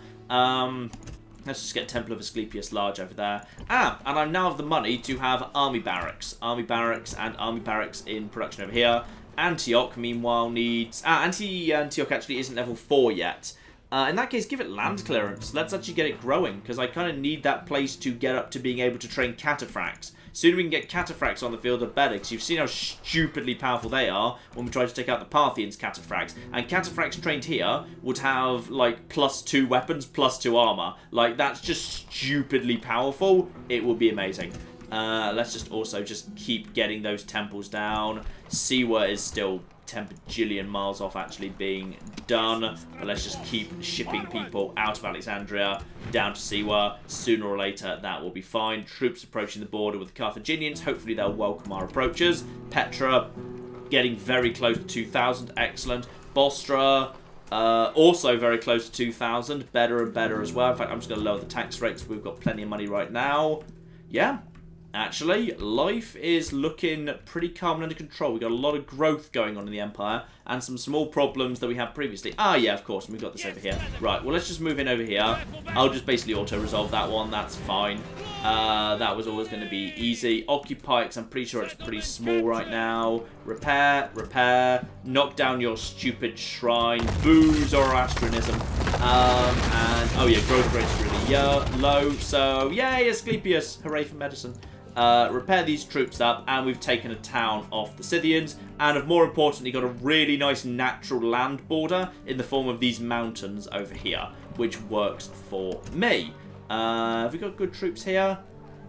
Let's just get Temple of Asclepius large over there. And I now have the money to have army barracks. Army barracks and army barracks in production over here. Antioch, meanwhile, needs... Antioch actually isn't level 4 yet. In that case, give it land clearance. Let's actually get it growing, because I kind of need that place to get up to being able to train cataphracts. Sooner we can get cataphracts on the field, the better, because you've seen how stupidly powerful they are when we try to take out the Parthians' cataphracts. And cataphracts trained here would have, like, +2 weapons, +2 armor. Like, that's just stupidly powerful. It will be amazing. Let's just also just keep getting those temples down. Siwa is still 10 bajillion miles off actually being done. But let's just keep shipping people out of Alexandria down to Siwa. Sooner or later, that will be fine. Troops approaching the border with the Carthaginians. Hopefully, they'll welcome our approaches. Petra getting very close to 2,000. Excellent. Bostra also very close to 2,000. Better and better as well. In fact, I'm just going to lower the tax rates. We've got plenty of money right now. Yeah. Actually, life is looking pretty calm and under control. We've got a lot of growth going on in the Empire and some small problems that we had previously. Ah, yeah, of course, and we've got this over here. Right, well, let's just move in over here. I'll just basically auto-resolve that one. That's fine. That was always going to be easy. Occupy, because I'm pretty sure it's pretty small right now. Repair, repair. Knock down your stupid shrine. Boo, Zoroastrianism. And, oh yeah, growth rate's really low. So, yay, Asclepius. Hooray for medicine. Repair these troops up, and we've taken a town off the Scythians, and have more importantly got a really nice natural land border in the form of these mountains over here, which works for me. Have we got good troops here?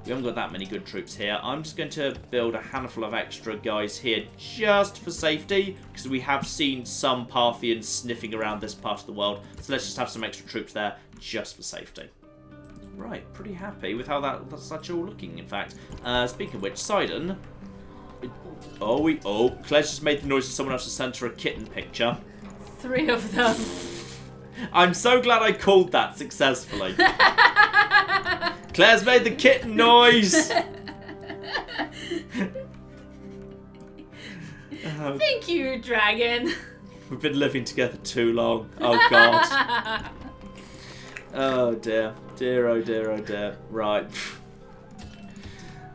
We haven't got that many good troops here. I'm just going to build a handful of extra guys here just for safety, because we have seen some Parthians sniffing around this part of the world, so let's just have some extra troops there just for safety. Right, pretty happy with how that's all looking, in fact. Speaking of which, Sidon. Oh, Claire's just made the noise of someone else to send her a kitten picture. 3 of them. I'm so glad I called that successfully. Claire's made the kitten noise. Thank you, dragon. We've been living together too long. Oh, God. Oh, dear. Dear, oh, dear, oh, dear. Right.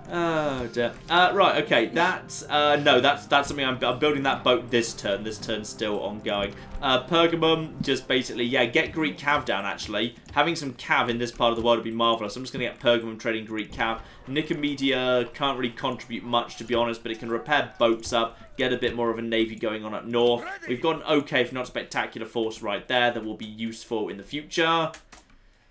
Oh, dear. Right, okay. That's something I'm building that boat this turn. This turn's still ongoing. Pergamum, just basically, yeah, get Greek cav down, actually. Having some cav in this part of the world would be marvellous. I'm just going to get Pergamum trading Greek cav. Nicomedia can't really contribute much, to be honest, but it can repair boats up, get a bit more of a navy going on up north. We've got an okay, if not spectacular, force right there that will be useful in the future.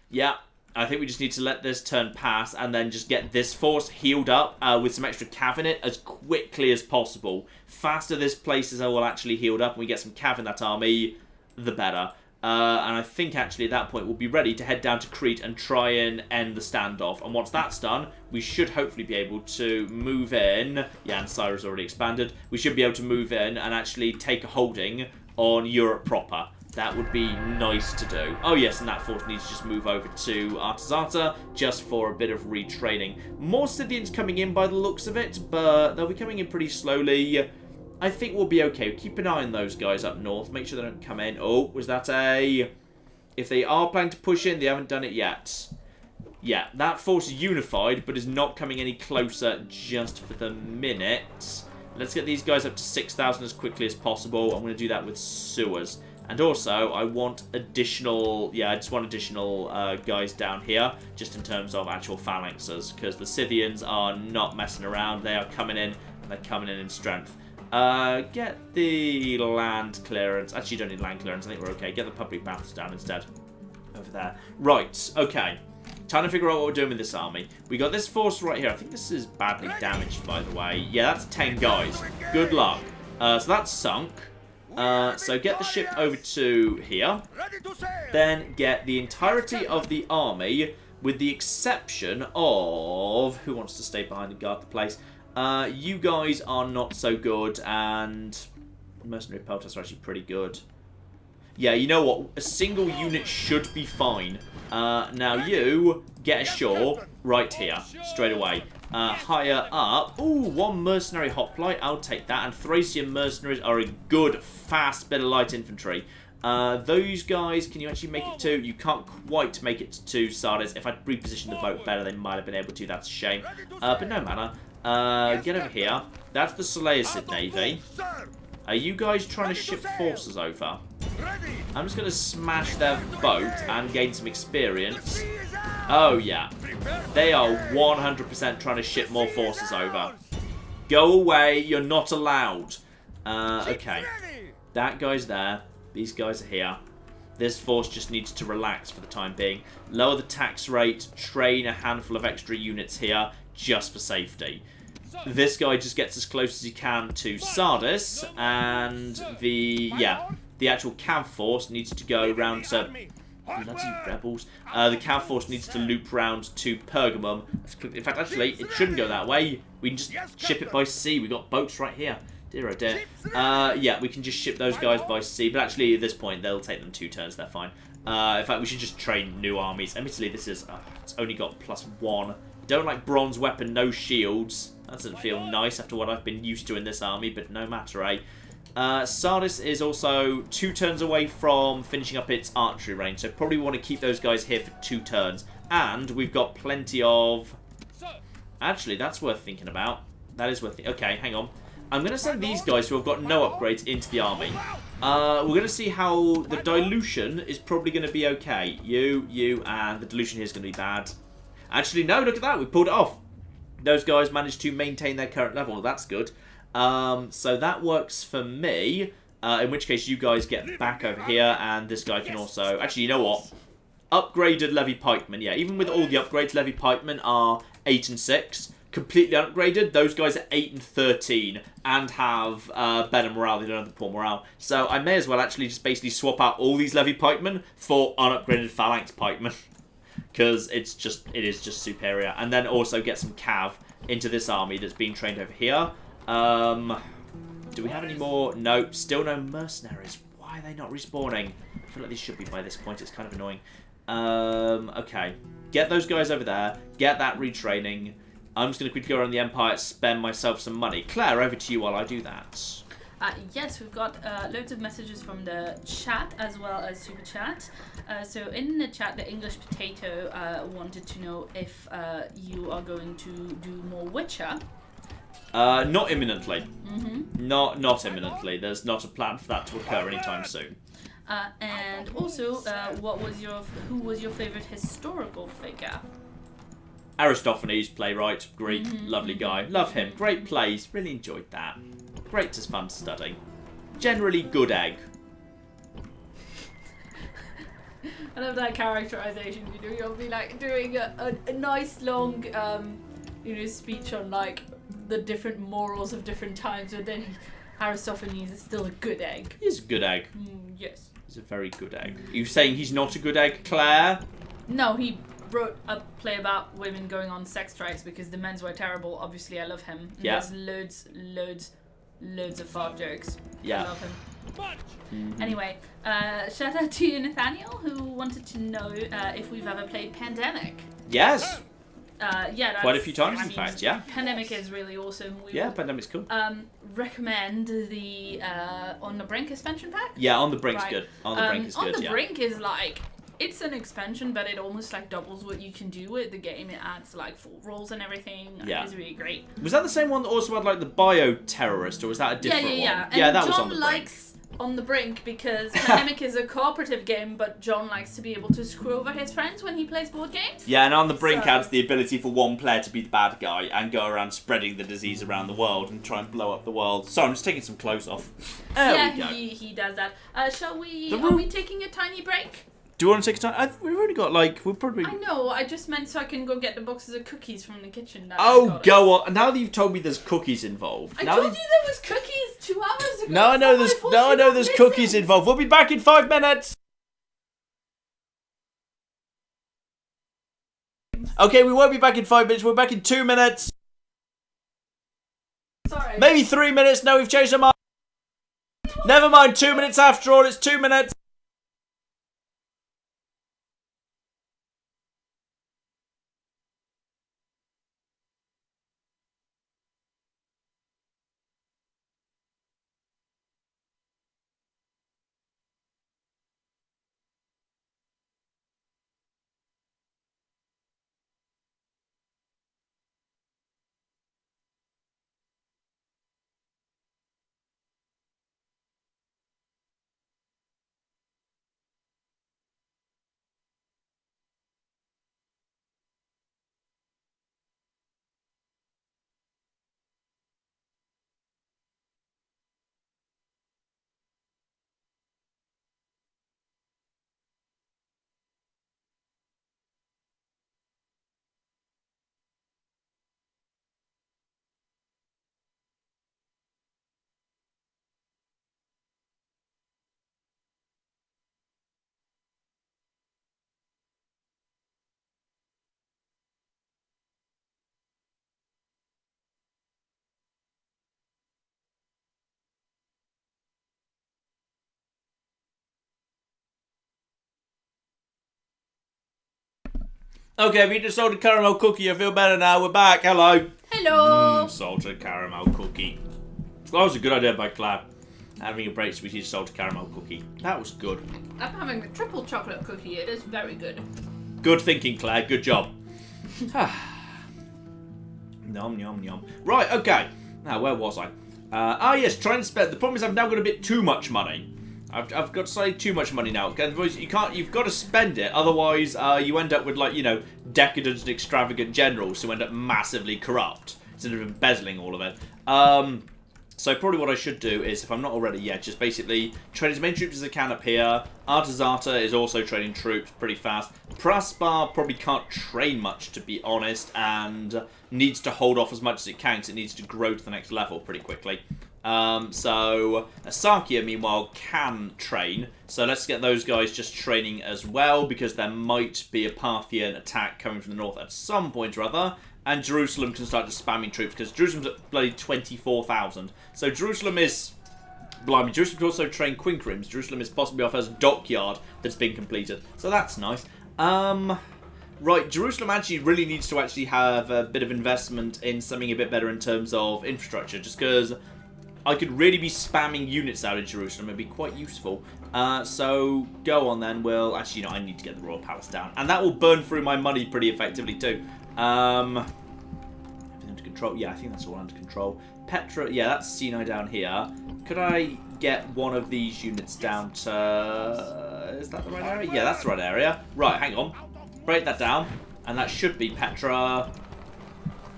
Yeah. I think we just need to let this turn pass and then just get this force healed up with some extra cav in it as quickly as possible. Faster this place is all actually healed up and we get some cav in that army, the better. And I think actually at that point we'll be ready to head down to Crete and try and end the standoff. And once that's done, we should hopefully be able to move in. Yeah, and Cyrus already expanded. We should be able to move in and actually take a holding on Europe proper. That would be nice to do. Oh yes, and that force needs to just move over to Artazata just for a bit of retraining. More Scythians coming in by the looks of it, but they'll be coming in pretty slowly. I think we'll be okay. Keep an eye on those guys up north. Make sure they don't come in. Oh, was that a... If they are planning to push in, they haven't done it yet. Yeah, that force is unified, but is not coming any closer just for the minute. Let's get these guys up to 6,000 as quickly as possible. I'm going to do that with sewers. And also, I want additional, I just want additional guys down here, just in terms of actual phalanxes, because the Scythians are not messing around. They are coming in, and they're coming in strength. Get the land clearance. Actually, you don't need land clearance. I think we're okay. Get the public baths down instead. Over there. Right, okay. Trying to figure out what we're doing with this army. We got this force right here. I think this is badly damaged, by the way. Yeah, that's 10 guys. Good luck. So that's sunk. So get the ship over to here, then get the entirety of the army, with the exception of, who wants to stay behind and guard the place? You guys are not so good, and mercenary pelters are actually pretty good. Yeah, you know what, a single unit should be fine. Now you get ashore right here, straight away. Higher up. Ooh, 1 mercenary hoplite. I'll take that. And Thracian mercenaries are a good, fast bit of light infantry. Those guys, can you actually make it to? You can't quite make it to Sardis. If I'd repositioned the boat better, they might have been able to. That's a shame. But no matter. Get over here. That's the Seleucid Navy. Are you guys trying to ship forces over? I'm just going to smash their boat and gain some experience. Oh, yeah. They are 100% trying to ship more forces over. Go away. You're not allowed. Okay. That guy's there. These guys are here. This force just needs to relax for the time being. Lower the tax rate. Train a handful of extra units here just for safety. this guy just gets as close as he can to Sardis, and the actual cav force needs to go round to bloody rebels. The cav force needs to loop round to Pergamum. In fact, actually, it shouldn't go that way. We can just ship it by sea. We got boats right here. Dear oh dear. Yeah, we can just ship those guys by sea, but actually at this point they'll take them 2 turns. They're fine. In fact, we should just train new armies. Admittedly, this is it's only got +1. Don't like bronze weapon, no shields. That doesn't feel nice after what I've been used to in this army, but no matter, eh? Sardis is also 2 turns away from finishing up its archery range, so probably want to keep those guys here for 2 turns. And we've got plenty of... Actually, that's worth thinking about. That is worth thinking. Okay, hang on. I'm going to send these guys who have got no upgrades into the army. We're going to see how the dilution is probably going to be okay. You, and the dilution here is going to be bad. Actually, no, look at that. We pulled it off. Those guys managed to maintain their current level. That's good. So that works for me. In which case, you guys get back over here, and this guy can also... Actually, you know what? Upgraded levy pikemen. Yeah, even with all the upgrades, levy pikemen are 8 and 6. Completely upgraded. Those guys are 8 and 13 and have better morale. They don't have the poor morale. So I may as well actually just basically swap out all these levy pikemen for unupgraded phalanx pikemen. Because it is just superior. And then also get some cav into this army that's being trained over here. Do we have any more? Nope. Still no mercenaries. Why are they not respawning? I feel like they should be by this point. It's kind of annoying. Okay. Get those guys over there. Get that retraining. I'm just going to quickly go around the Empire, spend myself some money. Claire, over to you while I do that. Yes, we've got loads of messages from the chat as well as super chat. So in the chat, the English Potato wanted to know if you are going to do more Witcher. Not imminently. Not imminently. There's not a plan for that to occur anytime soon. And also, who was your favorite historical figure? Aristophanes, playwright, Greek, lovely guy. Love him. Great plays. Really enjoyed that. Great as fun to study. Generally good egg. I love that characterization. You know, you'll be like doing a nice long, speech on like the different morals of different times, but then Aristophanes is still a good egg. He's a good egg. Yes. He's a very good egg. Are you saying he's not a good egg, Claire? No, he wrote a play about women going on sex strikes because the men's were terrible. Obviously, I love him. And there's loads of fart jokes. Yeah. I love him. Anyway, shout out to Nathaniel, who wanted to know if we've ever played Pandemic. Yes. Yeah, quite a few times, in fact. Yeah. Pandemic is really awesome. Pandemic's cool. Recommend the On the Brink expansion pack. Yeah, On the Brink's good. On the Brink is good. On the Brink is like, it's an expansion, but it almost like doubles what you can do with the game. It adds like full rolls and everything. Yeah. It's really great. Was that the same one that also had like the bio-terrorist, or was that a different one? And yeah, that John was On the Brink. likes On the Brink because Pandemic is a cooperative game, but John likes to be able to screw over his friends when he plays board games. Yeah, and On the Brink adds the ability for one player to be the bad guy and go around spreading the disease around the world and try and blow up the world. Sorry, I'm just taking some clothes off. There we go. He does that. Are we taking a tiny break? Do you want to take a time? We've already got we'll probably... I know, I just meant so I can go get the boxes of cookies from the kitchen. Oh, go on. Now that you've told me there's cookies involved. I told you there was cookies 2 hours ago. No, I know there's cookies involved. We'll be back in 5 minutes. Okay, we won't be back in 5 minutes. We're back in 2 minutes. Sorry. Maybe 3 minutes. No, we've changed our mind. Never mind, 2 minutes after all. It's 2 minutes. Okay, I've eaten a salted caramel cookie. I feel better now. We're back. Hello. Hello. Salted caramel cookie. That was a good idea by Claire. Having a break so we eat a salted caramel cookie. That was good. I'm having a triple chocolate cookie. It is very good. Good thinking, Claire. Good job. Nom, nom, nom. Right, okay. Now, where was I? Yes, trying to spend. The problem is I've now got a bit too much money. I've got slightly too much money now. You've got to spend it, otherwise you end up with, like, you know, decadent and extravagant generals who end up massively corrupt instead of embezzling all of it. So probably what I should do is, if I'm not already yet, just basically train as many troops as I can up here. Artazata is also training troops pretty fast. Praspar probably can't train much, to be honest, and needs to hold off as much as it can because it needs to grow to the next level pretty quickly. So Asakia, meanwhile, can train. So let's get those guys just training as well, because there might be a Parthian attack coming from the north at some point or other. And Jerusalem can start just spamming troops, because Jerusalem's at bloody 24,000. So Jerusalem is... Blimey, Jerusalem can also train Quincrims. Jerusalem is possibly our first dockyard that's been completed. So that's nice. Right, Jerusalem actually really needs to actually have a bit of investment in something a bit better in terms of infrastructure, just because I could really be spamming units out of Jerusalem. It'd be quite useful. So go on then. Well, actually, I need to get the Royal Palace down. And that will burn through my money pretty effectively too. Everything under control. Yeah, I think that's all under control. Petra, yeah, that's Sinai down here. Could I get one of these units down to... Is that the right area? Yeah, that's the right area. Right, hang on. Break that down. And that should be Petra.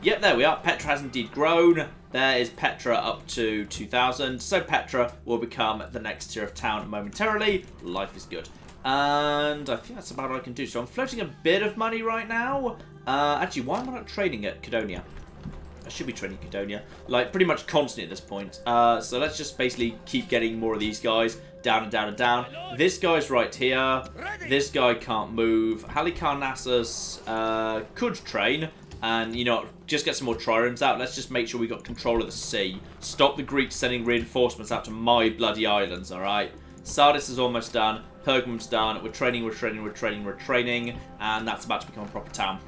Yep, there we are. Petra has indeed grown. There is Petra up to 2,000. So Petra will become the next tier of town momentarily. Life is good. And I think that's about all I can do. So I'm floating a bit of money right now. Actually, why am I not trading at Cadonia? I should be trading Cadonia, like, pretty much constantly at this point. So let's just basically keep getting more of these guys down and down and down. This guy's right here. This guy can't move. Halicarnassus could train. And, you know, just get some more triremes out. Let's just make sure we got control of the sea. Stop the Greeks sending reinforcements out to my bloody islands, alright? Sardis is almost done. Pergamum's done. We're training. And that's about to become a proper town.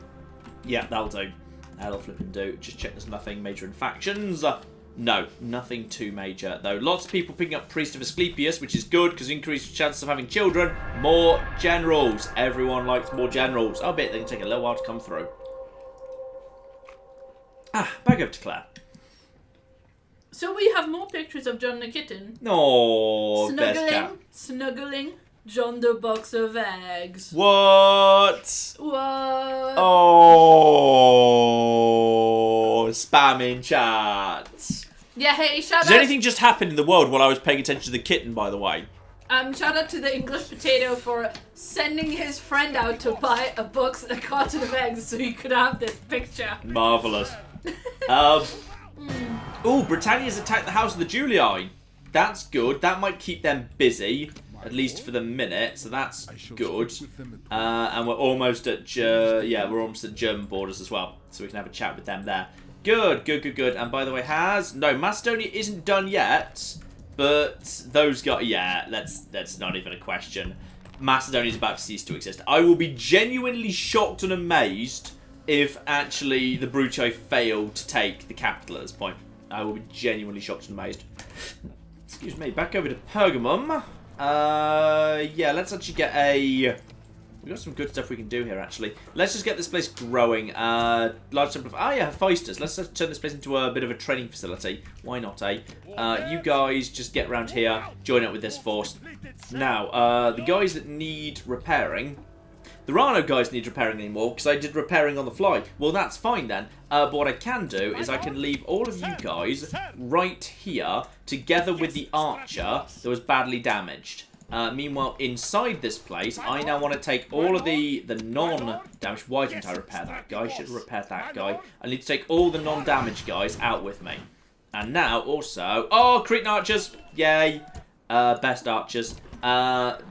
Yeah, that'll do. That'll flipping do. Just check there's nothing major in factions. No, nothing too major, though. Lots of people picking up Priest of Asclepius, which is good, because increased chances of having children. More generals. Everyone likes more generals. I'll bet they can take a little while to come through. Back over to Claire. So we have more pictures of John the kitten. Oh, best cat. Snuggling John the box of eggs. What? What? Oh, spamming chats. Yeah, hey, shout out. Did anything just happen in the world while I was paying attention to the kitten, by the way? Shout out to the English Potato for sending his friend out to buy a carton of eggs so he could have this picture. Marvellous. Oh, Britannia's attacked the House of the Julii. That's good. That might keep them busy, at least for the minute. So that's good. And we're almost at we're almost at German borders as well, so we can have a chat with them there. Good. And by the way, Macedonia isn't done yet, but those guys, yeah, that's not even a question. Macedonia's about to cease to exist. I will be genuinely shocked and amazed if actually the Brutii failed to take the capital at this point. I will be genuinely shocked and amazed. Excuse me, back over to Pergamum. Yeah, let's actually get a... We've got some good stuff we can do here, actually. Let's just get this place growing. Large number of... Hephaestus. Let's just turn this place into a bit of a training facility. Why not, eh? You guys just get around here, join up with this force. Now, the guys that need repairing... There are no guys that need repairing anymore, because I did repairing on the fly. Well, that's fine then. But what I can do is I can leave all of you guys right here, together with the archer that was badly damaged. Meanwhile, inside this place, I now want to take all of the non-damaged... Why didn't I repair that guy? I should have repaired that guy. I need to take all the non-damaged guys out with me. And now, also... Oh, Cretan archers! Yay! Best archers.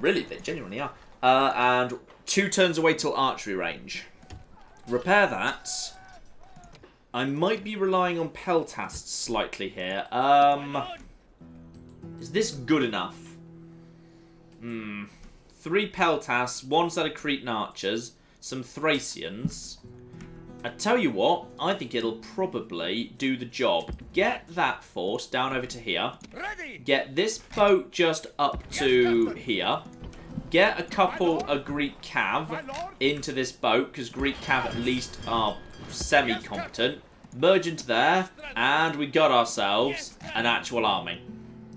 Really, they genuinely are. And 2 turns away till archery range. Repair that. I might be relying on Peltasts slightly here. Is this good enough? 3 Peltasts, 1 set of Cretan archers. some Thracians. I tell you what, I think it'll probably do the job. Get that force down over to here. Ready. Get this boat just up to here. Get a couple of Greek cav into this boat, because Greek cav at least are semi-competent. Merge into there, and we got ourselves an actual army.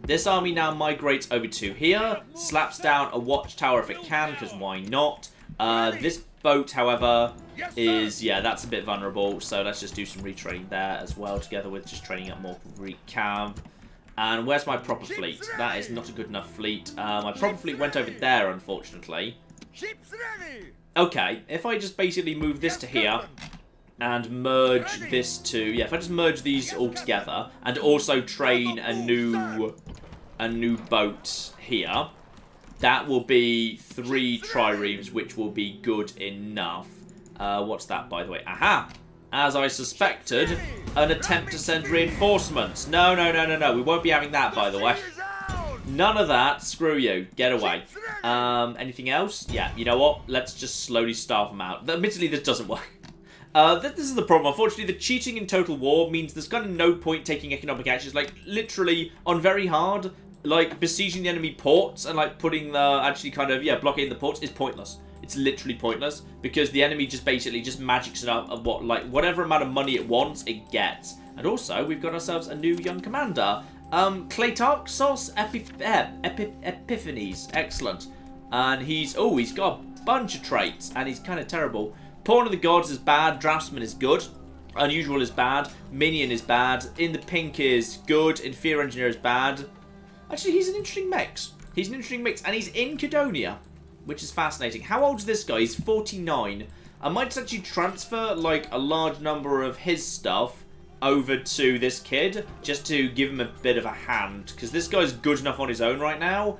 This army now migrates over to here, slaps down a watchtower if it can, because why not? This boat, however, is, yeah, that's a bit vulnerable, so let's just do some retraining there as well, together with just training up more Greek cav. And where's my proper fleet? That is not a good enough fleet. My proper fleet went over there, unfortunately. Ships ready. Okay, if I just basically move this to here and merge this to... Yeah, if I just merge these all together and also train a new boat here, that will be 3 triremes, which will be good enough. What's that, by the way? Aha! As I suspected, an attempt to send reinforcements. No. We won't be having that, by the way. None of that. Screw you. Get away. Anything else? Yeah, you know what? Let's just slowly starve them out. Admittedly, this doesn't work. This is the problem. Unfortunately, the cheating in Total War means there's kind of no point taking economic actions. Like, literally, on very hard, like, besieging the enemy ports and, like, putting the, actually kind of, yeah, blockading the ports is pointless. It's literally pointless, because the enemy just basically just magics it up of what, like, whatever amount of money it wants, it gets. And also, we've got ourselves a new young commander. Cleitarchos Epiphanes. Excellent. And he's got a bunch of traits, and he's kind of terrible. Pawn of the Gods is bad, Draftsman is good, Unusual is bad, Minion is bad, In the Pink is good, Inferior Engineer is bad. Actually, he's an interesting mix. And he's in Cadonia, which is fascinating. How old is this guy? He's 49. I might actually transfer, like, a large number of his stuff over to this kid, just to give him a bit of a hand, because this guy's good enough on his own right now.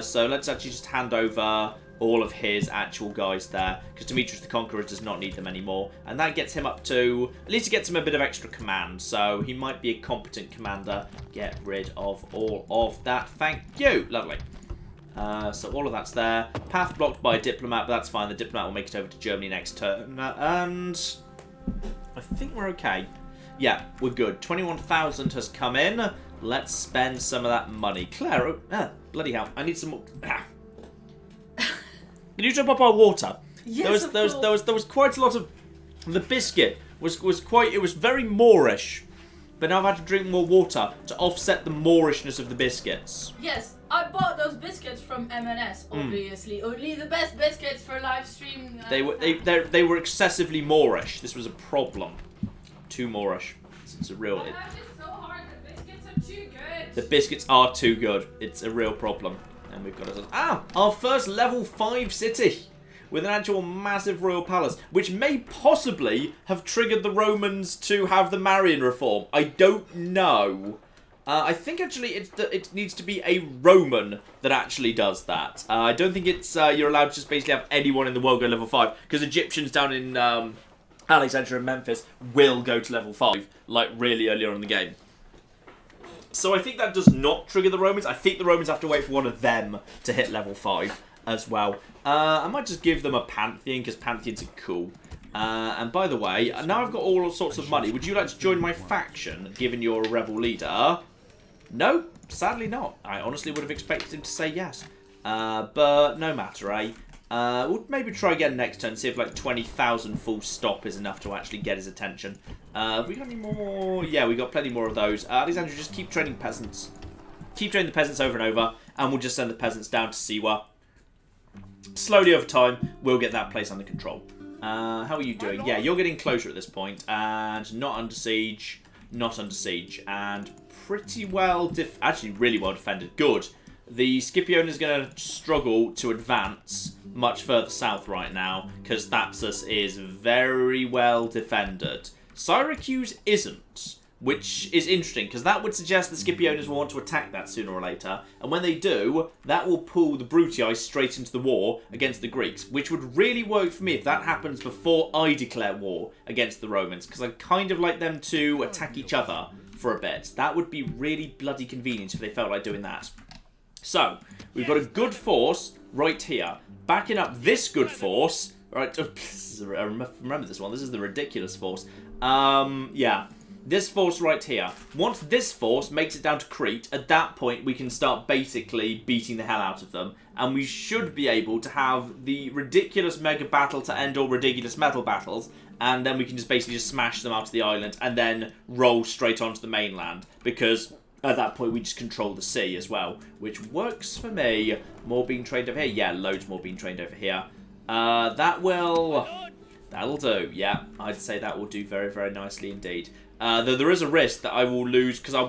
So let's actually just hand over all of his actual guys there, because Demetrius the Conqueror does not need them anymore, and that gets him up to, at least it gets him a bit of extra command, so he might be a competent commander. Get rid of all of that. Thank you. Lovely. So all of that's there. Path blocked by a diplomat, but that's fine. The diplomat will make it over to Germany next turn. And I think we're okay. Yeah, we're good. 21,000 has come in. Let's spend some of that money. Claire, bloody hell. I need some more. Can you jump up our water? Yes, there was quite a lot of... The biscuit was quite... It was very Moorish. But now I've had to drink more water to offset the Moorishness of the biscuits. Yes, I bought those biscuits from M&S, obviously. Only the best biscuits for live stream. They were excessively Moorish. This was a problem. Too Moorish. It's a real... It's so hard. The biscuits are too good. The biscuits are too good. It's a real problem. And we've got our first level 5 city with an actual massive royal palace, which may possibly have triggered the Romans to have the Marian reform. I don't know. I think actually it needs to be a Roman that actually does that. I don't think it's you're allowed to just basically have anyone in the world go level 5, because Egyptians down in Alexandria and Memphis will go to level 5, like really early on in the game. So I think that does not trigger the Romans. I think the Romans have to wait for one of them to hit level 5 as well. I might just give them a Pantheon, because Pantheons are cool. And by the way, now I've got all sorts of money. Would you like to join my faction, given you're a rebel leader? No, sadly not. I honestly would have expected him to say yes. But no matter, eh? We'll maybe try again next turn, see if like 20,000 full stop is enough to actually get his attention. Have we got any more? Yeah, we got plenty more of those. Alexandria, just keep training peasants. Keep training the peasants over and over, and we'll just send the peasants down to Siwa. Slowly over time, we'll get that place under control. How are you doing? Yeah, you're getting closer at this point, and not under siege, and pretty well, actually really well defended. Good. The Scipione is going to struggle to advance much further south right now, because Thapsus is very well defended. Syracuse isn't, which is interesting, because that would suggest the Scipiones will want to attack that sooner or later, and when they do, that will pull the Brutii straight into the war against the Greeks, which would really work for me if that happens before I declare war against the Romans, because I'd kind of like them to attack each other for a bit. That would be really bloody convenient if they felt like doing that. So, we've got a good force right here, backing up this good force Right, remember this one. This is the ridiculous force. Yeah. This force right here. Once this force makes it down to Crete, at that point we can start basically beating the hell out of them. And we should be able to have the ridiculous mega battle to end all ridiculous metal battles. And then we can just basically just smash them out of the island and then roll straight onto the mainland. Because at that point we just control the sea as well. Which works for me. More being trained over here. Yeah, loads more being trained over here. That'll do. Yeah, I'd say that will do very, very nicely indeed. Though there is a risk that I will lose because I'll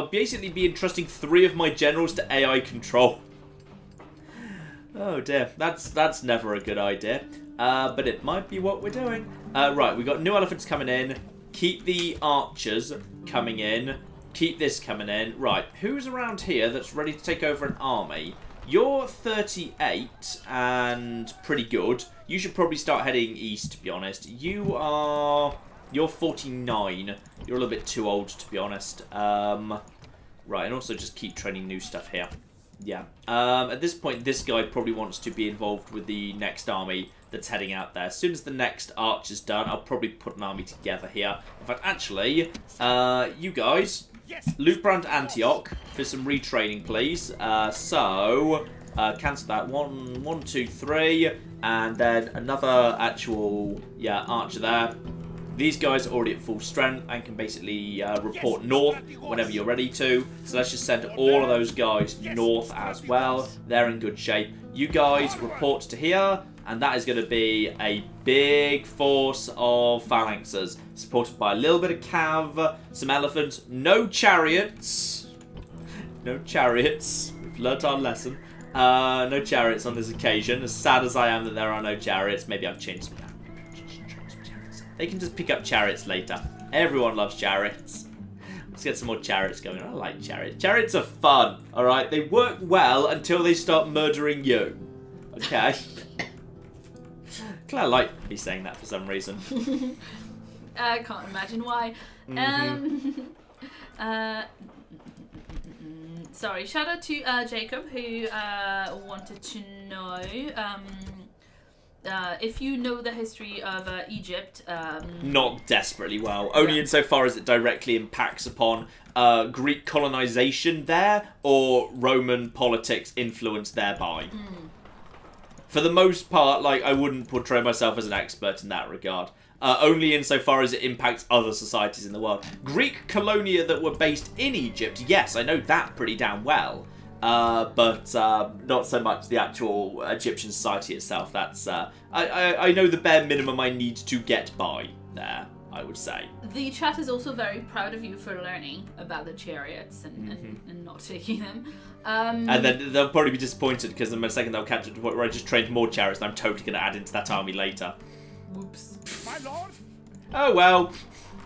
basically be entrusting 3 of my generals to AI control. Oh dear, that's never a good idea. But it might be what we're doing. Right, we've got new elephants coming in. Keep the archers coming in. Keep this coming in. Right, who's around here that's ready to take over an army? You're 38 and pretty good. You should probably start heading east, to be honest. You're 49. You're a little bit too old, to be honest. Right, and also just keep training new stuff here. Yeah. At this point, this guy probably wants to be involved with the next army that's heading out there. As soon as the next archer's done, I'll probably put an army together here. In fact, actually, you guys, Lubrand Antioch for some retraining, please. Cancel that. 1, 2, 3, and then another actual, archer there. These guys are already at full strength and can basically report north whenever you're ready to. So let's just send all of those guys north as well. They're in good shape. You guys report to here, and that is going to be a big force of phalanxes, supported by a little bit of cav, some elephants, no chariots. No chariots. We've learnt our lesson. No chariots on this occasion. As sad as I am that there are no chariots, maybe I've changed some. They can just pick up chariots later. Everyone loves chariots. Let's get some more chariots going. I like chariots. Chariots are fun, alright? They work well until they start murdering you. Okay? Claire liked me saying that for some reason. I can't imagine why. Sorry, shout out to Jacob who wanted to know if you know the history of Egypt. Not desperately well. Only insofar as it directly impacts upon Greek colonization there or Roman politics influence thereby. For the most part, I wouldn't portray myself as an expert in that regard. Only insofar as it impacts other societies in the world. Greek colonia that were based in Egypt, yes, I know that pretty damn well. But not so much the actual Egyptian society itself. That's I know the bare minimum I need to get by there, I would say. The chat is also very proud of you for learning about the chariots and not taking them. And then they'll probably be disappointed because in a second they'll catch it to the point where I just trained more chariots and I'm totally going to add into that army later. Whoops. My lord? Oh well.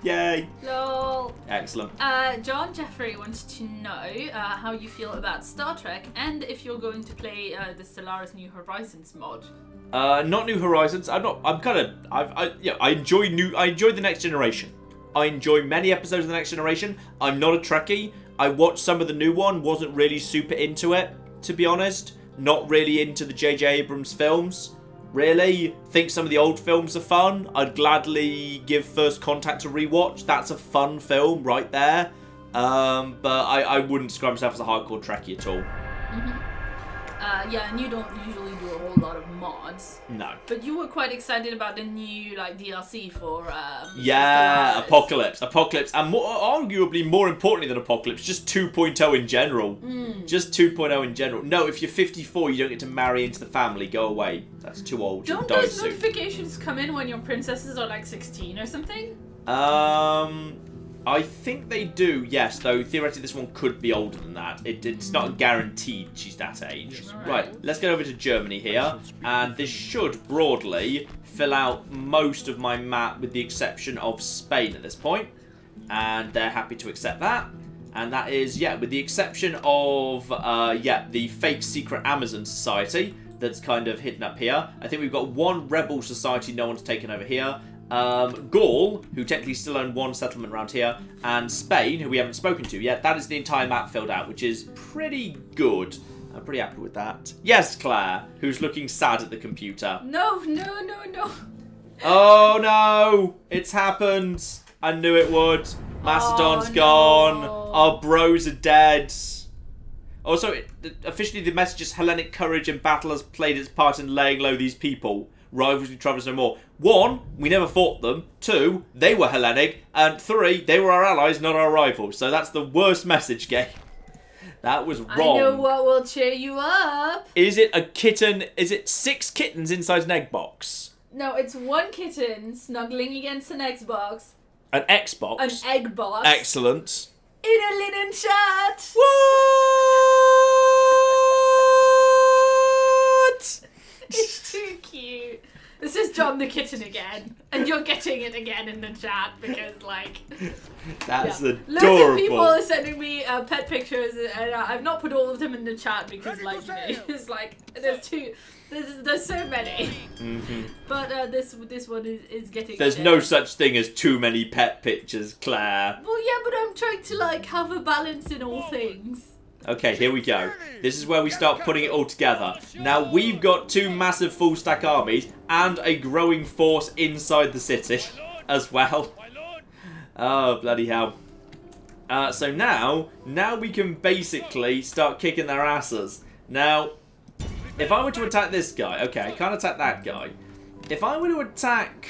Yay. Lol. Excellent. John Jeffrey wants to know how you feel about Star Trek and if you're going to play the Stellaris New Horizons mod. Not New Horizons. I enjoy the Next Generation. I enjoy many episodes of the Next Generation. I'm not a Trekkie. I watched some of the new one. Wasn't really super into it, to be honest. Not really into the J.J. Abrams films. Really? Think some of the old films are fun? I'd gladly give First Contact a rewatch. That's a fun film right there. But I wouldn't describe myself as a hardcore Trekkie at all. And you don't usually do a whole lot of mods. No. But you were quite excited about the new DLC for yeah, Apocalypse, and arguably more importantly than Apocalypse, just 2.0 in general. Just 2.0 in general. No, if you're 54, you don't get to marry into the family. Go away. That's too old. Don't those notifications come in when your princesses are 16 or something? I think they do, yes, though theoretically this one could be older than that. It's not guaranteed she's that age. Right, let's get over to Germany here, and this should broadly fill out most of my map with the exception of Spain at this point, and they're happy to accept that. And that is, with the exception of, the fake secret Amazon society that's kind of hidden up here. I think we've got one rebel society no one's taken over here. Gaul, who technically still own one settlement around here, and Spain, who we haven't spoken to yet. That is the entire map filled out, which is pretty good. I'm pretty happy with that. Yes, Claire, who's looking sad at the computer. No. Oh no! It's happened. I knew it would. Macedon's gone. Our bros are dead. Also, officially the message is Hellenic courage and battle has played its part in laying low these people. Rivals we travel no more. 1, we never fought them. 2, they were Hellenic. And 3, they were our allies, not our rivals. So that's the worst message, game. That was wrong. I know what will cheer you up. Is it a kitten? Is it 6 kittens inside an egg box? No, it's 1 kitten snuggling against an Xbox. An Xbox? An egg box. Excellent. In a linen shirt. What? It's too cute. This is John the kitten again. And you're getting it again in the chat because, like... That's adorable. Loads of people are sending me pet pictures and I've not put all of them in the chat because, like, it's like, there's so many. Mm-hmm. But this one is getting... There's no such thing as too many pet pictures, Claire. Well, yeah, but I'm trying to, like, have a balance in all things. Okay, here we go. This is where we start putting it all together. Now, we've got 2 massive full-stack armies and a growing force inside the city as well. Oh, bloody hell. So now we can basically start kicking their asses. Now, if I were to attack this guy... Okay, I can't attack that guy. If I were to attack...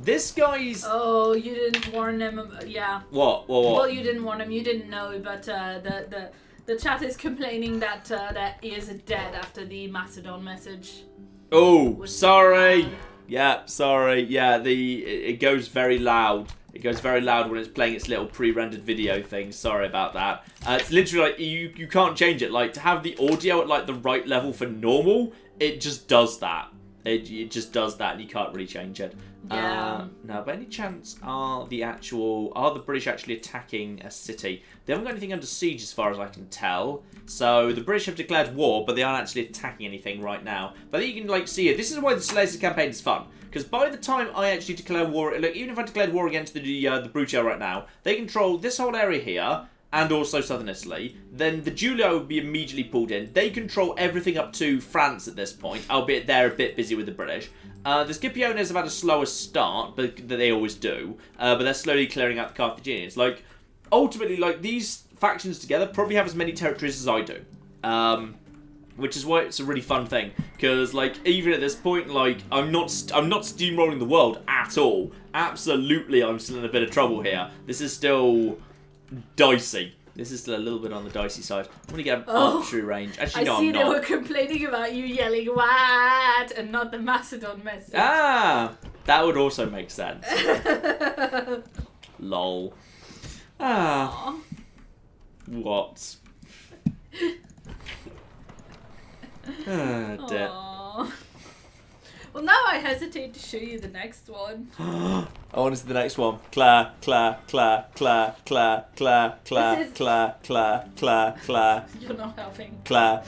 This guy's... Oh, you didn't warn him. Yeah. What? Well, you didn't warn him. You didn't know, but the chat is complaining that he is dead after the Macedon message. Oh, sorry. Yeah, sorry. Yeah, it goes very loud. It goes very loud when it's playing its little pre-rendered video thing. Sorry about that. It's literally like you can't change it. Like to have the audio at like the right level for normal, it just does that. It just does that, and you can't really change it. Yeah. Now, by any chance, are the British actually attacking a city? They haven't got anything under siege as far as I can tell. So the British have declared war, but they aren't actually attacking anything right now. But you can like see it. This is why the Silesia campaign is fun. Because by the time I actually declare war, like even if I declared war against the Brucia right now, they control this whole area here. And also southern Italy, then the Giulio would be immediately pulled in. They control everything up to France at this point, albeit they're a bit busy with the British. The Scipiones have had a slower start, but they always do. But they're slowly clearing out the Carthaginians. Like, ultimately, like these factions together probably have as many territories as I do. Which is why it's a really fun thing, because like even at this point, like I'm not steamrolling the world at all. Absolutely, I'm still in a bit of trouble here. This is still dicey. This is still a little bit on the dicey side. I'm gonna get an archery range. Actually, no, I see I'm they not. were complaining about you yelling "what" and not the Macedon message. Ah, that would also make sense. Lol. Ah. What? Ah, dear. Aww. Well, now I hesitate to show you the next one. I want to see the next one. Claire. You're not helping. Claire.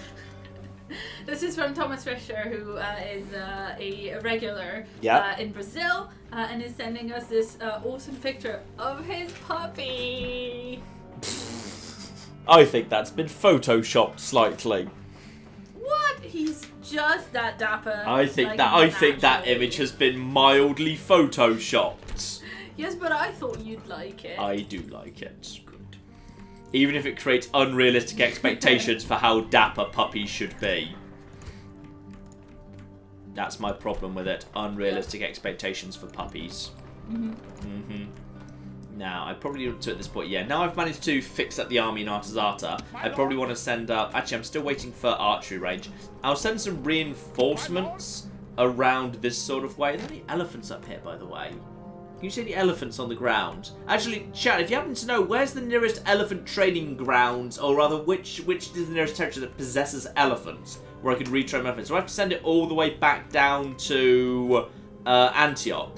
This is from Thomas Fisher, who is a regular Yeah. in Brazil, and is sending us this awesome picture of his puppy. I think that's been photoshopped slightly. What? He's just that dapper. I think like, that naturally. image has been mildly photoshopped. Yes, but I thought you'd like it. I do like it. Good. Even if it creates unrealistic expectations for how dapper puppies should be. That's my problem with it. Unrealistic expectations for puppies. Now, I probably want to at this point, yeah. Now I've managed to fix up the army in Artasata, I probably want to send up... Actually, I'm still waiting for archery range. I'll send some reinforcements around this sort of way. Are there any elephants up here, by the way? Can you see any elephants on the ground? Actually, chat, if you happen to know, where's the nearest elephant training grounds, or rather, which is the nearest territory that possesses elephants, where I could retrain elephants? So I have to send it all the way back down to Antioch,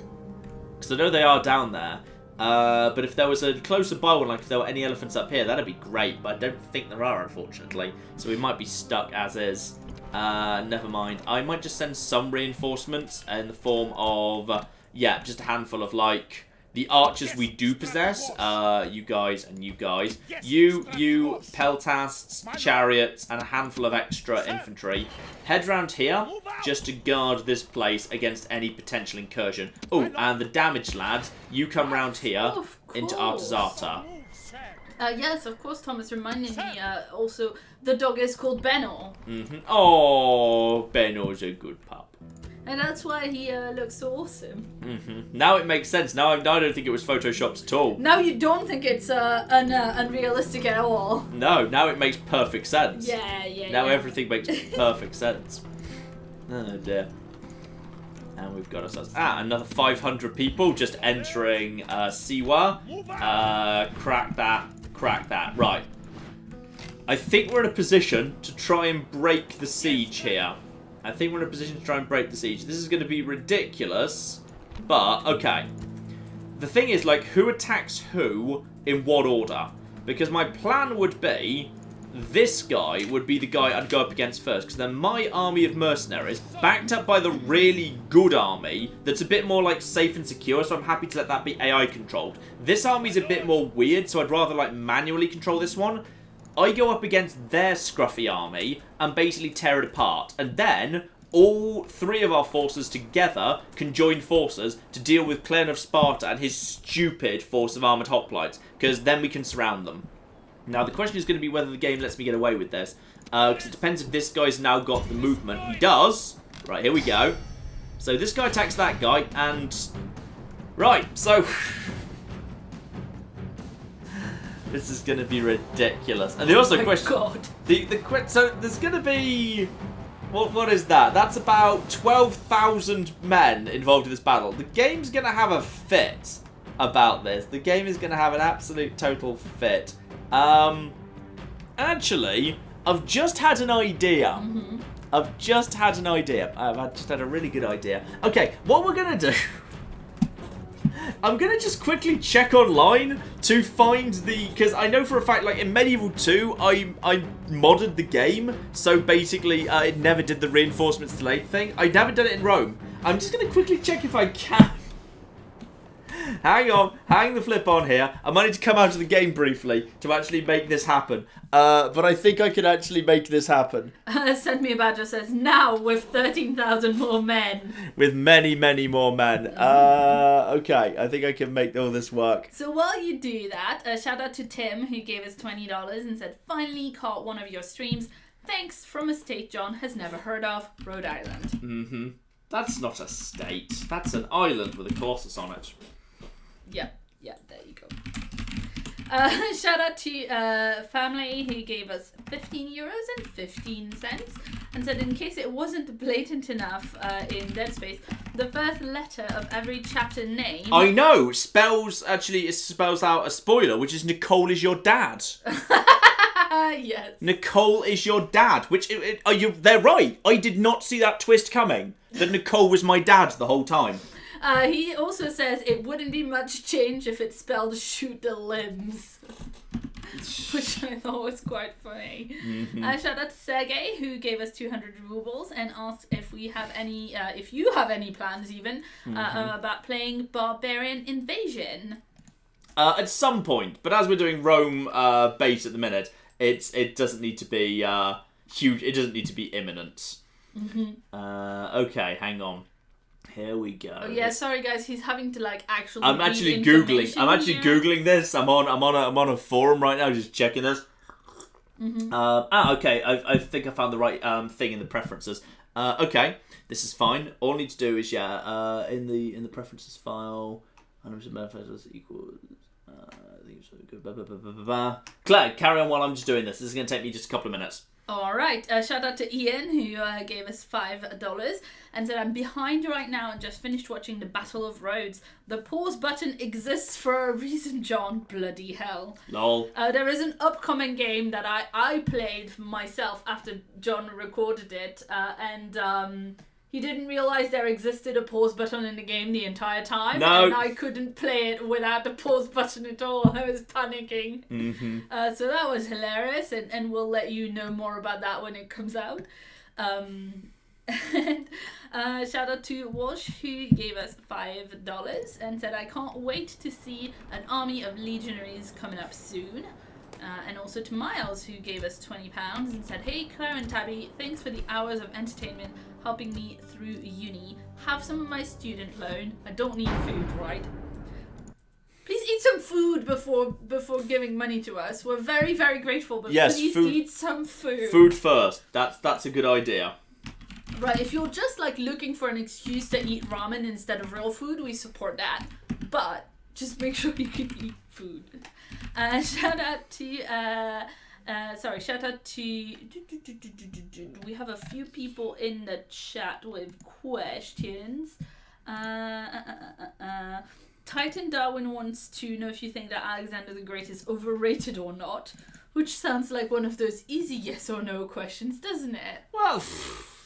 because I know they are down there. But if there was a closer by one, like if there were any elephants up here, that'd be great, but I don't think there are, unfortunately. So we might be stuck as is. Never mind. I might just send some reinforcements in the form of, yeah, just a handful of, like, the archers we do possess, you guys and you guys, you peltasts, chariots, and a handful of extra infantry, head round here just to guard this place against any potential incursion. Oh, and the damaged lads, you come round here into Artazata. Yes, of course, Thomas reminded me. Also, the dog is called Benno. Oh, Benno's a good pup. And that's why he looks so awesome. Now it makes sense. Now I don't think it was photoshopped at all. Now you don't think it's unrealistic at all. No, now it makes perfect sense. Yeah. Now everything makes perfect sense. Oh dear. And we've got ourselves another 500 people just entering Siwa. Crack that. Right. I think we're in a position to try and break the siege here. This is going to be ridiculous, but okay. The thing is, like, who attacks who in what order? Because my plan would be this guy would be the guy I'd go up against first, because then my army of mercenaries, backed up by the really good army, that's a bit more, like, safe and secure, so I'm happy to let that be AI controlled. This army's a bit more weird, so I'd rather, like, manually control this one. I go up against their scruffy army and basically tear it apart. And then all three of our forces together can join forces to deal with Clan of Sparta and his stupid force of armoured hoplites. Because then we can surround them. Now the question is going to be whether the game lets me get away with this. Because it depends if this guy's now got the movement. He does. Right, here we go. So this guy attacks that guy and... Right, so... This is going to be ridiculous. And they also question... God. So there's going to be... What is that? That's about 12,000 men involved in this battle. The game's going to have a fit about this. The game is going to have an absolute total fit. Actually, I've just had an idea. I've just had a really good idea. Okay, what we're going to do... I'm going to just quickly check online to find the... Because I know for a fact, like, in Medieval 2, I modded the game. So, basically, it never did the reinforcements delayed thing. I never done it in Rome. I'm just going to quickly check if I can. Hang on. Hang the flip on here. I might need to come out of the game briefly to actually make this happen. But I think I can actually make this happen. Send Me a Badger says, now with 13,000 more men. With many, many more men. Okay, I think I can make all this work. So while you do that, shout out to Tim, who gave us $20 and said, finally caught one of your streams. Thanks from a state John has never heard of, Rhode Island. That's not a state. That's an island with a colossus on it. Yeah, there you go. Shout out to family who gave us €15.15 and said in case it wasn't blatant enough in Dead Space, the first letter of every chapter name... I know! It spells out a spoiler, which is Nicole is your dad. Yes. Nicole is your dad, which... they're right! I did not see that twist coming. That Nicole was my dad the whole time. He also says it wouldn't be much change if it spelled shoot the limbs. Which I thought was quite funny. Shout out to Sergey, who gave us 200 rubles and asked if we have any, if you have any plans even, about playing Barbarian Invasion. At some point, but as we're doing Rome base at the minute, it doesn't need to be huge. It doesn't need to be imminent. Okay, hang on. Here we go. Oh yeah, sorry guys, he's having to like actually. I'm actually googling this. I'm on a forum right now, just checking this. Okay. I think I found the right thing in the preferences. Okay, this is fine. All I need to do is in the preferences file, 100% Memphis equals. I think so. Claire, carry on while I'm just doing this. This is going to take me just a couple of minutes. Alright, shout out to Ian who gave us $5 and said, I'm behind right now and just finished watching the Battle of Rhodes. The pause button exists for a reason, John. Bloody hell. Lol. There is an upcoming game that I played myself after John recorded it and he didn't realise there existed a pause button in the game the entire time. No. And I couldn't play it without the pause button at all. I was panicking. So that was hilarious, and we'll let you know more about that when it comes out. And shout out to Walsh, who gave us $5 and said, I can't wait to see an army of legionaries coming up soon. And also to Miles, who gave us £20 and said, hey, Claire and Tabby, thanks for the hours of entertainment helping me through uni. Have some of my student loan. I don't need food, right? Please eat some food before giving money to us. We're very, very grateful, but yes, please food, eat some food. Food first. That's a good idea. Right, if you're just like looking for an excuse to eat ramen instead of real food, we support that. But just make sure you can eat food. Shout out to we have a few people in the chat with questions. Titan Darwin wants to know if you think that Alexander the Great is overrated or not, which sounds like one of those easy yes or no questions, doesn't it? Well,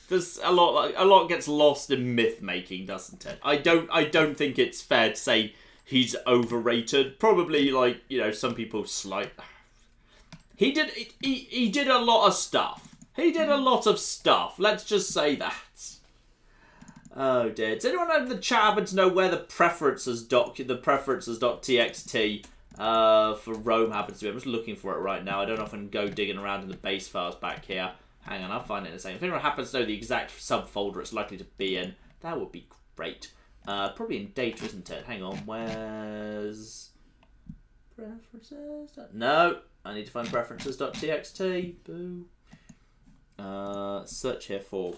there's a lot gets lost in myth making, doesn't it? I don't think it's fair to say he's overrated. Probably, like, you know, some people he did a lot of stuff. He did a lot of stuff. Let's just say that. Oh dear. Does anyone in the chat happen to know where the preferences.txt for Rome happens to be? I'm just looking for it right now. I don't know if I can go digging around in the base files back here. Hang on, I'll find it in a second. If anyone happens to know the exact subfolder it's likely to be in, that would be great. Probably in data, isn't it? Hang on, where's preferences? No, I need to find preferences.txt. Boo. Search here for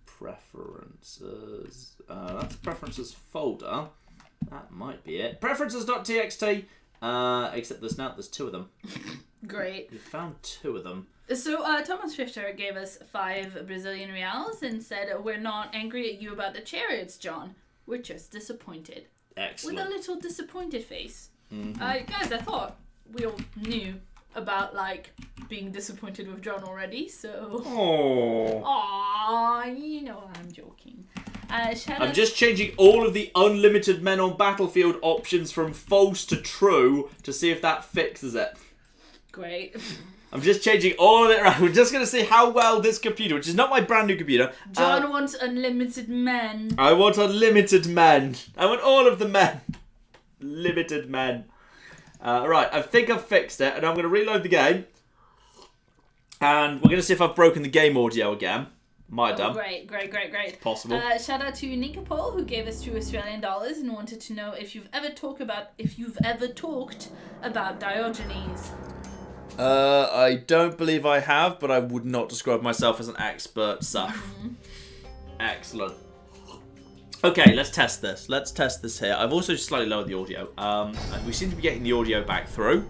preferences. That's preferences folder. That might be it. Preferences.txt. Except there's two of them. Great. We found two of them. So Thomas Fisher gave us 5 Brazilian reals and said, we're not angry at you about the chariots, John. We're just disappointed. Excellent. With a little disappointed face. Mm-hmm. Guys, I thought we all knew about, like, being disappointed with John already, so... Oh. Aww, you know I'm joking. I'm just changing all of the unlimited men on battlefield options from false to true to see if that fixes it. Great. I'm just changing all of it around. We're just going to see how well this computer, which is not my brand new computer. John wants unlimited men. I want unlimited men. I want all of the men. Limited men. Right, I think I've fixed it, and I'm going to reload the game. And we're going to see if I've broken the game audio again. Might have done. Great. Possible. Shout out to Nikopol, who gave us $2 Australian and wanted to know if you've ever talked about Diogenes. I don't believe I have, but I would not describe myself as an expert, so. Excellent. Okay, let's test this. Let's test this here. I've also slightly lowered the audio. We seem to be getting the audio back through.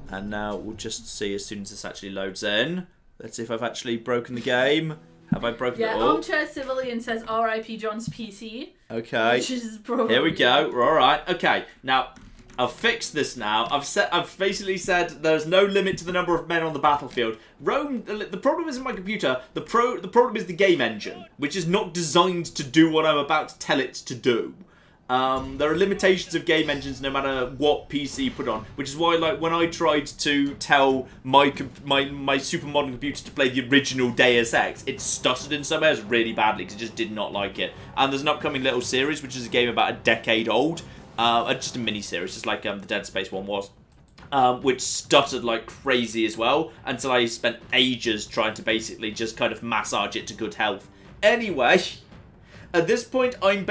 And now we'll just see as soon as this actually loads in. Let's see if I've actually broken the game. Have I broken it all? Yeah, Armchair Civilian says R.I.P. John's PC. Okay. Which is probably... Here we go. We're all right. Okay. Now, I've fixed this now. I've basically said there's no limit to the number of men on the battlefield. Rome, the problem isn't my computer. The problem is the game engine, which is not designed to do what I'm about to tell it to do. There are limitations of game engines no matter what PC you put on, which is why, like, when I tried to tell my super modern computer to play the original Deus Ex, it stuttered in some areas really badly because it just did not like it. And there's an upcoming little series, which is a game about a decade old, just a mini-series, just like the Dead Space one was, which stuttered like crazy as well, until I spent ages trying to basically just kind of massage it to good health. Anyway... At this point, I'm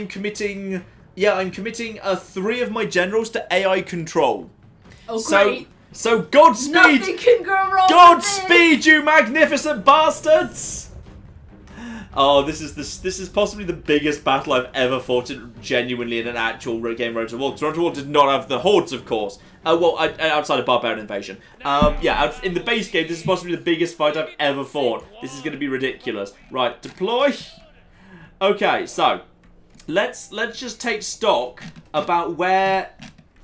committing 3 of my generals to AI control. Oh, great. So Godspeed! Nothing can go wrong. Godspeed, you magnificent bastards! Oh, this is possibly the biggest battle I've ever fought genuinely in an actual game. Rhodes of War. Rhodes of War did not have the hordes, of course. Outside of Barbarian Invasion. In the base game, this is possibly the biggest fight I've ever fought. This is going to be ridiculous. Right, deploy. Okay, so let's just take stock about where...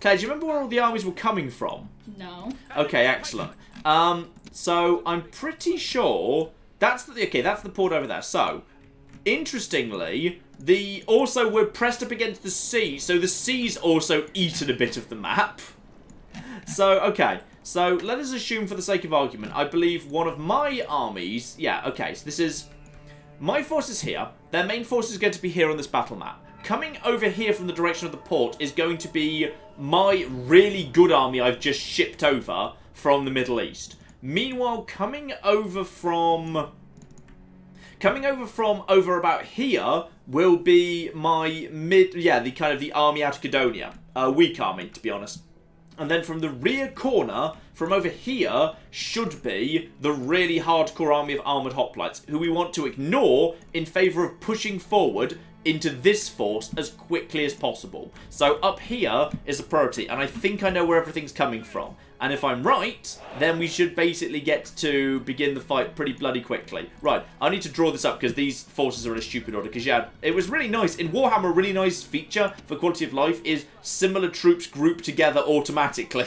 Claire, do you remember where all the armies were coming from? No. Okay, excellent. So I'm pretty sure that's the port over there. So, interestingly, we're pressed up against the sea, so the sea's also eaten a bit of the map. So, okay. So let us assume, for the sake of argument, I believe one of my armies... Yeah, okay, so this is... My force is here. Their main force is going to be here on this battle map. Coming over here from the direction of the port is going to be my really good army I've just shipped over from the Middle East. Meanwhile, coming over from over about here will be my the army out of Cadonia. Weak army, to be honest. And then from the rear corner, from over here, should be the really hardcore army of armoured hoplites, who we want to ignore in favour of pushing forward into this force as quickly as possible. So up here is a priority, and I think I know where everything's coming from. And if I'm right, then we should basically get to begin the fight pretty bloody quickly. Right, I need to draw this up because these forces are in a stupid order. Because, yeah, it was really nice. In Warhammer, a really nice feature for quality of life is similar troops group together automatically.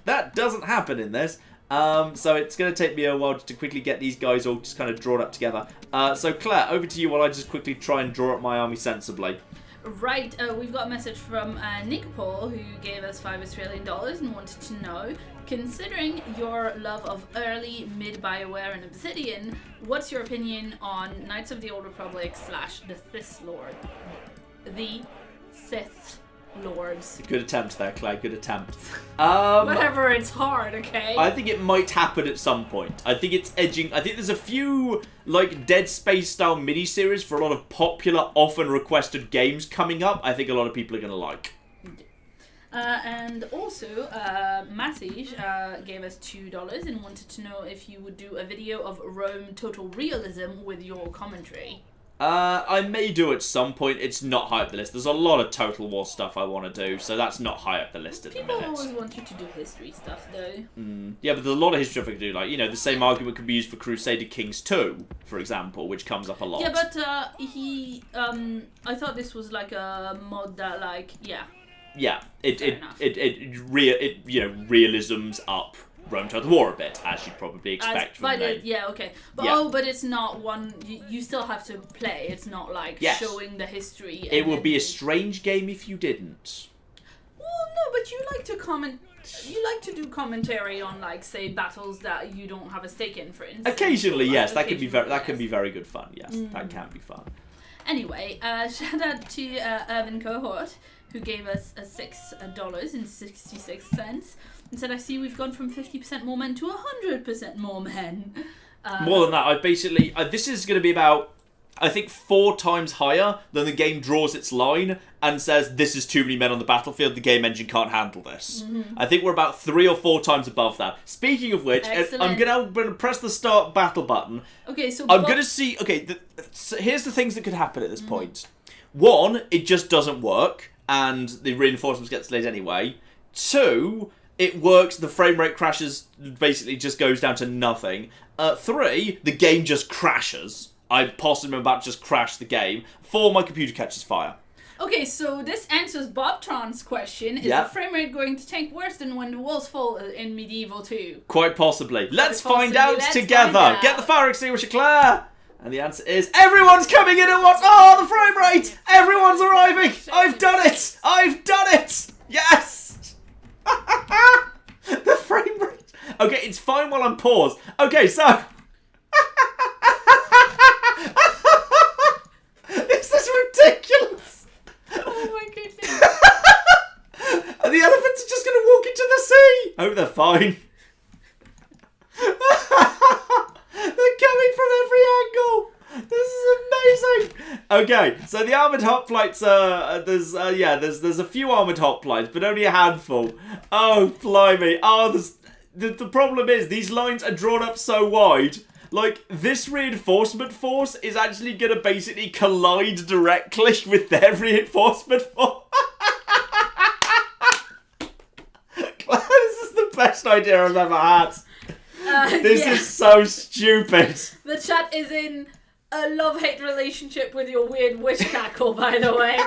That doesn't happen in this. So it's going to take me a while to quickly get these guys all just kind of drawn up together. So, Claire, over to you while I just quickly try and draw up my army sensibly. Right, we've got a message from Nick Paul, who gave us $5 Australian and wanted to know, considering your love of early mid-Bioware and Obsidian, what's your opinion on Knights of the Old Republic / the Sith Lord? The Sith Lords. Good attempt there, Claire. Good attempt. Whatever, it's hard, okay? I think it might happen at some point. I think it's edging. I think there's a few, like, Dead Space style miniseries for a lot of popular, often requested games coming up. I think a lot of people are going to like. And also, Massage gave us $2 and wanted to know if you would do a video of Rome Total Realism with your commentary. I may do at some point. It's not high up the list. There's a lot of Total War stuff I want to do, so that's not high up the list at the minute. People always want you to do history stuff, though. Yeah, but there's a lot of history stuff I can do. Like, the same argument could be used for Crusader Kings 2, for example, which comes up a lot. Yeah, but I thought this was like a mod that, like, yeah. Yeah, realism's up Rome Total War a bit, as you'd probably expect from the name. Yeah, okay. But but it's not one you still have to play. It's not like showing the history. It would be a strange game if you didn't. Well, no, but you like to comment. You like to do commentary on, like, say, battles that you don't have a stake in, for instance. Occasionally, yes, that can be very good fun. Yes, that can be fun. Anyway, shout out to Urban Cohort, who gave us $6.66 and said, I see we've gone from 50% more men to 100% more men. More than that, I basically... this is going to be about, I think, 4 times higher than the game draws its line and says, this is too many men on the battlefield, the game engine can't handle this. I think we're about 3 or 4 times above that. Speaking of which, I'm going to press the start battle button. Okay, so... I'm going to see... Okay, so here's the things that could happen at this point. 1, it just doesn't work, and the reinforcements get delayed anyway. 2, it works, the frame rate crashes, basically just goes down to nothing. 3, the game just crashes. I possibly am about to just crash the game. 4, my computer catches fire. Okay, so this answers Bob Tron's question. Is the frame rate going to tank worse than when the walls fall in Medieval 2? Quite possibly. Let's find out together. Get the fire extinguisher, Claire! And the answer is, everyone's coming in at once! Oh, the frame rate! Everyone's arriving! I've done it! I've done it! Yes! The frame rate. Okay, it's fine while I'm paused. Okay, so... This is ridiculous! Oh my goodness. And the elephants are just going to walk into the sea! I hope they're fine. They're coming from every angle! This is amazing! Okay, so the armoured hoplites, there's a few armoured hoplites, but only a handful. Oh, blimey. Oh, the problem is, these lines are drawn up so wide. Like, this reinforcement force is actually going to basically collide directly with their reinforcement force. This is the best idea I've ever had. This is so stupid. The chat is in a love-hate relationship with your weird wish cackle, by the way.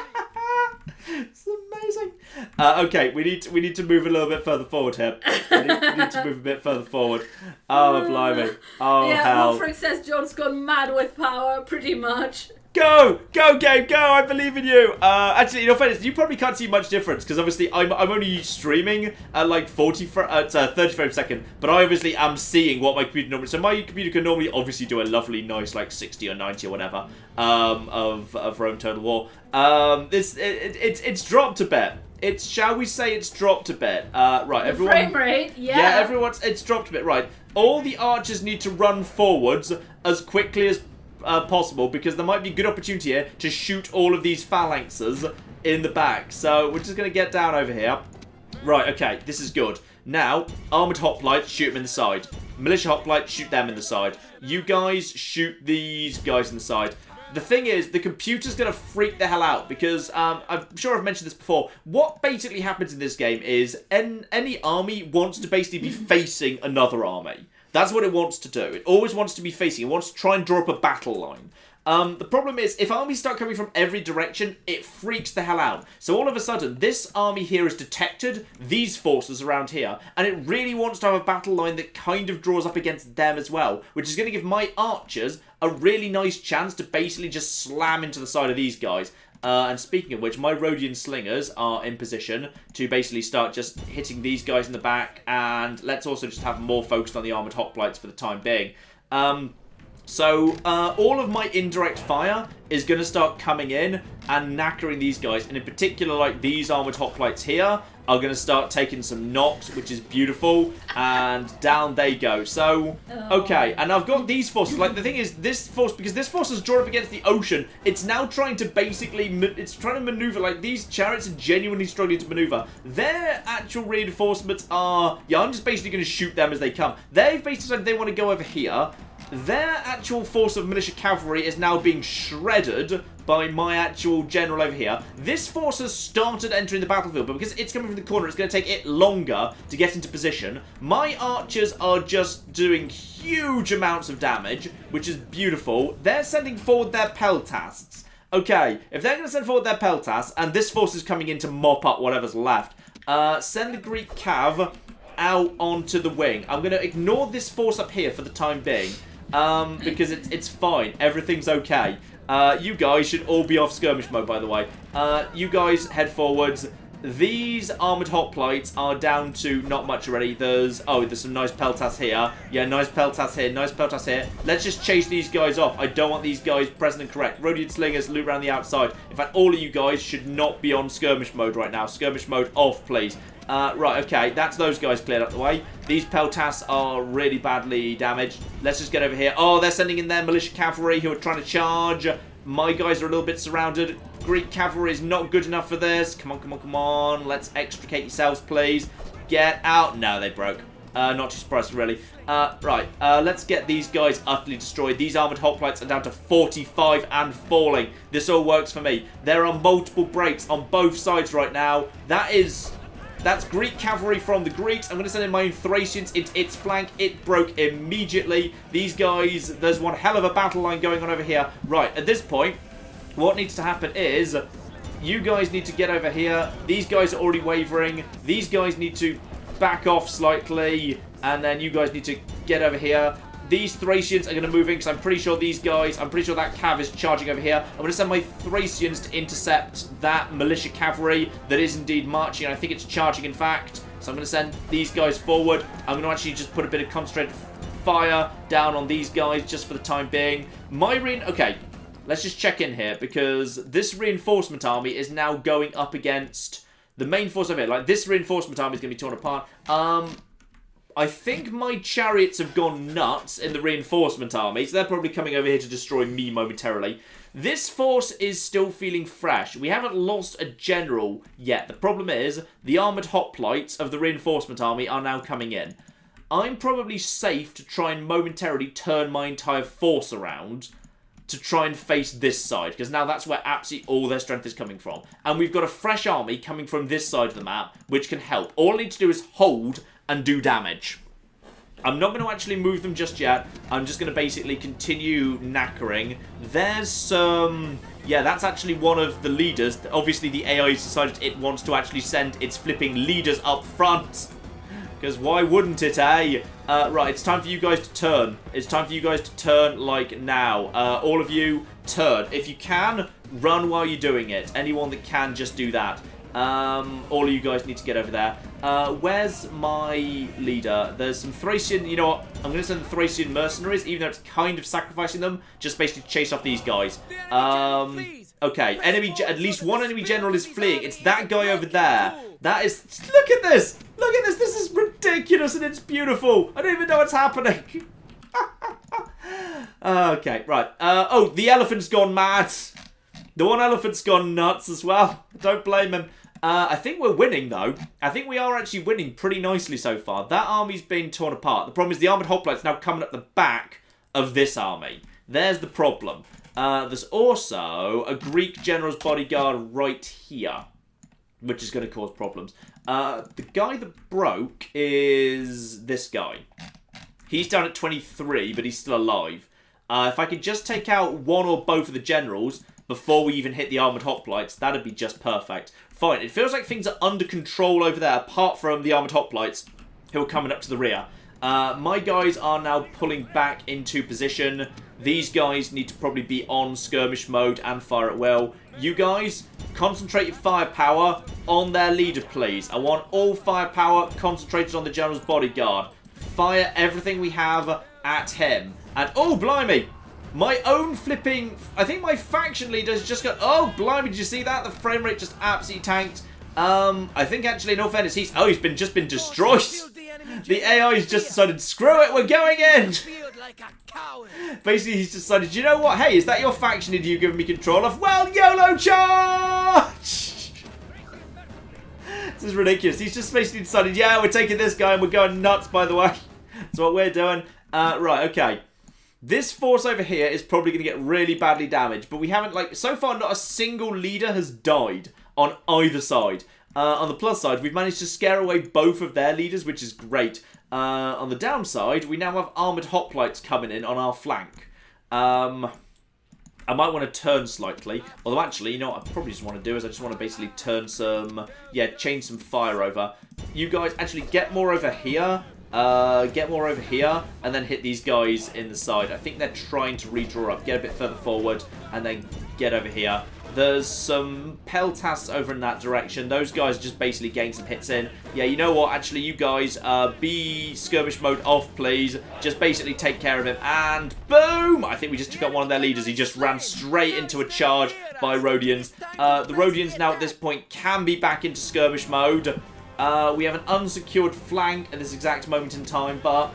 It's amazing. Okay, we need to move a little bit further forward here. We need to move a bit further forward. Oh, blimey. Oh, yeah, hell. Wolfric says John's gone mad with power, pretty much. Go! Go, game, go! I believe in you! Actually, in all fairness, you probably can't see much difference, because obviously I'm only streaming at like 30 frames a second, but I obviously am seeing what my computer normally... So my computer can normally obviously do a lovely, nice, like 60 or 90 or whatever, of Rome Total War. It's dropped a bit. Shall we say it's dropped a bit? Right, everyone... Frame rate, yeah. Yeah, it's dropped a bit, right. All the archers need to run forwards as quickly as possible, because there might be a good opportunity here to shoot all of these phalanxes in the back. So we're just going to get down over here. Right, okay, this is good. Now, armoured hoplites, shoot them in the side. Militia hoplites, shoot them in the side. You guys shoot these guys in the side. The thing is, the computer's going to freak the hell out, because I'm sure I've mentioned this before. What basically happens in this game is any army wants to basically be facing another army. That's what it wants to do. It always wants to be facing. It wants to try and draw up a battle line. The problem is, if armies start coming from every direction, it freaks the hell out. So all of a sudden, this army here has detected these forces around here, and it really wants to have a battle line that kind of draws up against them as well, which is going to give my archers a really nice chance to basically just slam into the side of these guys. And speaking of which, my Rhodian slingers are in position to basically start just hitting these guys in the back, and let's also just have more focused on the armoured hoplites for the time being. So all of my indirect fire is going to start coming in and knackering these guys, and in particular, like these armoured hoplites here are going to start taking some knocks, which is beautiful, and down they go. So, okay, and I've got these forces. Like, the thing is, this force, because this force is drawn up against the ocean, it's now trying to basically, it's trying to maneuver. Like, these chariots are genuinely struggling to maneuver. Their actual reinforcements are, yeah, I'm just basically going to shoot them as they come. They've basically said they want to go over here. Their actual force of militia cavalry is now being shredded by my actual general over here. This force has started entering the battlefield, but because it's coming from the corner, it's going to take it longer to get into position. My archers are just doing huge amounts of damage, which is beautiful. They're sending forward their peltasts. Okay, if they're going to send forward their peltasts, and this force is coming in to mop up whatever's left, send the Greek cav out onto the wing. I'm going to ignore this force up here for the time being. Because it's fine. Everything's okay. You guys should all be off skirmish mode, by the way. You guys head forwards. These armoured hoplites are down to not much already. There's some nice peltas here. Yeah, nice peltas here, nice peltas here. Let's just chase these guys off. I don't want these guys present and correct. Rhodian slingers, loot around the outside. In fact, all of you guys should not be on skirmish mode right now. Skirmish mode off, please. Right, okay, that's those guys cleared up the way. These peltas are really badly damaged. Let's just get over here. Oh, they're sending in their militia cavalry who are trying to charge. My guys are a little bit surrounded. Greek cavalry is not good enough for this. Come on, come on, come on. Let's extricate yourselves, please. Get out. No, they broke. Not too surprised, really. Right, let's get these guys utterly destroyed. These armoured hoplites are down to 45 and falling. This all works for me. There are multiple breaks on both sides right now. That's Greek cavalry from the Greeks. I'm going to send in my own Thracians into its flank. It broke immediately. These guys, there's one hell of a battle line going on over here. Right, at this point, what needs to happen is you guys need to get over here. These guys are already wavering. These guys need to back off slightly. And then you guys need to get over here. These Thracians are going to move in because I'm pretty sure that cav is charging over here. I'm going to send my Thracians to intercept that militia cavalry that is indeed marching. I think it's charging, in fact. So I'm going to send these guys forward. I'm going to actually just put a bit of concentrated fire down on these guys just for the time being. Okay, let's just check in here because this reinforcement army is now going up against the main force over here. Like, this reinforcement army is going to be torn apart. I think my chariots have gone nuts in the reinforcement army, so they're probably coming over here to destroy me momentarily. This force is still feeling fresh. We haven't lost a general yet. The problem is, the armoured hoplites of the reinforcement army are now coming in. I'm probably safe to try and momentarily turn my entire force around to try and face this side, because now that's where absolutely all their strength is coming from. And we've got a fresh army coming from this side of the map, which can help. All I need to do is hold and do damage. I'm not going to actually move them just yet. I'm just going to basically continue knackering. There's some... Yeah, that's actually one of the leaders. Obviously, the AI has decided it wants to actually send its flipping leaders up front. Because why wouldn't it, eh? Right, it's time for you guys to turn. It's time for you guys to turn, like, now. All of you, turn. If you can, run while you're doing it. Anyone that can, just do that. All of you guys need to get over there. Where's my leader? There's some Thracian... You know what? I'm going to send the Thracian mercenaries, even though it's kind of sacrificing them, just basically to chase off these guys. Okay, at least one enemy general is fleeing. It's that guy over there. That is... Look at this! Look at this! This is ridiculous and it's beautiful! I don't even know what's happening. Okay, right. Oh, the elephant's gone mad. The one elephant's gone nuts as well. Don't blame him. I think we're winning, though. I think we are actually winning pretty nicely so far. That army's been torn apart. The problem is the armoured hoplites now coming up the back of this army. There's the problem. There's also a Greek general's bodyguard right here, which is going to cause problems. The guy that broke is this guy. He's down at 23, but he's still alive. If I could just take out one or both of the generals before we even hit the armoured hoplites, that'd be just perfect. Fine, it feels like things are under control over there, apart from the armoured hoplites, who are coming up to the rear. My guys are now pulling back into position. These guys need to probably be on skirmish mode and fire at will. You guys, concentrate your firepower on their leader, please. I want all firepower concentrated on the general's bodyguard. Fire everything we have at him. And, oh, blimey! My own flipping... I think my faction leader's just got... Oh, blimey, did you see that? The frame rate just absolutely tanked. I think, actually, in all fairness, he's just been destroyed. The AI's just decided, screw it, we're going in! Basically, he's decided, you know what? Hey, is that your faction leader you're giving me control of? Well, YOLO charge! This is ridiculous. He's just basically decided, yeah, we're taking this guy and we're going nuts, by the way. That's what we're doing. Right, okay. This force over here is probably going to get really badly damaged, but we haven't, like, so far not a single leader has died on either side. On the plus side, we've managed to scare away both of their leaders, which is great. On the downside, we now have armoured hoplites coming in on our flank. I might want to turn slightly. Although, actually, you know what I probably just want to do is I just want to basically turn some... Yeah, change some fire over. You guys actually get more over here. Get more over here, and then hit these guys in the side. I think they're trying to redraw up. Get a bit further forward, and then get over here. There's some peltasts over in that direction. Those guys just basically getting some hits in. Yeah, you know what? Actually, you guys, be skirmish mode off, please. Just basically take care of him. And boom! I think we just took out one of their leaders. He just ran straight into a charge by Rhodians. The Rhodians now at this point can be back into skirmish mode. We have an unsecured flank at this exact moment in time, but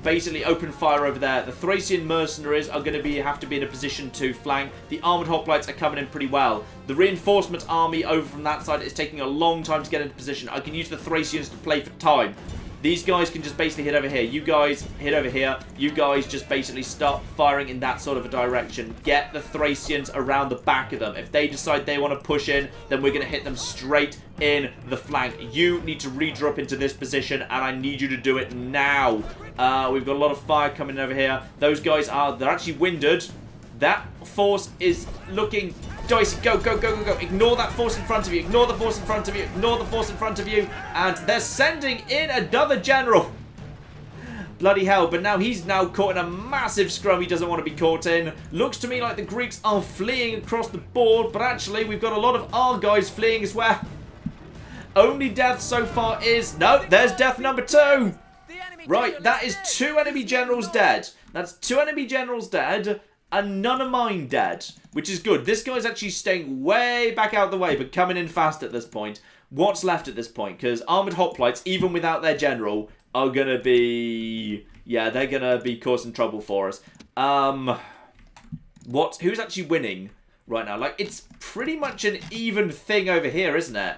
basically open fire over there. The Thracian mercenaries are going to have to be in a position to flank. The armoured hoplites are coming in pretty well. The reinforcement army over from that side is taking a long time to get into position. I can use the Thracians to play for time. These guys can just basically hit over here. You guys hit over here. You guys just basically start firing in that sort of a direction. Get the Thracians around the back of them. If they decide they want to push in, then we're going to hit them straight in the flank. You need to redrop into this position, and I need you to do it now. We've got a lot of fire coming over here. Those guys they're actually winded. That force is looking dicey. Go, go, go, go, go. Ignore that force in front of you. Ignore the force in front of you. Ignore the force in front of you. And they're sending in another general. Bloody hell. But now he's now caught in a massive scrum he doesn't want to be caught in. Looks to me like the Greeks are fleeing across the board. But actually, we've got a lot of our guys fleeing as well. Only death so far is... No, there's death number 2. Right, that is 2 enemy generals dead. That's 2 enemy generals dead. And none of mine dead, which is good. This guy's actually staying way back out of the way, but coming in fast at this point. What's left at this point? Because armoured hoplites, even without their general, are going to be... Yeah, they're going to be causing trouble for us. Who's actually winning right now? Like, it's pretty much an even thing over here, isn't it?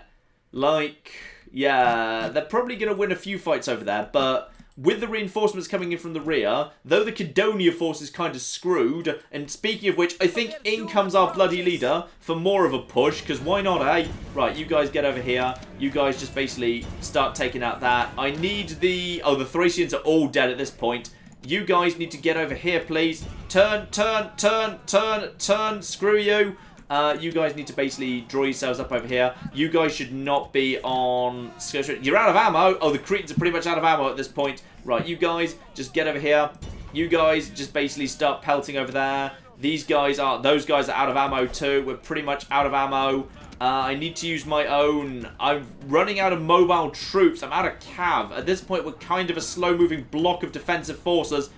Like, yeah, they're probably going to win a few fights over there, but... With the reinforcements coming in from the rear, though the Cadonia force is kind of screwed, and speaking of which, I think in comes our bloody leader for more of a push, because why not, eh? Right, you guys get over here. You guys just basically start taking out that. I need the... Oh, the Thracians are all dead at this point. You guys need to get over here, please. Turn, turn, turn, turn, turn. Screw you. You guys need to basically draw yourselves up over here. You guys should not be on... You're out of ammo. Oh, the Cretans are pretty much out of ammo at this point. Right, you guys just get over here. You guys just basically start pelting over there. Those guys are out of ammo too. We're pretty much out of ammo. I need to use my own. I'm running out of mobile troops. I'm out of cav. At this point, we're kind of a slow-moving block of defensive forces.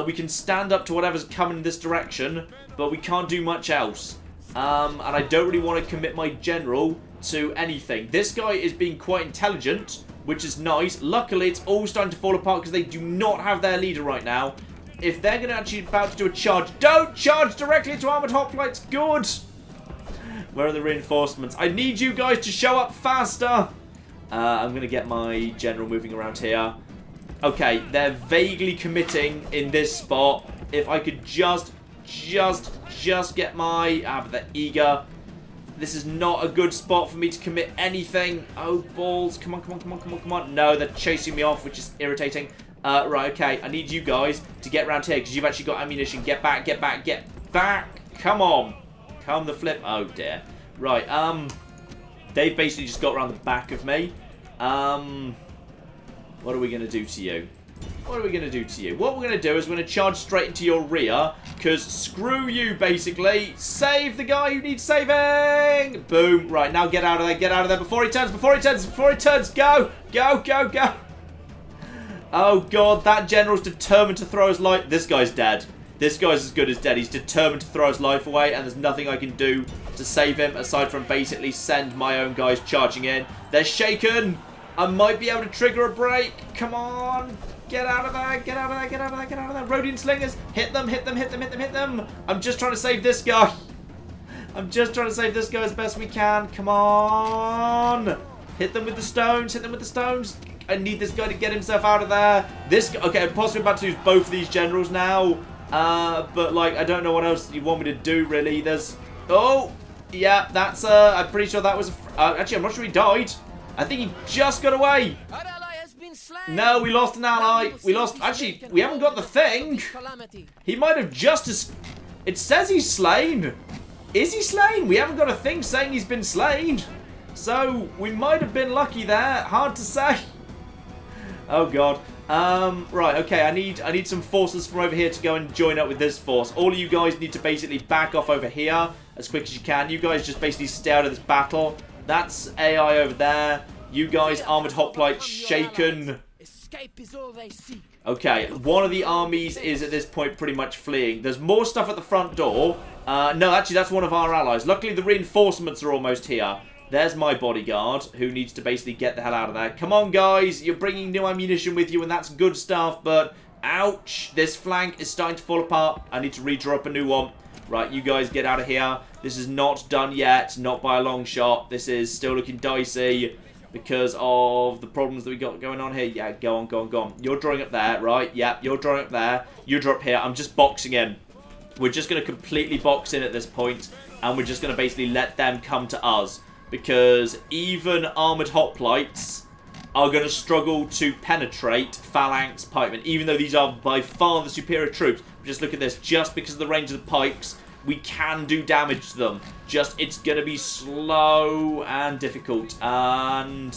We can stand up to whatever's coming in this direction, but we can't do much else. And I don't really want to commit my general to anything. This guy is being quite intelligent, which is nice. Luckily, it's all starting to fall apart because they do not have their leader right now. If they're going to actually about to do a charge, don't charge directly into armored hoplites. Good. Where are the reinforcements? I need you guys to show up faster. I'm going to get my general moving around here. Okay, they're vaguely committing in this spot. If I could just get my... but they're eager. This is not a good spot for me to commit anything. Oh, balls. Come on, come on, come on, come on, come on. No, they're chasing me off, which is irritating. Right, okay. I need you guys to get around here because you've actually got ammunition. Get back, get back, get back. Come on. Come the flip. Oh, dear. Right, they've basically just got around the back of me. What are we going to do to you? What are we going to do to you? What we're going to do is we're going to charge straight into your rear, because screw you, basically. Save the guy who needs saving! Boom. Right, now get out of there, get out of there before he turns, before he turns, before he turns. Go, go, go, go. Oh, God, that general's determined to throw his life. This guy's dead. This guy's as good as dead. He's determined to throw his life away, and there's nothing I can do to save him, aside from basically send my own guys charging in. They're shaken. I might be able to trigger a break. Come on. Get out of there. Get out of there. Get out of there. Get out of there. Rhodian slingers. Hit them. Hit them. Hit them. Hit them. Hit them. I'm just trying to save this guy. I'm just trying to save this guy as best we can. Come on. Hit them with the stones. Hit them with the stones. I need this guy to get himself out of there. This guy. Okay, I'm possibly about to use both of these generals now. But, like, I don't know what else you want me to do, really. There's... Oh. Yeah, that's... I'm pretty sure that was... Actually, I'm not sure he died. I think he just got away. Our ally has been slain. No, we lost an ally. We lost... Actually, we haven't got the thing. He might have just... It says he's slain. Is he slain? We haven't got a thing saying he's been slain. So, we might have been lucky there. Hard to say. Oh, God. Right, okay, I need some forces from over here to go and join up with this force. All of you guys need to basically back off over here as quick as you can. You guys just basically stay out of this battle. That's AI over there. You guys, armored hoplites, shaken. Escape is all they seek. Okay, one of the armies is at this point pretty much fleeing. There's more stuff at the front door. No, actually, that's one of our allies. Luckily, the reinforcements are almost here. There's my bodyguard, who needs to basically get the hell out of there. Come on, guys. You're bringing new ammunition with you, and that's good stuff, but... Ouch. This flank is starting to fall apart. I need to redraw up a new one. Right, you guys get out of here. This is not done yet. Not by a long shot. This is still looking dicey because of the problems that we got going on here. Yeah, go on, go on, go on. You're drawing up there, right? Yep, you're drawing up there. You draw up here. I'm just boxing in. We're just going to completely box in at this point, and we're just going to basically let them come to us. Because even armoured hoplites are going to struggle to penetrate phalanx pikemen, even though these are by far the superior troops. Just look at this. Just because of the range of the pikes, we can do damage to them. Just, it's going to be slow and difficult. And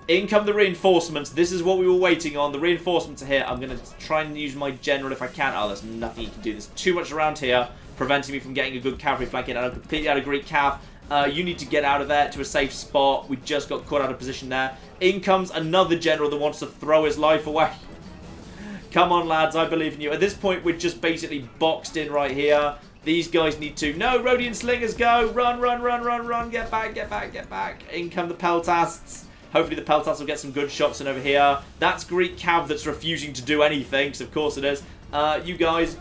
in come the reinforcements. This is what we were waiting on. The reinforcements are here. I'm going to try and use my general if I can. Oh, there's nothing you can do. There's too much around here, preventing me from getting a good cavalry flank in. And I'm completely out of Greek cav. You need to get out of there to a safe spot. We just got caught out of position there. In comes another general that wants to throw his life away. Come on, lads. I believe in you. At this point, we're just basically boxed in right here. These guys need to... No, Rhodian slingers, go. Run, run, run, run, run. Get back, get back, get back. In come the peltasts. Hopefully the peltasts will get some good shots in over here. That's Greek cav that's refusing to do anything, because of course it is. You guys,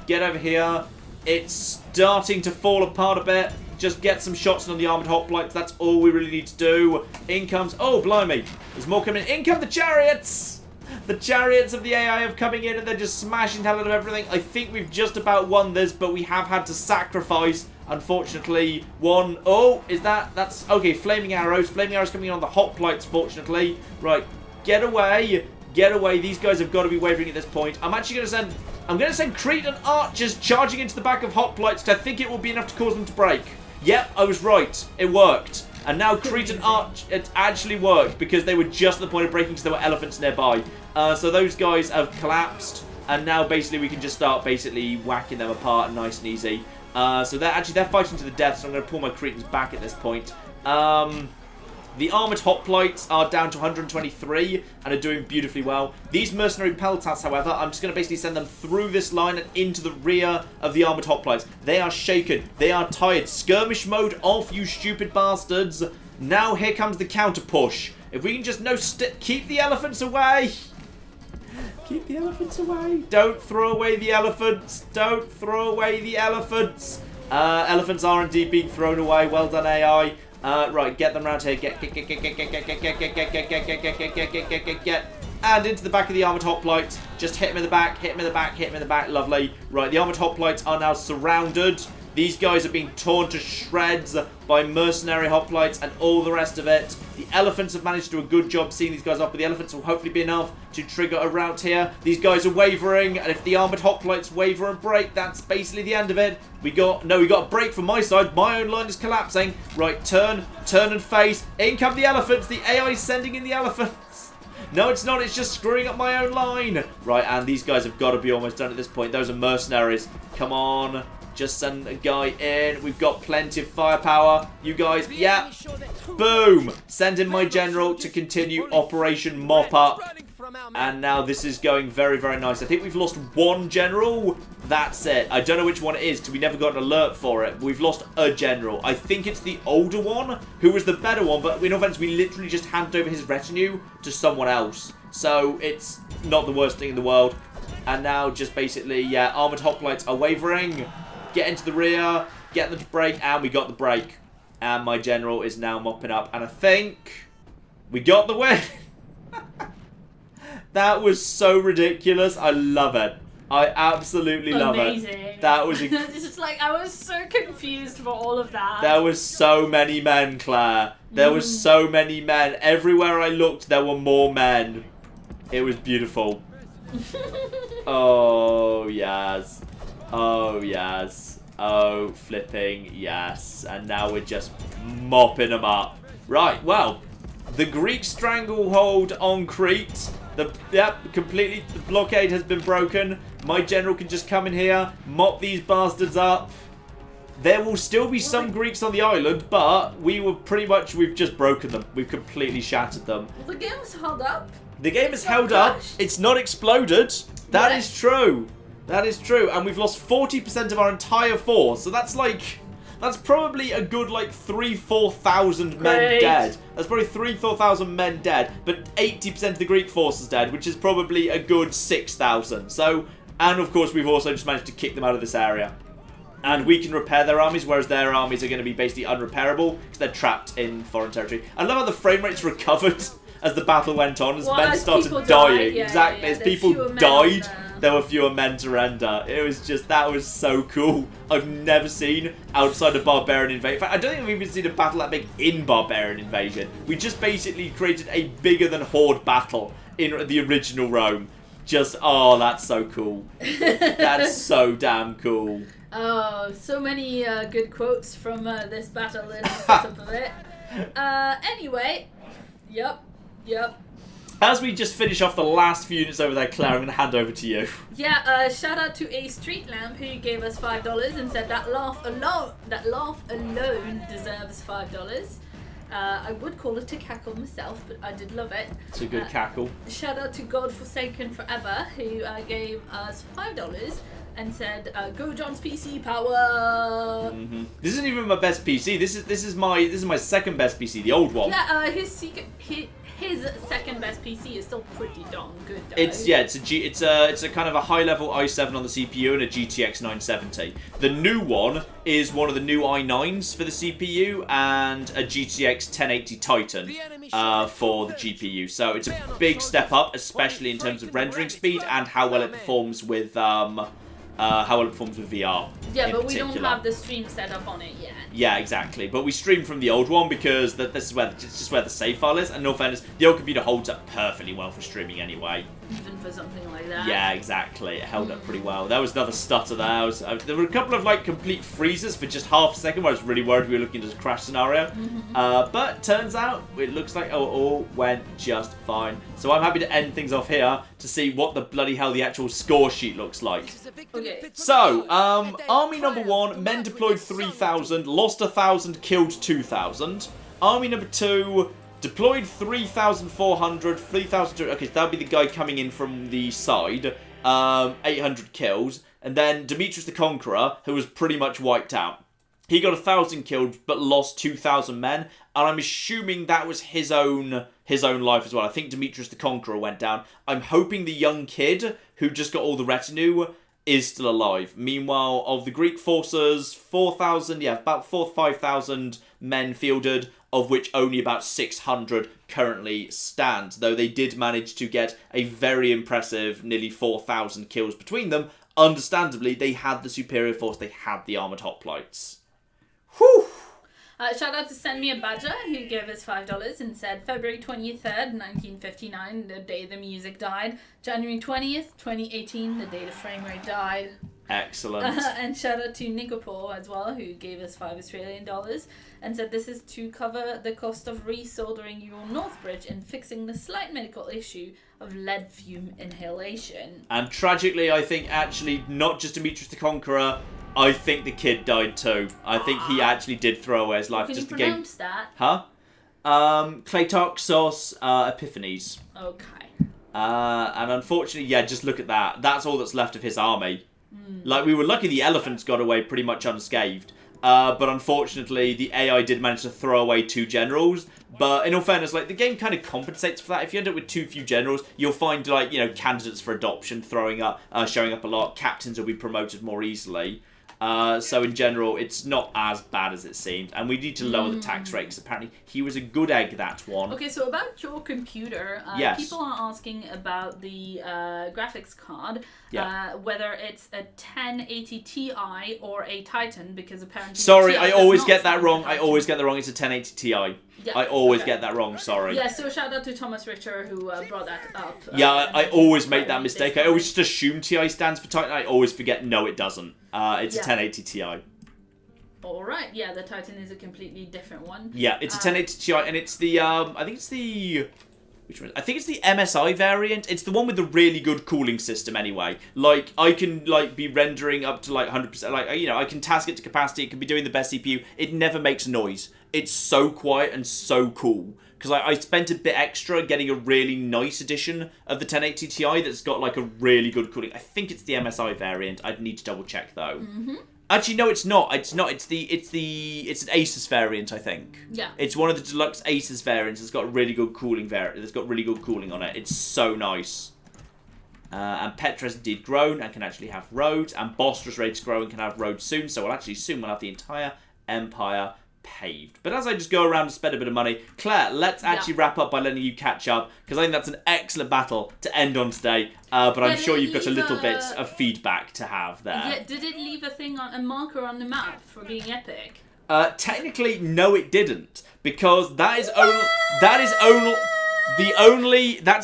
get over here. It's starting to fall apart a bit. Just get some shots on the armoured hoplites. That's all we really need to do. In comes... Oh, blimey. There's more coming in. In come the chariots! The chariots of the AI have coming in and they're just smashing the hell out of everything. I think we've just about won this, but we have had to sacrifice, unfortunately, one... Oh, is that... That's... Okay, flaming arrows. Flaming arrows coming in on the hoplites, fortunately. Right, get away. Get away. These guys have got to be wavering at this point. I'm actually going to send... I'm going to send Crete and archers charging into the back of hoplites because I think it will be enough to cause them to break. Yep, I was right. It worked. And now Crete and Arch, it actually worked because they were just at the point of breaking because there were elephants nearby. So those guys have collapsed. And now basically we can just start basically whacking them apart nice and easy. So they're fighting to the death, so I'm going to pull my Cretans back at this point. The armoured hoplites are down to 123 and are doing beautifully well. These mercenary peltas, however, I'm just going to basically send them through this line and into the rear of the armoured hoplites. They are shaken. They are tired. Skirmish mode off, you stupid bastards. Now here comes the counter push. If we can just keep the elephants away. Keep the elephants away. Don't throw away the elephants. Don't throw away the elephants. Elephants are indeed being thrown away. Well done, AI. Right, get them around here. Get. And into the back of the armoured hoplites. Just hit him in the back, hit him in the back, hit him in the back. Lovely. Right, the armoured hoplites are now surrounded. These guys are being torn to shreds by mercenary hoplites and all the rest of it. The elephants have managed to do a good job seeing these guys off, but the elephants will hopefully be enough to trigger a rout here. These guys are wavering, and if the armoured hoplites waver and break, that's basically the end of it. We got a break from my side. My own line is collapsing. Right, turn and face. In come the elephants. The AI is sending in the elephants. No, it's not. It's just screwing up my own line. Right, and these guys have got to be almost done at this point. Those are mercenaries. Come on. Just send a guy in. We've got plenty of firepower. You guys, yeah. Boom. Send in my general to continue Operation Mop Up. And now this is going very, very nice. I think we've lost one general. That's it. I don't know which one it is because we never got an alert for it. We've lost a general. I think it's the older one who was the better one. But in offense, we literally just handed over his retinue to someone else. So it's not the worst thing in the world. And now just basically, yeah, armoured hoplites are wavering. Get into the rear, get them to break, and we got the break. And my general is now mopping up. And I think we got the win. That was so ridiculous. I love it. I absolutely love it. That was it's just like, I was so confused for all of that. There was so many men, Claire. There was so many men. Everywhere I looked, there were more men. It was beautiful. Oh, yes. Oh, yes. Oh, flipping yes. And now we're just mopping them up. Right, well, the Greek stranglehold on Crete. Completely, the blockade has been broken. My general can just come in here, mop these bastards up. There will still be some Greeks on the island, but we've just broken them. We've completely shattered them. The game's held up. The game is held up. It's not exploded. That is true. That is true, and we've lost 40% of our entire force, so that's probably a good, 3,000-4,000 men dead. That's probably 3,000-4,000 men dead, but 80% of the Greek force is dead, which is probably a good 6,000. So, and of course, we've also just managed to kick them out of this area. And we can repair their armies, whereas their armies are going to be basically unrepairable, because they're trapped in foreign territory. I love how the frame rates recovered as the battle went on, as men started dying. Exactly, as people died. There were fewer men to render. It was just, that was so cool. I've never seen outside of Barbarian Invasion. In fact, I don't think we've even seen a battle that big in Barbarian Invasion. We just basically created a bigger than Horde battle in the original Rome. Just, oh, that's so cool. That's so damn cool. Oh, so many good quotes from this battle in the setup of it. Anyway, yep. As we just finish off the last few units over there, Claire, I'm going to hand over to you. Yeah, shout out to A Street Lamp who gave us $5 and said that laugh alone deserves $5. I would call it a cackle myself, but I did love it. It's a good cackle. Shout out to Godforsaken Forever who gave us $5 and said, "Go John's PC power." Mm-hmm. This isn't even my best PC. This is my second best PC, the old one. Yeah, his second best PC is still pretty darn good though. It's a kind of a high level i7 on the CPU and a GTX 970. The new one is one of the new i9s for the CPU and a GTX 1080 Titan for the GPU. So it's a big step up, especially in terms of rendering speed and how well it performs with how well it performs with VR. Yeah, in but we particular. don't have the stream set up on it yet. Yeah, exactly. But we stream from the old one because this is where it's just where the save file is. And in all fairness, the old computer holds up perfectly well for streaming anyway. Even for something like that. Yeah, exactly. It held up pretty well. There was another stutter there. There were a couple of like complete freezes for just half a second where I was really worried we were looking at a crash scenario. But turns out it looks like it all went just fine. So I'm happy to end things off here to see what the bloody hell the actual score sheet looks like. Okay. So, Army number 1, men deployed 3,000, lost 1,000, killed 2,000. Army number 2, deployed 3,400, 3,000... Okay, that would be the guy coming in from the side. 800 kills. And then Demetrius the Conqueror, who was pretty much wiped out. He got 1,000 killed, but lost 2,000 men. And I'm assuming that was his own life as well. I think Demetrius the Conqueror went down. I'm hoping the young kid, who just got all the retinue, is still alive. Meanwhile, of the Greek forces, 4,000, about 4,000 to 5,000 men fielded, of which only about 600 currently stand. Though they did manage to get a very impressive nearly 4,000 kills between them. Understandably, they had the superior force, they had the armoured hoplites. Whew! Shout out to Send Me a Badger, who gave us $5 and said February 23rd, 1959, the day the music died. January 20th, 2018, the day the frame rate died. Excellent. And shout out to Nicopol as well, who gave us $5 Australian and said this is to cover the cost of resoldering your North Bridge and fixing the slight medical issue of lead fume inhalation. And tragically, I think actually not just Demetrius the Conqueror, I think the kid died too. I think he actually did throw away his life. Can just you the game. pronounce that? Huh? Claytoxos Epiphanes. Okay. And unfortunately, yeah, just look at that. That's all that's left of his army. Like, we were lucky the elephants got away pretty much unscathed. But unfortunately, the AI did manage to throw away 2 generals. But in all fairness, like, the game kind of compensates for that. If you end up with too few generals, you'll find, like, candidates for adoption showing up a lot. Captains will be promoted more easily. So in general, it's not as bad as it seems. And we need to lower the tax rate, because apparently he was a good egg, that one. Okay, so about your computer, Yes. people are asking about the graphics card, Yeah. whether it's a 1080 Ti or a Titan, because apparently... Sorry, Ti I does always not get that stand wrong. for I Titan. always get that wrong. It's a 1080 Ti. Yeah, I always okay. get that wrong, sorry. Yeah, so shout out to Thomas Richter who brought that up. Yeah, I always make that correctly mistake. this I always just assume TI stands for Titan. I always forget, no, it doesn't. It's a Yeah. 1080 Ti. Alright, yeah, the Titan is a completely different one. Yeah, it's a 1080 Ti, and it's the, I think it's the... Which one? I think it's the MSI variant. It's the one with the really good cooling system anyway. Like, I can, like, be rendering up to, like, 100%. Like, I can task it to capacity. It can be doing the best CPU. It never makes noise. It's so quiet and so cool. Because I spent a bit extra getting a really nice edition of the 1080 Ti that's got, like, a really good cooling. I think it's the MSI variant. I'd need to double check, though. Mm-hmm. Actually, no, it's not. It's not. It's an Asus variant, I think. Yeah. It's one of the deluxe Asus variants. It's got really good cooling It's got really good cooling on it. It's so nice. And Petra has indeed grown and can actually have Rhodes. And Bostra's ready to grow and can have Rhodes soon. So soon we'll have the entire empire paved. But as I just go around and spend a bit of money, Claire, let's actually wrap up by letting you catch up, because I think that's an excellent battle to end on today. But I'm sure you've got a little bit of feedback to have there. Yeah, did it leave a marker on the map for being epic? Technically, no, it didn't, because that's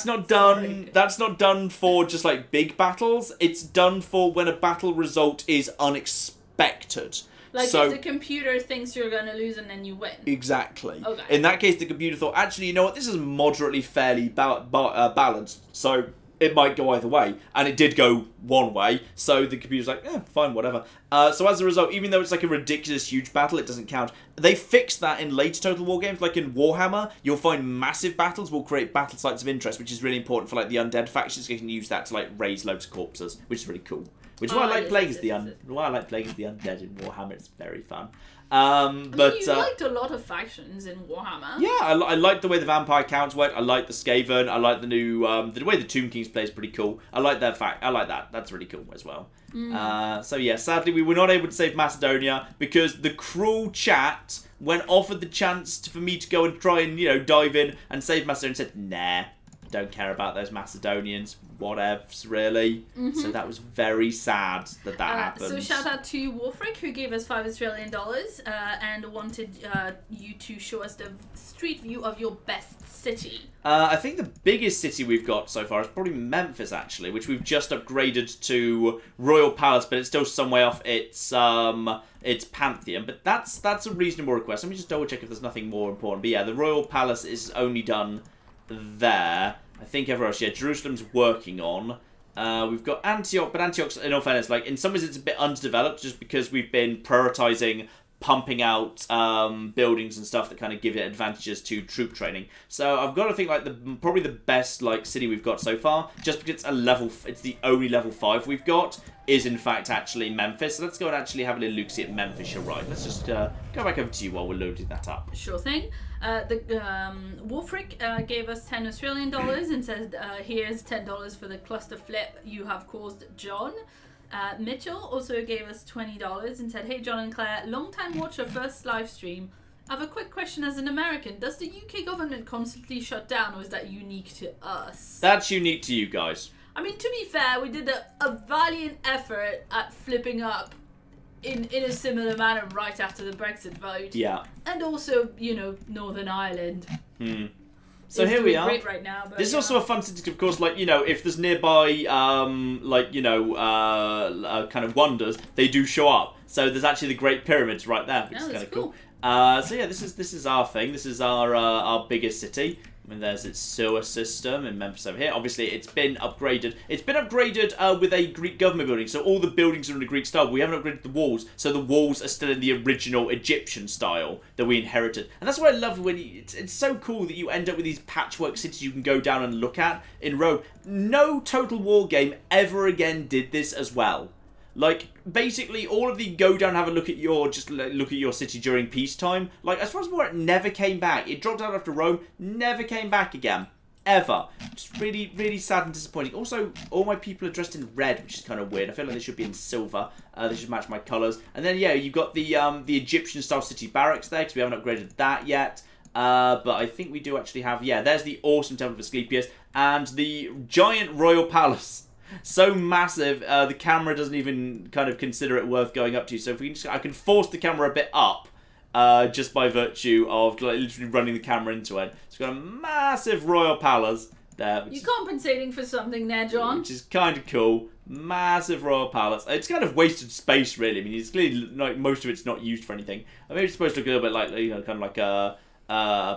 not done. That's not done for just like big battles. It's done for when a battle result is unexpected. Like, so, if the computer thinks you're going to lose and then you win. Exactly. Okay. In that case, the computer thought, actually, you know what, this is moderately fairly balanced, so it might go either way. And it did go one way, so the computer's like, fine, whatever. So as a result, even though it's like a ridiculous huge battle, it doesn't count. They fixed that in later Total War games, like in Warhammer. You'll find massive battles will create battle sites of interest, which is really important for like the undead factions. You can use that to like raise loads of corpses, which is really cool. Which is why I like playing as the undead in Warhammer. It's very fun. But you liked a lot of factions in Warhammer. Yeah, I like the way the vampire counts work. I like the Skaven. I like the new the way the Tomb Kings play is pretty cool. I like that fact. I like that. That's really cool as well. So yeah, sadly we were not able to save Macedonia because the cruel chat, when offered the chance for me to go and try and dive in and save Macedonia, said nah. don't care about those Macedonians. Whatevs, really. So that was very sad that happened. So shout out to Wolfric, who gave us $5 Australian and wanted you to show us the street view of your best city. I think the biggest city we've got so far is probably Memphis, actually, which we've just upgraded to Royal Palace, but it's still some way off its Pantheon. But that's a reasonable request. Let me just double check if there's nothing more important. But yeah, the Royal Palace is only done there. I think everywhere else, yeah, Jerusalem's working on. We've got Antioch, but Antioch's, in all fairness, like, in some ways it's a bit underdeveloped just because we've been prioritising pumping out buildings and stuff that kind of give it advantages to troop training. So I've got to think, like, probably the best, like, city we've got so far, just because it's the only level 5 we've got, is in fact actually Memphis. So let's go and actually have a little look-see at Memphis. You're right. Let's just go back over to you while we're loading that up. Sure thing. Wolfric gave us $10 Australian and says, here's $10 for the cluster flip you have caused, John. Mitchell also gave us $20 and said, hey John and Claire, long time watcher, first live stream. I have a quick question as an American. Does the UK government constantly shut down, or is that unique to us? That's unique to you guys. I mean, to be fair, we did a valiant effort at flipping up in a similar manner right after the Brexit vote. Yeah. And also, Northern Ireland. So here we are. Great right now, but this is also a fun city, of course, like, if there's nearby, kind of wonders, they do show up. So there's actually the Great Pyramids right there, which is kind of cool. So yeah, this is our thing. This is our biggest city. I mean, there's its sewer system in Memphis over here. Obviously, it's been upgraded. It's been upgraded with a Greek government building, so all the buildings are in the Greek style. But we haven't upgraded the walls, so the walls are still in the original Egyptian style that we inherited. And that's what I love when it's so cool that you end up with these patchwork cities you can go down and look at in Rome. No Total War game ever again did this as well. Like, basically, all of the go down, have a look at your city during peacetime. Like, as far as I'm aware, it never came back. It dropped out after Rome, never came back again. Ever. Just really, really sad and disappointing. Also, all my people are dressed in red, which is kind of weird. I feel like they should be in silver. They should match my colours. And then, yeah, you've got the Egyptian-style city barracks there, because we haven't upgraded that yet. But I think we do actually have, yeah, there's the awesome Temple of Asclepius, and the giant royal palace. So massive, the camera doesn't even kind of consider it worth going up to. So if we can I can force the camera a bit up, just by virtue of literally running the camera into it. So we've got a massive royal palace there. You're compensating for something there, John. Which is kind of cool. Massive royal palace. It's kind of wasted space, really. I mean, it's clearly like most of it's not used for anything. I mean, it's supposed to look a little bit like, kind of like a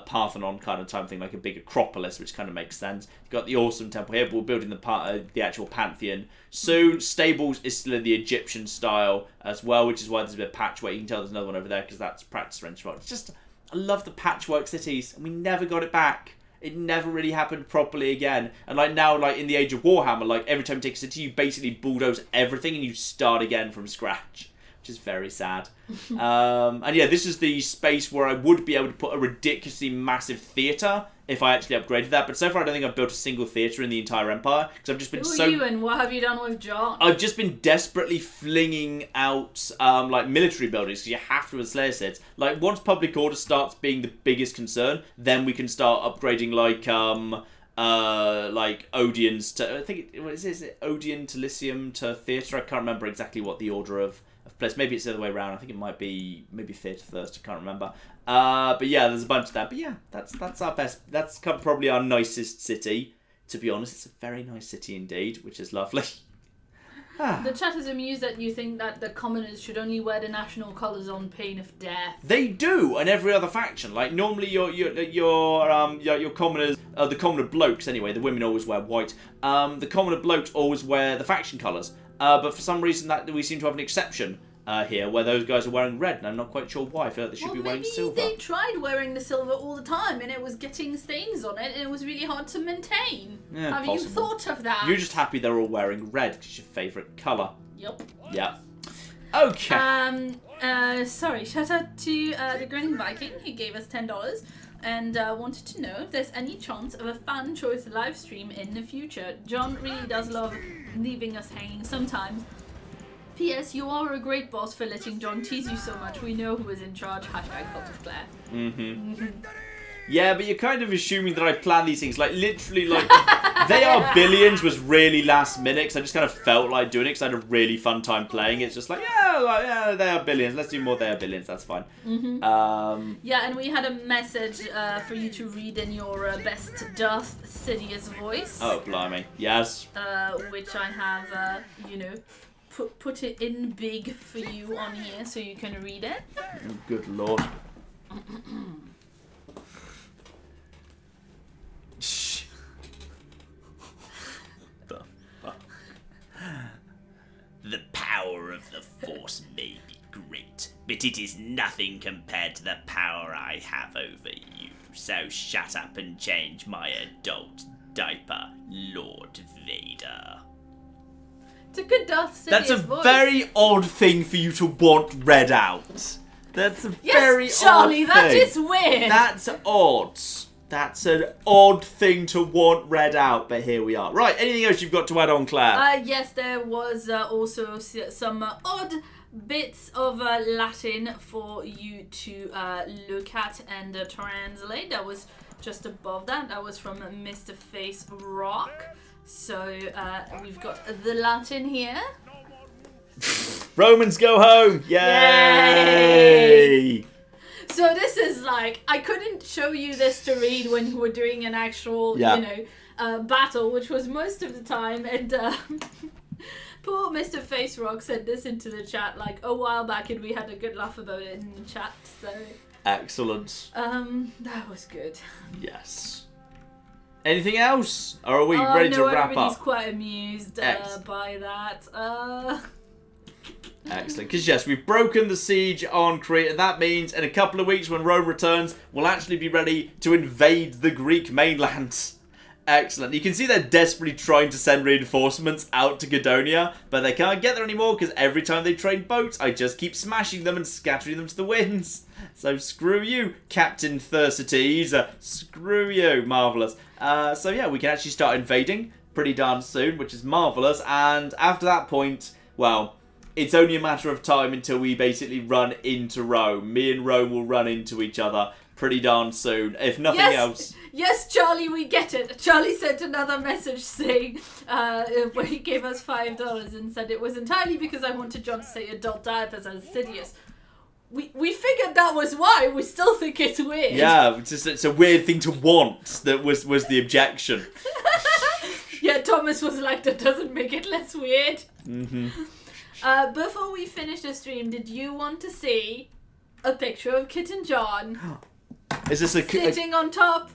Parthenon kind of type thing, like a big Acropolis, which kind of makes sense. You've got the awesome temple here, but we're building the actual Pantheon soon. Stables is still in the Egyptian style as well, which is why there's a bit of patchwork. You can tell there's another one over there because that's practice range. It's just, I love the patchwork cities, and we never got it back. It never really happened properly again. And like now, like in the Age of Warhammer, like every time you take a city, you basically bulldoze everything and you start again from scratch. Which is very sad. And yeah, this is the space where I would be able to put a ridiculously massive theatre if I actually upgraded that. But so far, I don't think I've built a single theatre in the entire empire because I've just been Who are you and what have you done with John? I've just been desperately flinging out like military buildings because you have to with Slayer sets. Like once public order starts being the biggest concern, then we can start upgrading like Odeon's to I think is it Odeon to Lyceum to theatre. I can't remember exactly what the order of place. Maybe it's the other way around. I think it might be maybe theatre first. I can't remember. But yeah, there's a bunch of that. But yeah, that's our best. That's probably our nicest city. To be honest, it's a very nice city indeed, which is lovely. The chat is amused that you think that the commoners should only wear the national colours on pain of death. They do, and every other faction. Like normally, your commoners, the commoner blokes anyway. The women always wear white. The commoner blokes always wear the faction colours. But for some reason, that we seem to have an exception here, where those guys are wearing red, and I'm not quite sure why. I feel like they should be wearing silver. Maybe they tried wearing the silver all the time, and it was getting stains on it, and it was really hard to maintain. Yeah, have you thought of that? You're just happy they're all wearing red because it's your favourite colour. Yep. Yeah. Okay. Sorry. Shout out to the Grinning Viking who gave us $10 and wanted to know if there's any chance of a fan choice live stream in the future. John really does love leaving us hanging sometimes. P.S. You are a great boss for letting John tease you so much. We know who is in charge. #CultofClaire. Yeah, but you're kind of assuming that I plan these things. Like, literally, like, They Are Billions was really last minute, because I just kind of felt like doing it, because I had a really fun time playing it. It's just like, yeah, They Are Billions. Let's do more They Are Billions. That's fine. Yeah, and we had a message for you to read in your best Darth Sidious voice. Oh, blimey. Yes. Which I have, put it in big for you on here so you can read it. Oh, good lord. Shh. The power of the Force may be great, but it is nothing compared to the power I have over you. So shut up and change my adult diaper, Lord Vader. It's a good Darth Sidious That's a voice. very odd thing for you to want read out. That's a very Charlie, odd that thing. is weird. That's odd. That's an odd thing to want read out, but here we are. Right, anything else you've got to add on, Claire? Yes, there was also some odd bits of Latin for you to look at and translate. That was just above that. That was from Mr. Face Rock. So we've got the Latin here. Romans go home! Yay! So this is like, I couldn't show you this to read when we were doing an actual, battle, which was most of the time. And poor Mr. Face Rock sent this into the chat like a while back, and we had a good laugh about it in the chat. So excellent. that was good. Yes. Anything else? Or are we ready to wrap everybody's up? quite amused by that. Excellent. Because yes, we've broken the siege on Crete, and that means in a couple of weeks when Rome returns, we'll actually be ready to invade the Greek mainland. Excellent. You can see they're desperately trying to send reinforcements out to Gadonia, but they can't get there anymore because every time they train boats, I just keep smashing them and scattering them to the winds. So screw you, Captain Thersites. Screw you. Marvellous. So yeah, we can actually start invading pretty darn soon, which is marvellous. And after that point, well, it's only a matter of time until we basically run into Rome. Me and Rome will run into each other pretty darn soon, if nothing else. Yes, Charlie, we get it. Charlie sent another message saying, where he gave us $5 and said it was entirely because I wanted John to say adult diapers as Sidious. We figured that was why. We still think it's weird. Yeah, it's a weird thing to want. That was the objection. Yeah, Thomas was like, that doesn't make it less weird. Mm-hmm. Before we finish the stream, did you want to see a picture of Kit and John Is this sitting on top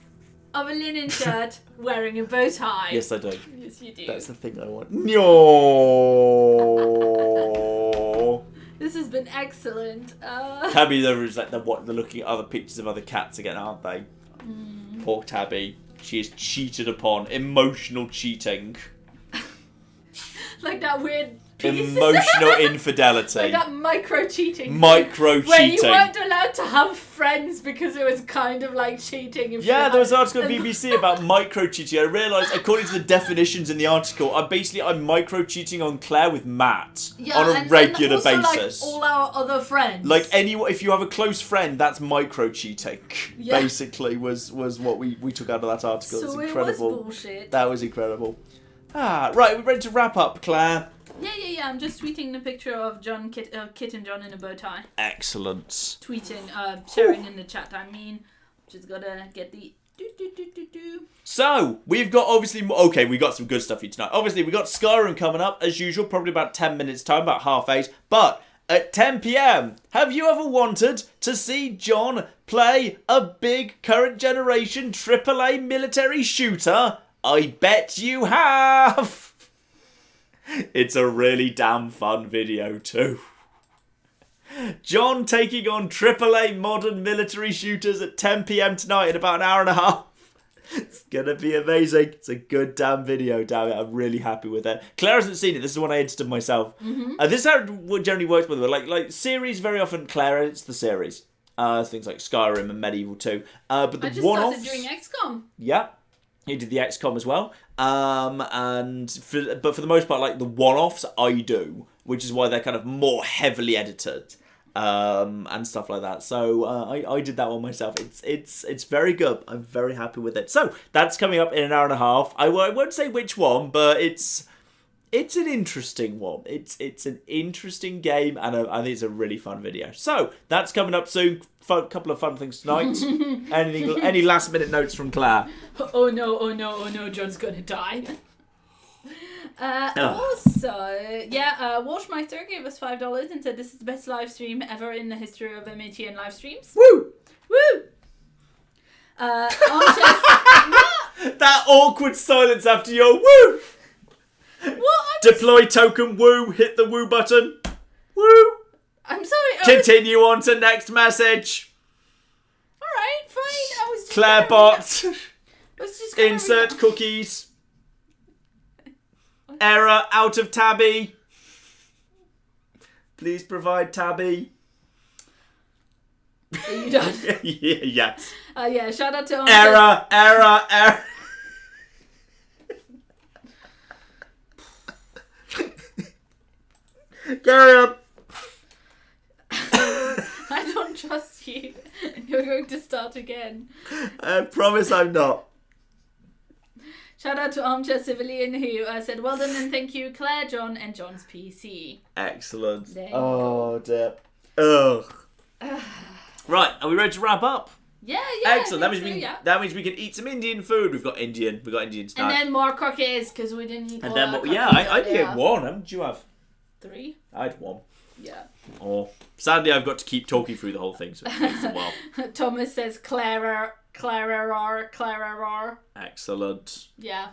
of a linen shirt wearing a bow tie? Yes, I do. Yes, you do. That's the thing I want. No. This has been excellent. Tabby over is like they're looking at other pictures of other cats again, aren't they? Poor Tabby. She is cheated upon. Emotional cheating. Like that weird piece. Emotional infidelity. Like that micro-cheating. Micro-cheating. Where you weren't allowed to have friends because it was kind of like cheating. If Yeah, you there was an had- article on BBC about micro-cheating. I realised, according to the definitions in the article, I'm micro-cheating on Claire with Matt on a regular and also, basis. Like all our other friends. Like if you have a close friend, that's micro-cheating. Yeah. Basically, was what we took out of that article. So It's it incredible. was bullshit. That was incredible. Right, we're ready to wrap up, Claire. Yeah. I'm just tweeting the picture of Kit and John in a bow tie. Excellent. Tweeting, sharing in the chat. I mean, just gotta get the do. So, we've got we got some good stuff for you tonight. Obviously, we got Skyrim coming up, as usual, probably about 10 minutes time, about 8:30. But at 10 p.m, have you ever wanted to see John play a big current generation AAA military shooter? I bet you have! It's a really damn fun video too. John taking on AAA modern military shooters at 10 p.m. tonight in about an hour and a half. It's gonna be amazing. It's a good damn video, damn it. I'm really happy with it. Claire hasn't seen it. This is the one I edited myself. This is how it generally works, by the way. Like series, very often Claire edits the series. Things like Skyrim and Medieval 2. But the I just one-offs... started doing XCOM. Yeah. He did the XCOM as well. But for the most part, like the one-offs I do, which is why they're kind of more heavily edited. and stuff like that. So I did that one myself. It's very good. I'm very happy with it. So that's coming up in an hour and a half. I won't say which one, but it's an interesting one. It's an interesting game, and I think it's a really fun video. So that's coming up soon. Couple of fun things tonight. Any last minute notes from Claire? Oh no, John's gonna die. Also, Washmeister gave us $5 and said this is the best live stream ever in the history of MATN live streams. Woo! Woo! That awkward silence after your woo! What? Deploy token woo, hit the woo button. Woo! I'm sorry. Continue on to next message. Alright, fine. I was just Claire gonna bot. read Insert cookies. Error out of Tabby. Please provide Tabby. Are you done? Yes. Yeah, shout out to Error. Carry on. I don't trust you. You're going to start again. I promise I'm not. Shout out to Armchair Civilian who said, well done and thank you, Claire, John, and John's PC. Excellent. There you Oh, dear. Ugh. Right, are we ready to wrap up? Yeah. Excellent. I That means we can eat some Indian food. We've got Indian tonight. And then more cookies, because we didn't eat And all then our more, yeah, cookies I did earlier. get one. How did you have? 3? I had one. Yeah. Oh, sadly, I've got to keep talking through the whole thing, so it takes a while. Thomas says Clara. Excellent. Yeah.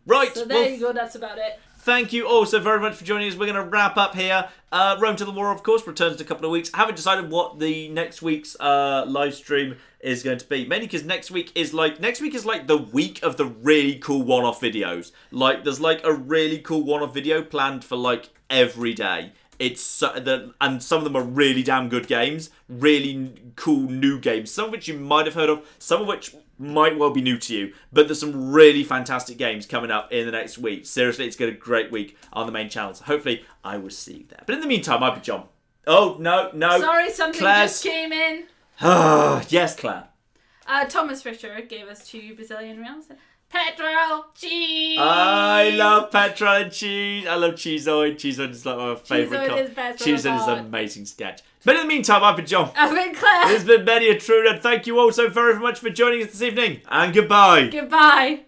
Right. So there you go. That's about it. Thank you all so very much for joining us. We're going to wrap up here. Rome to the War, of course, returns in a couple of weeks. I haven't decided what the next week's live stream is going to be. Mainly because next week is like the week of the really cool one-off videos. Like, there's like a really cool one-off video planned for like every day. And some of them are really damn good games, really cool new games, some of which you might have heard of, some of which might well be new to you, but there's some really fantastic games coming up in the next week. Seriously, it's going to be a great week on the main channel, so hopefully I will see you there. But in the meantime, I've been John. Oh, no. Sorry, something just came in. Yes, Claire. Thomas Fisher gave us 2 Brazilian reals. Petrol cheese. I love petrol and cheese. I love Cheeseoid. Cheeseoid is like my favourite. Cheeseoid is an amazing sketch. But in the meantime, I've been John. I've been Claire. This has been many a true nerd. Thank you all so very much for joining us this evening. And goodbye. Goodbye.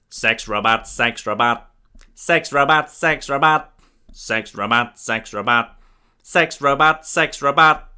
Sex robot, sex robot. Sex robot, sex robot. Sex robot, sex robot. Sex robot, sex robot.